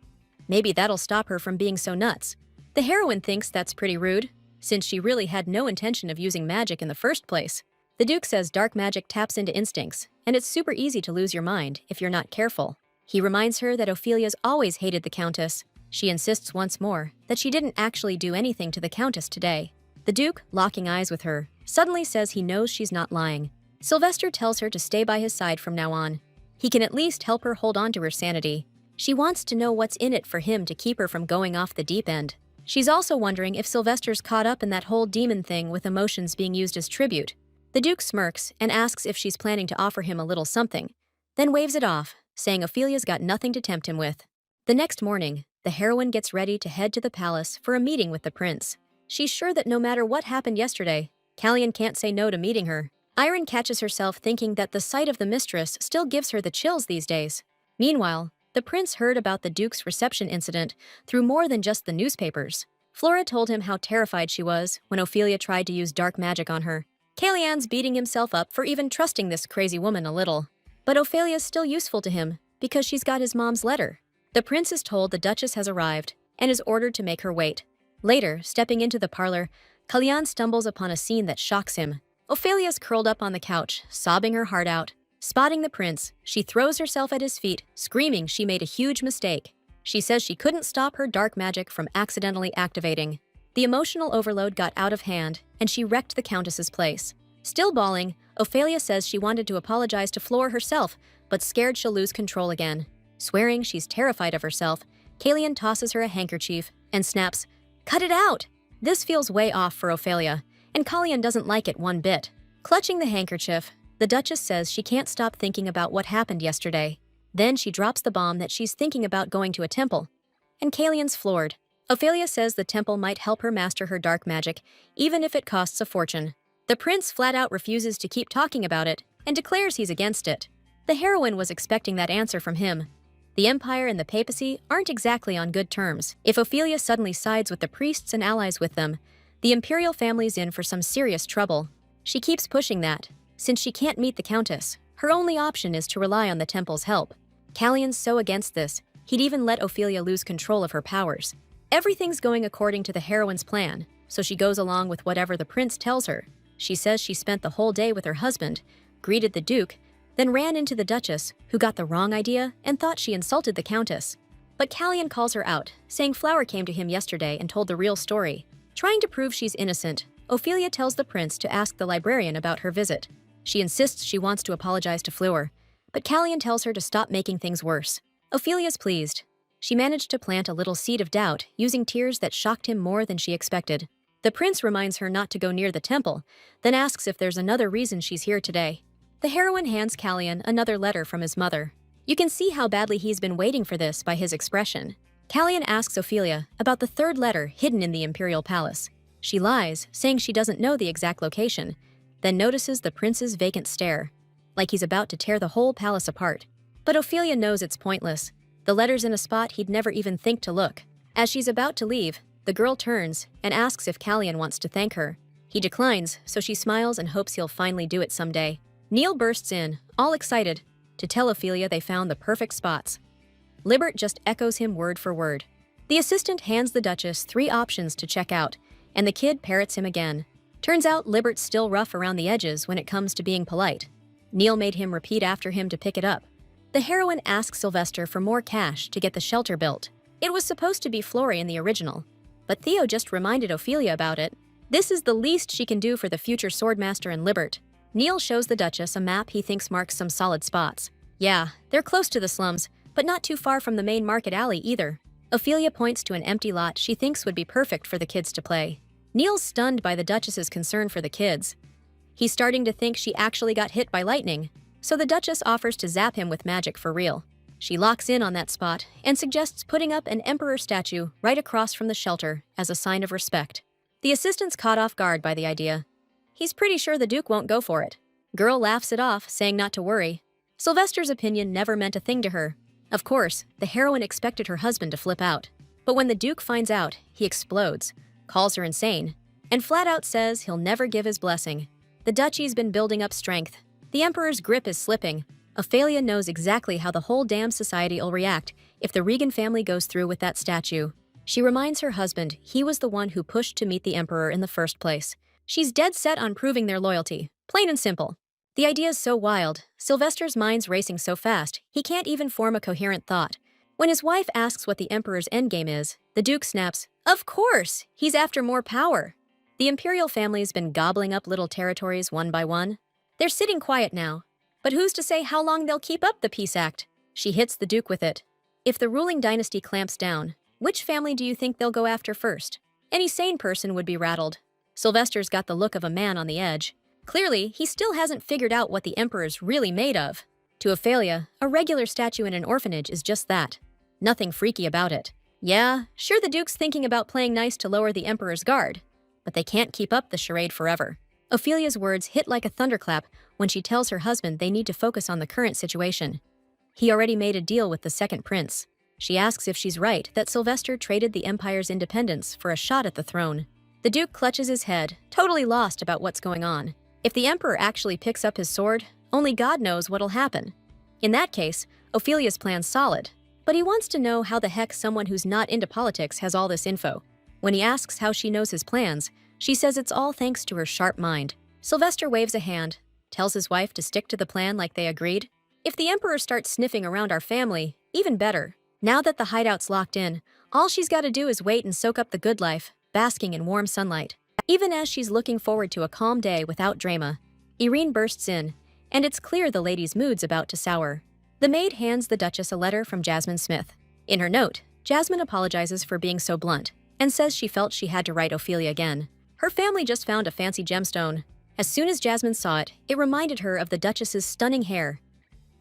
Maybe that'll stop her from being so nuts. The heroine thinks that's pretty rude, since she really had no intention of using magic in the first place. The Duke says dark magic taps into instincts, and it's super easy to lose your mind if you're not careful. He reminds her that Ophelia's always hated the Countess. She insists once more that she didn't actually do anything to the Countess today. The Duke, locking eyes with her, suddenly says he knows she's not lying. Sylvester tells her to stay by his side from now on. He can at least help her hold on to her sanity. She wants to know what's in it for him to keep her from going off the deep end. She's also wondering if Sylvester's caught up in that whole demon thing with emotions being used as tribute. The Duke smirks and asks if she's planning to offer him a little something, then waves it off, saying Ophelia's got nothing to tempt him with. The next morning, the heroine gets ready to head to the palace for a meeting with the prince. She's sure that no matter what happened yesterday, Callian can't say no to meeting her. Iron catches herself thinking that the sight of the mistress still gives her the chills these days. Meanwhile, the prince heard about the Duke's reception incident through more than just the newspapers. Flora told him how terrified she was when Ophelia tried to use dark magic on her. Callian's beating himself up for even trusting this crazy woman a little. But Ophelia's still useful to him because she's got his mom's letter. The prince is told the Duchess has arrived and is ordered to make her wait. Later, stepping into the parlor, Callian stumbles upon a scene that shocks him. Ophelia's curled up on the couch, sobbing her heart out. Spotting the prince, she throws herself at his feet, screaming she made a huge mistake. She says she couldn't stop her dark magic from accidentally activating. The emotional overload got out of hand, and she wrecked the Countess's place. Still bawling, Ophelia says she wanted to apologize to Flora herself, but scared she'll lose control again. Swearing she's terrified of herself, Callian tosses her a handkerchief and snaps, "Cut it out!" This feels way off for Ophelia, and Callian doesn't like it one bit. Clutching the handkerchief, the Duchess says she can't stop thinking about what happened yesterday. Then she drops the bomb that she's thinking about going to a temple. And Callian's floored. Ophelia says the temple might help her master her dark magic, even if it costs a fortune. The prince flat out refuses to keep talking about it and declares he's against it. The heroine was expecting that answer from him. The Empire and the papacy aren't exactly on good terms. If Ophelia suddenly sides with the priests and allies with them, the imperial family's in for some serious trouble. She keeps pushing that. Since she can't meet the Countess, her only option is to rely on the temple's help. Callian's so against this, he'd even let Ophelia lose control of her powers. Everything's going according to the heroine's plan, so she goes along with whatever the prince tells her. She says she spent the whole day with her husband, greeted the Duke, then ran into the Duchess, who got the wrong idea and thought she insulted the Countess. But Callian calls her out, saying Flower came to him yesterday and told the real story. Trying to prove she's innocent, Ophelia tells the prince to ask the librarian about her visit. She insists she wants to apologize to Fleur, but Callian tells her to stop making things worse. Ophelia's pleased. She managed to plant a little seed of doubt using tears that shocked him more than she expected. The prince reminds her not to go near the temple, then asks if there's another reason she's here today. The heroine hands Callian another letter from his mother. You can see how badly he's been waiting for this by his expression. Callian asks Ophelia about the third letter hidden in the imperial palace. She lies, saying she doesn't know the exact location, then notices the prince's vacant stare. like he's about to tear the whole palace apart. But Ophelia knows it's pointless. The letter's in a spot he'd never even think to look. As she's about to leave, the girl turns and asks if Callian wants to thank her. He declines, so she smiles and hopes he'll finally do it someday. Neil bursts in, all excited, to tell Ophelia they found the perfect spots. Libert just echoes him word for word. The assistant hands the Duchess 3 options to check out, and the kid parrots him again. Turns out Libert's still rough around the edges when it comes to being polite. Neil made him repeat after him to pick it up. The heroine asks Sylvester for more cash to get the shelter built. It was supposed to be Flora in the original, but Theo just reminded Ophelia about it. This is the least she can do for the future swordmaster and Libert. Neil shows the Duchess a map he thinks marks some solid spots. Yeah, they're close to the slums, but not too far from the main market alley either. Ophelia points to an empty lot she thinks would be perfect for the kids to play. Neil's stunned by the Duchess's concern for the kids. He's starting to think she actually got hit by lightning, so the Duchess offers to zap him with magic for real. She locks in on that spot and suggests putting up an emperor statue right across from the shelter as a sign of respect. The assistant's caught off guard by the idea. He's pretty sure the Duke won't go for it. Girl laughs it off, saying not to worry. Sylvester's opinion never meant a thing to her. Of course, the heroine expected her husband to flip out. But when the Duke finds out, he explodes, calls her insane, and flat out says he'll never give his blessing. The duchy's been building up strength. The Emperor's grip is slipping. Ophelia knows exactly how the whole damn society will react if the Regan family goes through with that statue. She reminds her husband he was the one who pushed to meet the Emperor in the first place. She's dead set on proving their loyalty, plain and simple. The idea's so wild, Sylvester's mind's racing so fast, he can't even form a coherent thought. When his wife asks what the Emperor's endgame is, the Duke snaps, "Of course! He's after more power!" The imperial family's been gobbling up little territories one by one. They're sitting quiet now, but who's to say how long they'll keep up the peace act? She hits the Duke with it. If the ruling dynasty clamps down, which family do you think they'll go after first? Any sane person would be rattled. Sylvester's got the look of a man on the edge. Clearly, he still hasn't figured out what the Emperor's really made of. To Ophelia, a regular statue in an orphanage is just that. Nothing freaky about it. Yeah, sure the Duke's thinking about playing nice to lower the Emperor's guard, but they can't keep up the charade forever. Ophelia's words hit like a thunderclap when she tells her husband they need to focus on the current situation. He already made a deal with the second prince. She asks if she's right that Sylvester traded the Empire's independence for a shot at the throne. The Duke clutches his head, totally lost about what's going on. If the Emperor actually picks up his sword, only God knows what'll happen. In that case, Ophelia's plan's solid. But he wants to know how the heck someone who's not into politics has all this info. When he asks how she knows his plans, she says it's all thanks to her sharp mind. Sylvester waves a hand, tells his wife to stick to the plan like they agreed. If the Emperor starts sniffing around our family, even better. Now that the hideout's locked in, all she's got to do is wait and soak up the good life, basking in warm sunlight. Even as she's looking forward to a calm day without drama, Irene bursts in, and it's clear the lady's mood's about to sour. The maid hands the Duchess a letter from Jasmine Smith. In her note, Jasmine apologizes for being so blunt, and says she felt she had to write Ophelia again. Her family just found a fancy gemstone. As soon as Jasmine saw it, it reminded her of the Duchess's stunning hair.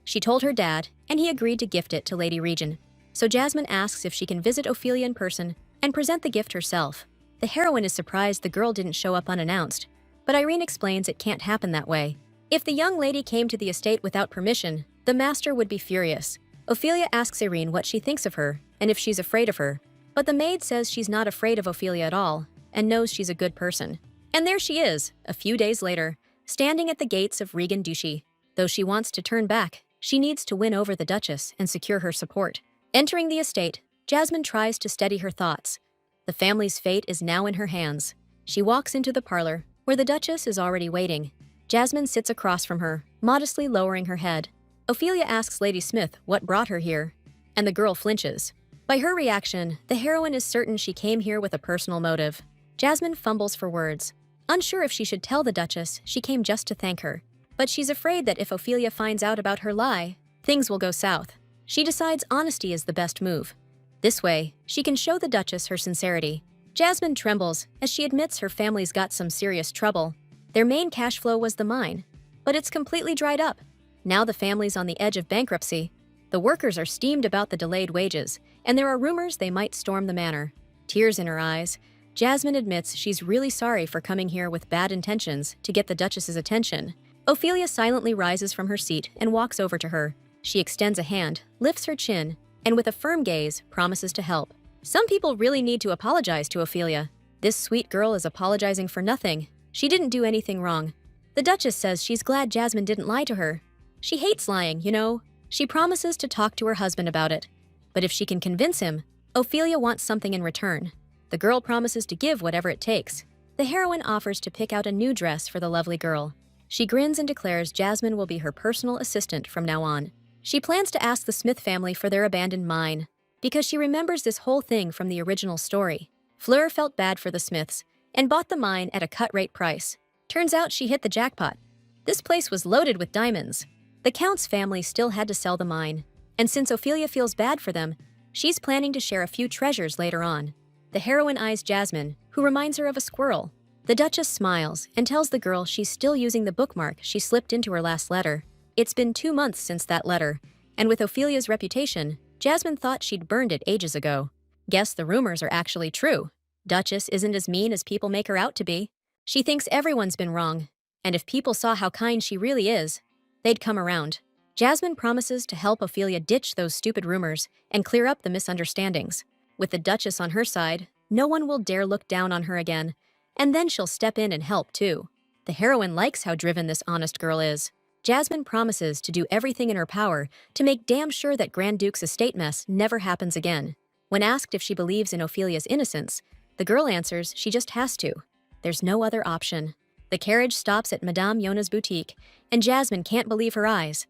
She told her dad, and he agreed to gift it to Lady Regent. So Jasmine asks if she can visit Ophelia in person and present the gift herself. The heroine is surprised the girl didn't show up unannounced, but Irene explains it can't happen that way. If the young lady came to the estate without permission, the master would be furious. Ophelia asks Irene what she thinks of her and if she's afraid of her, but the maid says she's not afraid of Ophelia at all and knows she's a good person. And there she is, a few days later, standing at the gates of Regan Duchy. Though she wants to turn back, she needs to win over the Duchess and secure her support. Entering the estate, Jasmine tries to steady her thoughts. The family's fate is now in her hands. She walks into the parlor, where the Duchess is already waiting. Jasmine sits across from her, modestly lowering her head. Ophelia asks Lady Smith what brought her here, and the girl flinches. By her reaction, the heroine is certain she came here with a personal motive. Jasmine fumbles for words, unsure if she should tell the Duchess she came just to thank her. But she's afraid that if Ophelia finds out about her lie, things will go south. She decides honesty is the best move. This way, she can show the Duchess her sincerity. Jasmine trembles as she admits her family's got some serious trouble. Their main cash flow was the mine, but it's completely dried up. Now the family's on the edge of bankruptcy. The workers are steamed about the delayed wages, and there are rumors they might storm the manor. Tears in her eyes, Jasmine admits she's really sorry for coming here with bad intentions to get the Duchess's attention. Ophelia silently rises from her seat and walks over to her. She extends a hand, lifts her chin, and with a firm gaze, promises to help. Some people really need to apologize to Ophelia. This sweet girl is apologizing for nothing. She didn't do anything wrong. The Duchess says she's glad Jasmine didn't lie to her. She hates lying, you know. She promises to talk to her husband about it. But if she can convince him, Ophelia wants something in return. The girl promises to give whatever it takes. The heroine offers to pick out a new dress for the lovely girl. She grins and declares Jasmine will be her personal assistant from now on. She plans to ask the Smith family for their abandoned mine, because she remembers this whole thing from the original story. Fleur felt bad for the Smiths and bought the mine at a cut-rate price. Turns out she hit the jackpot. This place was loaded with diamonds. The Count's family still had to sell the mine, and since Ophelia feels bad for them, she's planning to share a few treasures later on. The heroine eyes Jasmine, who reminds her of a squirrel. The Duchess smiles and tells the girl she's still using the bookmark she slipped into her last letter. It's been 2 months since that letter, and with Ophelia's reputation, Jasmine thought she'd burned it ages ago. Guess the rumors are actually true. Duchess isn't as mean as people make her out to be. She thinks everyone's been wrong, and if people saw how kind she really is, they'd come around. Jasmine promises to help Ophelia ditch those stupid rumors and clear up the misunderstandings. With the Duchess on her side, no one will dare look down on her again, and then she'll step in and help too. The heroine likes how driven this honest girl is. Jasmine promises to do everything in her power to make damn sure that Grand Duke's estate mess never happens again. When asked if she believes in Ophelia's innocence, the girl answers she just has to. There's no other option. The carriage stops at Madame Yona's boutique, and Jasmine can't believe her eyes.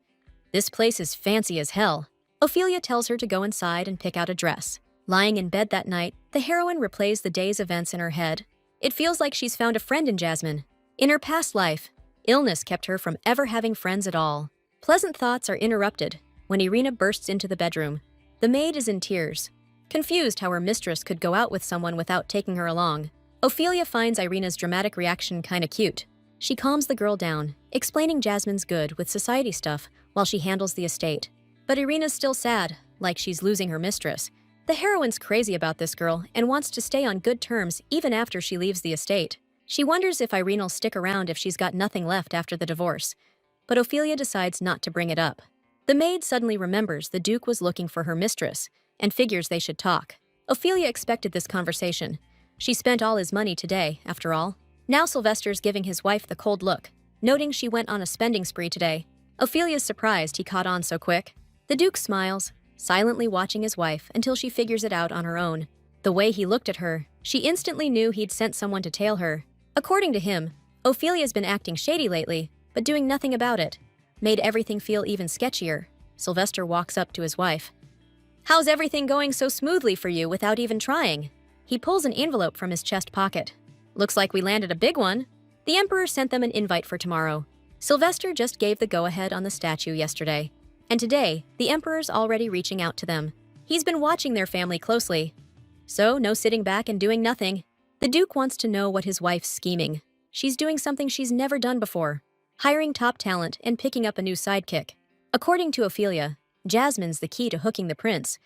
This place is fancy as hell. Ophelia tells her to go inside and pick out a dress. Lying in bed that night, the heroine replays the day's events in her head. It feels like she's found a friend in Jasmine. In her past life, illness kept her from ever having friends at all. Pleasant thoughts are interrupted when Irina bursts into the bedroom. The maid is in tears, confused how her mistress could go out with someone without taking her along. Ophelia finds Irina's dramatic reaction kinda cute. She calms the girl down, explaining Jasmine's good with society stuff while she handles the estate. But Irina's still sad, like she's losing her mistress. The heroine's crazy about this girl and wants to stay on good terms even after she leaves the estate. She wonders if Irena'll stick around if she's got nothing left after the divorce, but Ophelia decides not to bring it up. The maid suddenly remembers the Duke was looking for her mistress and figures they should talk. Ophelia expected this conversation. She spent all his money today, after all. Now Sylvester's giving his wife the cold look, noting she went on a spending spree today. Ophelia's surprised he caught on so quick. The Duke smiles, silently watching his wife until she figures it out on her own. The way he looked at her, she instantly knew he'd sent someone to tail her. According to him, Ophelia's been acting shady lately, but doing nothing about it. Made everything feel even sketchier. Sylvester walks up to his wife. "How's everything going so smoothly for you without even trying?" He pulls an envelope from his chest pocket. "Looks like we landed a big one. The Emperor sent them an invite for tomorrow. Sylvester just gave the go-ahead on the statue yesterday. And today, the Emperor's already reaching out to them. He's been watching their family closely. So, no sitting back and doing nothing. The Duke wants to know what his wife's scheming. She's doing something she's never done before. Hiring top talent and picking up a new sidekick. According to Ophelia, Jasmine's the key to hooking the prince.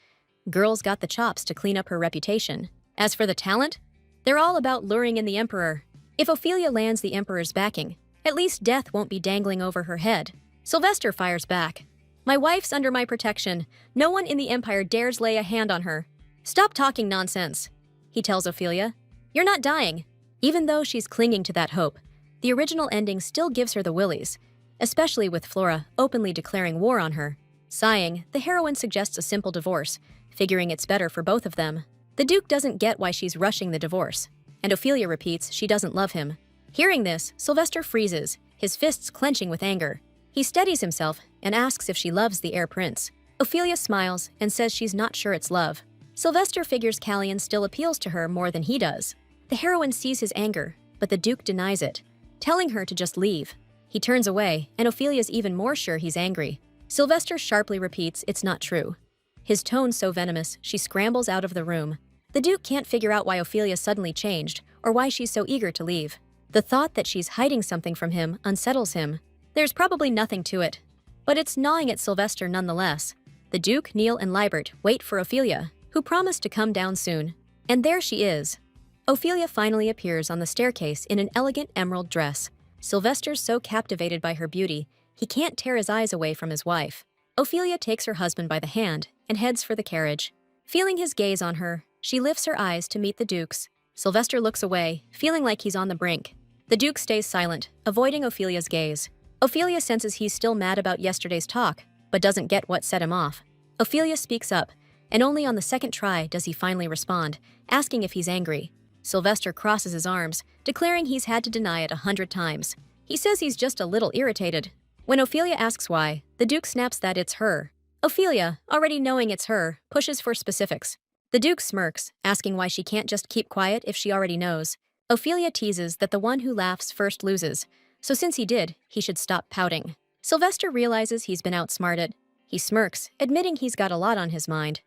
Girl's got the chops to clean up her reputation. As for the talent, they're all about luring in the Emperor. If Ophelia lands the Emperor's backing, at least death won't be dangling over her head. Sylvester fires back. "My wife's under my protection. No one in the Empire dares lay a hand on her." "Stop talking nonsense," he tells Ophelia. "You're not dying." Even though she's clinging to that hope, the original ending still gives her the willies, especially with Flora openly declaring war on her. Sighing, the heroine suggests a simple divorce, figuring it's better for both of them. The Duke doesn't get why she's rushing the divorce, and Ophelia repeats she doesn't love him. Hearing this, Sylvester freezes, his fists clenching with anger. He steadies himself and asks if she loves the heir prince. Ophelia smiles and says she's not sure it's love. Sylvester figures Callian still appeals to her more than he does. The heroine sees his anger, but the Duke denies it, telling her to just leave. He turns away, and Ophelia's even more sure he's angry. Sylvester sharply repeats it's not true. His tone so venomous, she scrambles out of the room. The Duke can't figure out why Ophelia suddenly changed, or why she's so eager to leave. The thought that she's hiding something from him unsettles him. There's probably nothing to it, but it's gnawing at Sylvester nonetheless. The Duke, Neil, and Libert wait for Ophelia, who promised to come down soon. And there she is. Ophelia finally appears on the staircase in an elegant emerald dress. Sylvester's so captivated by her beauty, he can't tear his eyes away from his wife. Ophelia takes her husband by the hand and heads for the carriage. Feeling his gaze on her, she lifts her eyes to meet the Duke's. Sylvester looks away, feeling like he's on the brink. The Duke stays silent, avoiding Ophelia's gaze. Ophelia senses he's still mad about yesterday's talk, but doesn't get what set him off. Ophelia speaks up, and only on the second try does he finally respond, asking if he's angry. Sylvester crosses his arms, declaring he's had to deny it 100 times. He says he's just a little irritated. When Ophelia asks why, the Duke snaps that it's her. Ophelia, already knowing it's her, pushes for specifics. The Duke smirks, asking why she can't just keep quiet if she already knows. Ophelia teases that the one who laughs first loses, so since he did, he should stop pouting. Sylvester realizes he's been outsmarted. He smirks, admitting he's got a lot on his mind.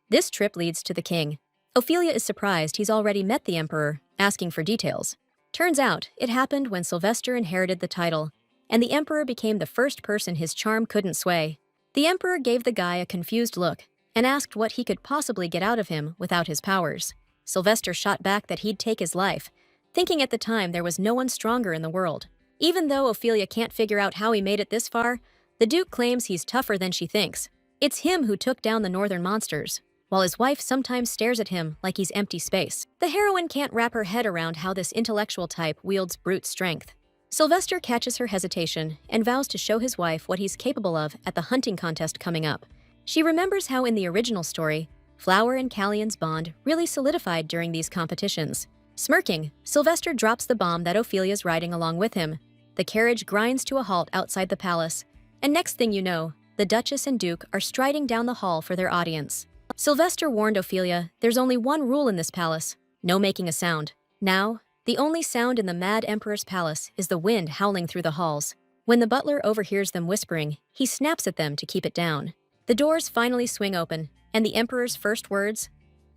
This trip leads to the king. Ophelia is surprised he's already met the emperor, asking for details. Turns out, it happened when Sylvester inherited the title, and the emperor became the first person his charm couldn't sway. The emperor gave the guy a confused look and asked what he could possibly get out of him without his powers. Sylvester shot back that he'd take his life, thinking at the time there was no one stronger in the world. Even though Ophelia can't figure out how he made it this far, the Duke claims he's tougher than she thinks. It's him who took down the northern monsters, while his wife sometimes stares at him like he's empty space. The heroine can't wrap her head around how this intellectual type wields brute strength. Sylvester catches her hesitation and vows to show his wife what he's capable of at the hunting contest coming up. She remembers how in the original story, Flower and Callion's bond really solidified during these competitions. Smirking, Sylvester drops the bomb that Ophelia's riding along with him. The carriage grinds to a halt outside the palace, and next thing you know, the Duchess and Duke are striding down the hall for their audience. Sylvester warned Ophelia there's only one rule in this palace: no making a sound. Now, the only sound in the mad emperor's palace is the wind howling through the halls. When the butler overhears them whispering, he snaps at them to keep it down. The doors finally swing open, and the emperor's first words?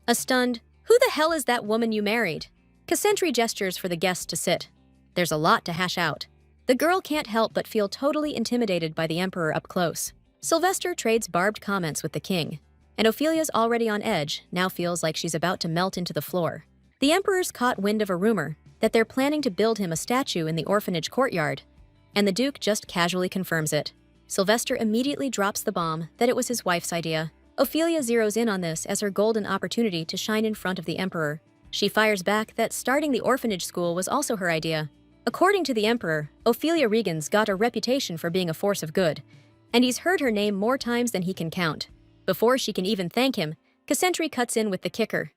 A stunned, "Who the hell is that woman you married?" Cassandra gestures for the guests to sit. There's a lot to hash out. The girl can't help but feel totally intimidated by the emperor up close. Sylvester trades barbed comments with the king, and Ophelia's already on edge, now feels like she's about to melt into the floor. The emperor's caught wind of a rumor that they're planning to build him a statue in the orphanage courtyard, and the Duke just casually confirms it. Sylvester immediately drops the bomb that it was his wife's idea. Ophelia zeroes in on this as her golden opportunity to shine in front of the emperor. She fires back that starting the orphanage school was also her idea. According to the emperor, Ophelia Regan's got a reputation for being a force of good, and he's heard her name more times than he can count. Before she can even thank him, Cassandra cuts in with the kicker.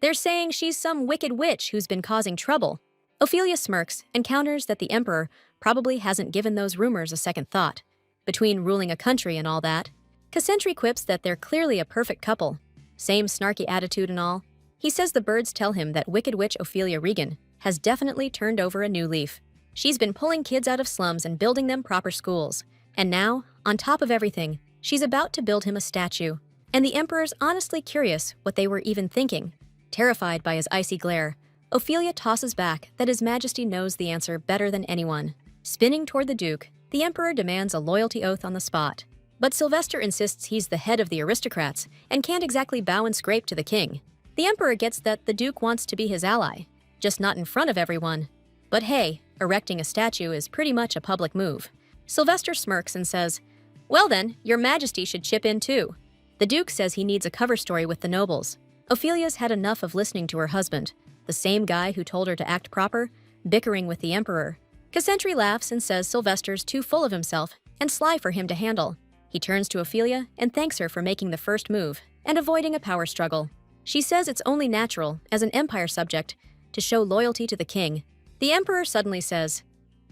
They're saying she's some wicked witch who's been causing trouble. Ophelia smirks and counters that the emperor probably hasn't given those rumors a second thought. Between ruling a country and all that, Cassandra quips that they're clearly a perfect couple. Same snarky attitude and all. He says the birds tell him that Wicked Witch Ophelia Regan has definitely turned over a new leaf. She's been pulling kids out of slums and building them proper schools. And now, on top of everything, she's about to build him a statue. And the emperor's honestly curious what they were even thinking. Terrified by his icy glare, Ophelia tosses back that His Majesty knows the answer better than anyone. Spinning toward the Duke, the emperor demands a loyalty oath on the spot. But Sylvester insists he's the head of the aristocrats and can't exactly bow and scrape to the king. The emperor gets that the Duke wants to be his ally, just not in front of everyone. But hey, erecting a statue is pretty much a public move. Sylvester smirks and says, "Well then, your Majesty should chip in too." The Duke says he needs a cover story with the nobles. Ophelia's had enough of listening to her husband, the same guy who told her to act proper, bickering with the emperor. Cassandra laughs and says Sylvester's too full of himself and sly for him to handle. He turns to Ophelia and thanks her for making the first move and avoiding a power struggle. She says it's only natural, as an empire subject, to show loyalty to the king. The emperor suddenly says,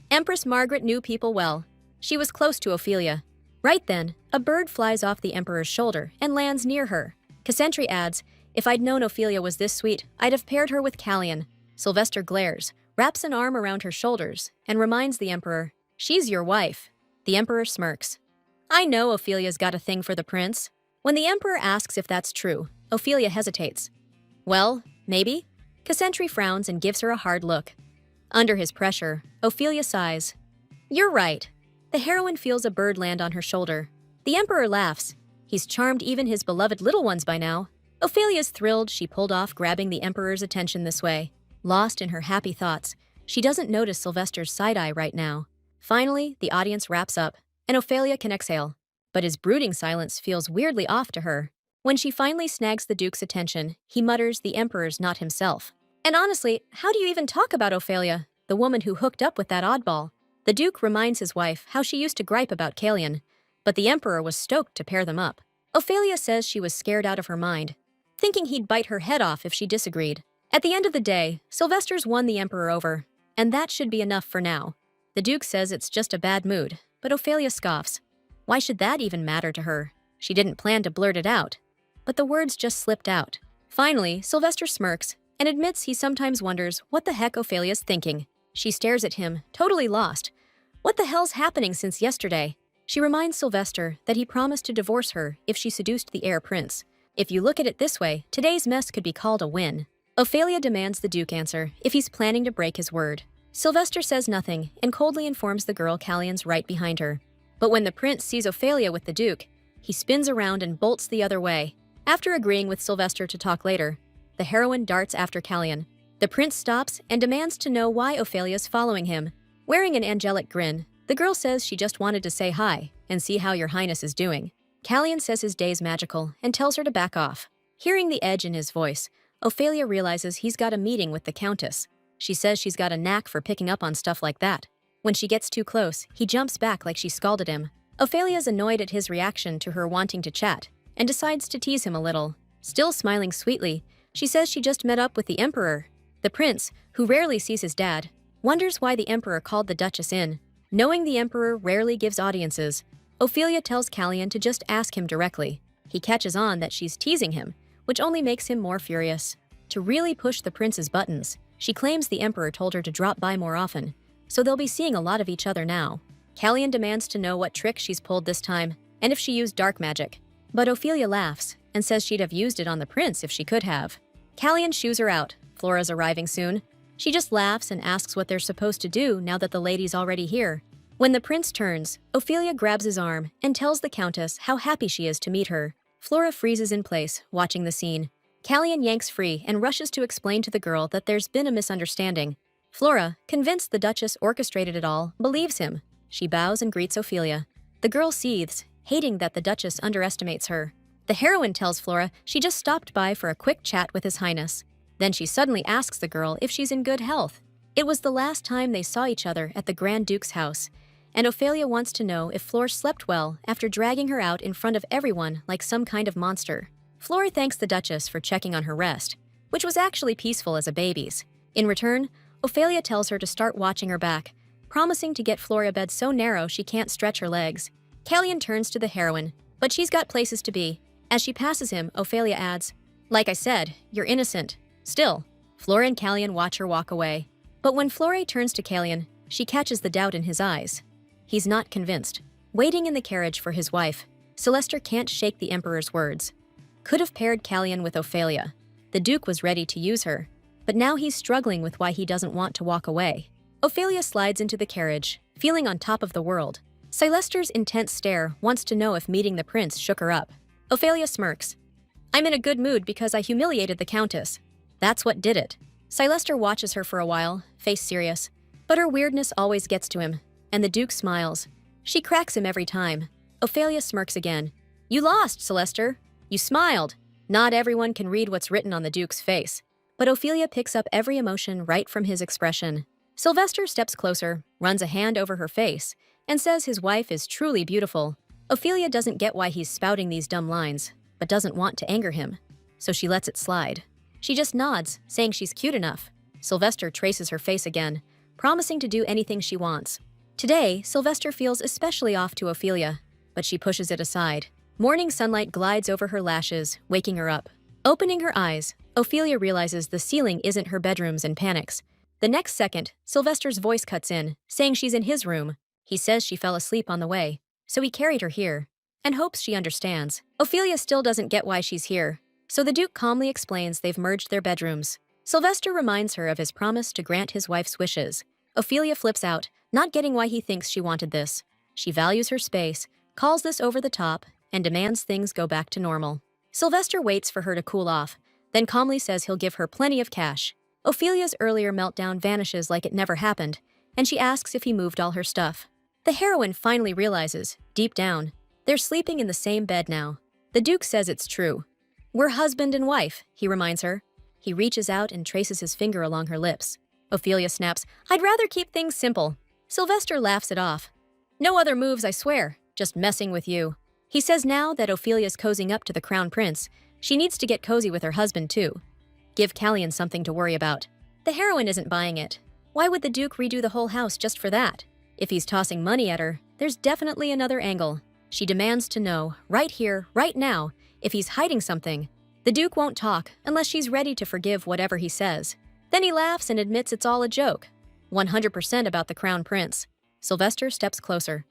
"Empress Margaret knew people well. She was close to Ophelia." Right then, a bird flies off the emperor's shoulder and lands near her. Cassandra adds, "If I'd known Ophelia was this sweet, I'd have paired her with Callion." Sylvester glares, wraps an arm around her shoulders, and reminds the emperor, "She's your wife." The emperor smirks. "I know Ophelia's got a thing for the prince." When the emperor asks if that's true, Ophelia hesitates. "Well, maybe?" Cassandra frowns and gives her a hard look. Under his pressure, Ophelia sighs. "You're right." The heroine feels a bird land on her shoulder. The emperor laughs. He's charmed even his beloved little ones by now. Ophelia's thrilled she pulled off grabbing the emperor's attention this way. Lost in her happy thoughts, She doesn't notice Sylvester's side-eye right now. Finally, the audience wraps up, and Ophelia can exhale. But his brooding silence feels weirdly off to her. When she finally snags the Duke's attention, he mutters the Emperor's not himself. And honestly, how do you even talk about Ophelia, the woman who hooked up with that oddball? The Duke reminds his wife how she used to gripe about Calian, but the Emperor was stoked to pair them up. Ophelia says she was scared out of her mind, thinking he'd bite her head off if she disagreed. At the end of the day, Sylvester's won the Emperor over, and that should be enough for now. The Duke says it's just a bad mood, but Ophelia scoffs. Why should that even matter to her? She didn't plan to blurt it out. But the words just slipped out. Finally, Sylvester smirks and admits he sometimes wonders what the heck Ophelia's thinking. She stares at him, totally lost. What the hell's happening since yesterday? She reminds Sylvester that he promised to divorce her if she seduced the heir prince. If you look at it this way, today's mess could be called a win. Ophelia demands the Duke answer if he's planning to break his word. Sylvester says nothing and coldly informs the girl Calian's right behind her. But when the prince sees Ophelia with the Duke, he spins around and bolts the other way. After agreeing with Sylvester to talk later, the heroine darts after Calian. The prince stops and demands to know why Ophelia's following him. Wearing an angelic grin, the girl says she just wanted to say hi and see how your highness is doing. Calian says his day's magical and tells her to back off. Hearing the edge in his voice, Ophelia realizes he's got a meeting with the Countess. She says she's got a knack for picking up on stuff like that. When she gets too close, he jumps back like she scalded him. Ophelia's annoyed at his reaction to her wanting to chat and decides to tease him a little. Still smiling sweetly, she says she just met up with the Emperor. The prince, who rarely sees his dad, wonders why the Emperor called the Duchess in. Knowing the Emperor rarely gives audiences, Ophelia tells Calian to just ask him directly. He catches on that she's teasing him, which only makes him more furious. To really push the prince's buttons, she claims the Emperor told her to drop by more often, so they'll be seeing a lot of each other now. Calian demands to know what trick she's pulled this time, and if she used dark magic. But Ophelia laughs and says she'd have used it on the prince if she could have. Calian shoos her out. Flora's arriving soon. She just laughs and asks what they're supposed to do now that the lady's already here. When the prince turns, Ophelia grabs his arm and tells the Countess how happy she is to meet her. Flora freezes in place, watching the scene. Calian yanks free and rushes to explain to the girl that there's been a misunderstanding. Flora, convinced the Duchess orchestrated it all, believes him. She bows and greets Ophelia. The girl seethes, hating that the Duchess underestimates her. The heroine tells Flora she just stopped by for a quick chat with His Highness. Then she suddenly asks the girl if she's in good health. It was the last time they saw each other at the Grand Duke's house, and Ophelia wants to know if Flora slept well after dragging her out in front of everyone like some kind of monster. Flora thanks the Duchess for checking on her rest, which was actually peaceful as a baby's. In return, Ophelia tells her to start watching her back, promising to get Flora a bed so narrow she can't stretch her legs. Calian turns to the heroine, but she's got places to be. As she passes him, Ophelia adds, "Like I said, you're innocent." Still, Flora and Calian watch her walk away. But when Flora turns to Calian, she catches the doubt in his eyes. He's not convinced. Waiting in the carriage for his wife, Sylvester can't shake the Emperor's words. Could have paired Calian with Ophelia. The Duke was ready to use her, but now he's struggling with why he doesn't want to walk away. Ophelia slides into the carriage, feeling on top of the world. Sylvester's intense stare wants to know if meeting the prince shook her up. Ophelia smirks. "I'm in a good mood because I humiliated the Countess. That's what did it." Sylvester watches her for a while, face serious. But her weirdness always gets to him, and the Duke smiles. She cracks him every time. Ophelia smirks again. "You lost, Sylvester. You smiled." Not everyone can read what's written on the Duke's face, but Ophelia picks up every emotion right from his expression. Sylvester steps closer, runs a hand over her face, and says his wife is truly beautiful. Ophelia doesn't get why he's spouting these dumb lines, but doesn't want to anger him, so she lets it slide. She just nods, saying she's cute enough. Sylvester traces her face again, promising to do anything she wants. Today, Sylvester feels especially off to Ophelia, but she pushes it aside. Morning sunlight glides over her lashes, waking her up. Opening her eyes, Ophelia realizes the ceiling isn't her bedroom's and panics. The next second, Sylvester's voice cuts in, saying she's in his room. He says she fell asleep on the way, so he carried her here, and hopes she understands. Ophelia still doesn't get why she's here, so the Duke calmly explains they've merged their bedrooms. Sylvester reminds her of his promise to grant his wife's wishes. Ophelia flips out, not getting why he thinks she wanted this. She values her space, calls this over the top, and demands things go back to normal. Sylvester waits for her to cool off, then calmly says he'll give her plenty of cash. Ophelia's earlier meltdown vanishes like it never happened, and she asks if he moved all her stuff. The heroine finally realizes, deep down, they're sleeping in the same bed now. The Duke says it's true. "We're husband and wife," he reminds her. He reaches out and traces his finger along her lips. Ophelia snaps, "I'd rather keep things simple." Sylvester laughs it off. "No other moves, I swear. Just messing with you." He says now that Ophelia's cozying up to the crown prince, she needs to get cozy with her husband too. Give Callian something to worry about. The heroine isn't buying it. Why would the Duke redo the whole house just for that? If he's tossing money at her, there's definitely another angle. She demands to know, right here, right now, if he's hiding something. The Duke won't talk unless she's ready to forgive whatever he says. Then he laughs and admits it's all a joke. 100% about the crown prince. Sylvester steps closer.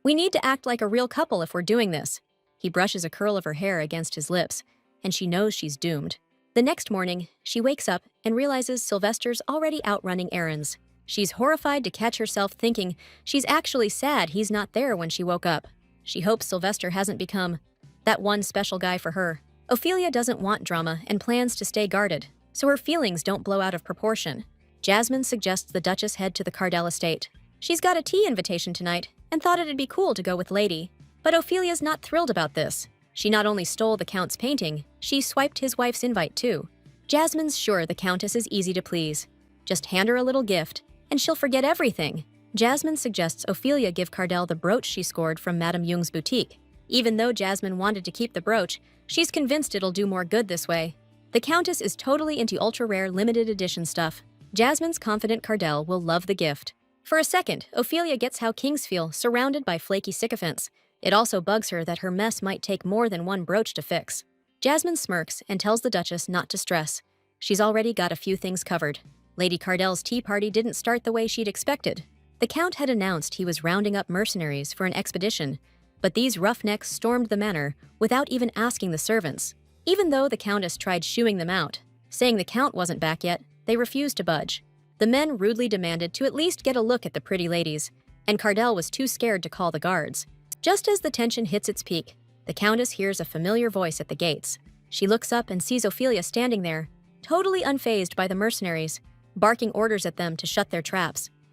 "We need to act like a real couple if we're doing this." He brushes a curl of her hair against his lips, and she knows she's doomed. The next morning, she wakes up and realizes Sylvester's already out running errands. She's horrified to catch herself thinking she's actually sad he's not there when she woke up. She hopes Sylvester hasn't become that one special guy for her. Ophelia doesn't want drama and plans to stay guarded, so her feelings don't blow out of proportion. Jasmine suggests the Duchess head to the Cardell estate. She's got a tea invitation tonight and thought it'd be cool to go with Lady. But Ophelia's not thrilled about this. She not only stole the Count's painting, she swiped his wife's invite too. Jasmine's sure the Countess is easy to please. Just hand her a little gift, and she'll forget everything. Jasmine suggests Ophelia give Cardell the brooch she scored from Madame Jung's boutique. Even though Jasmine wanted to keep the brooch, she's convinced it'll do more good this way. The Countess is totally into ultra-rare limited edition stuff. Jasmine's confident Cardell will love the gift. For a second, Ophelia gets how kings feel surrounded by flaky sycophants. It also bugs her that her mess might take more than one brooch to fix. Jasmine smirks and tells the Duchess not to stress. She's already got a few things covered. Lady Cardell's tea party didn't start the way she'd expected. The Count had announced he was rounding up mercenaries for an expedition, but these roughnecks stormed the manor without even asking the servants. Even though the Countess tried shooing them out, saying the Count wasn't back yet, they refused to budge. The men rudely demanded to at least get a look at the pretty ladies, and Cardell was too scared to call the guards. Just as the tension hits its peak, the Countess hears a familiar voice at the gates. She looks up and sees Ophelia standing there, totally unfazed by the mercenaries, barking orders at them to shut their traps.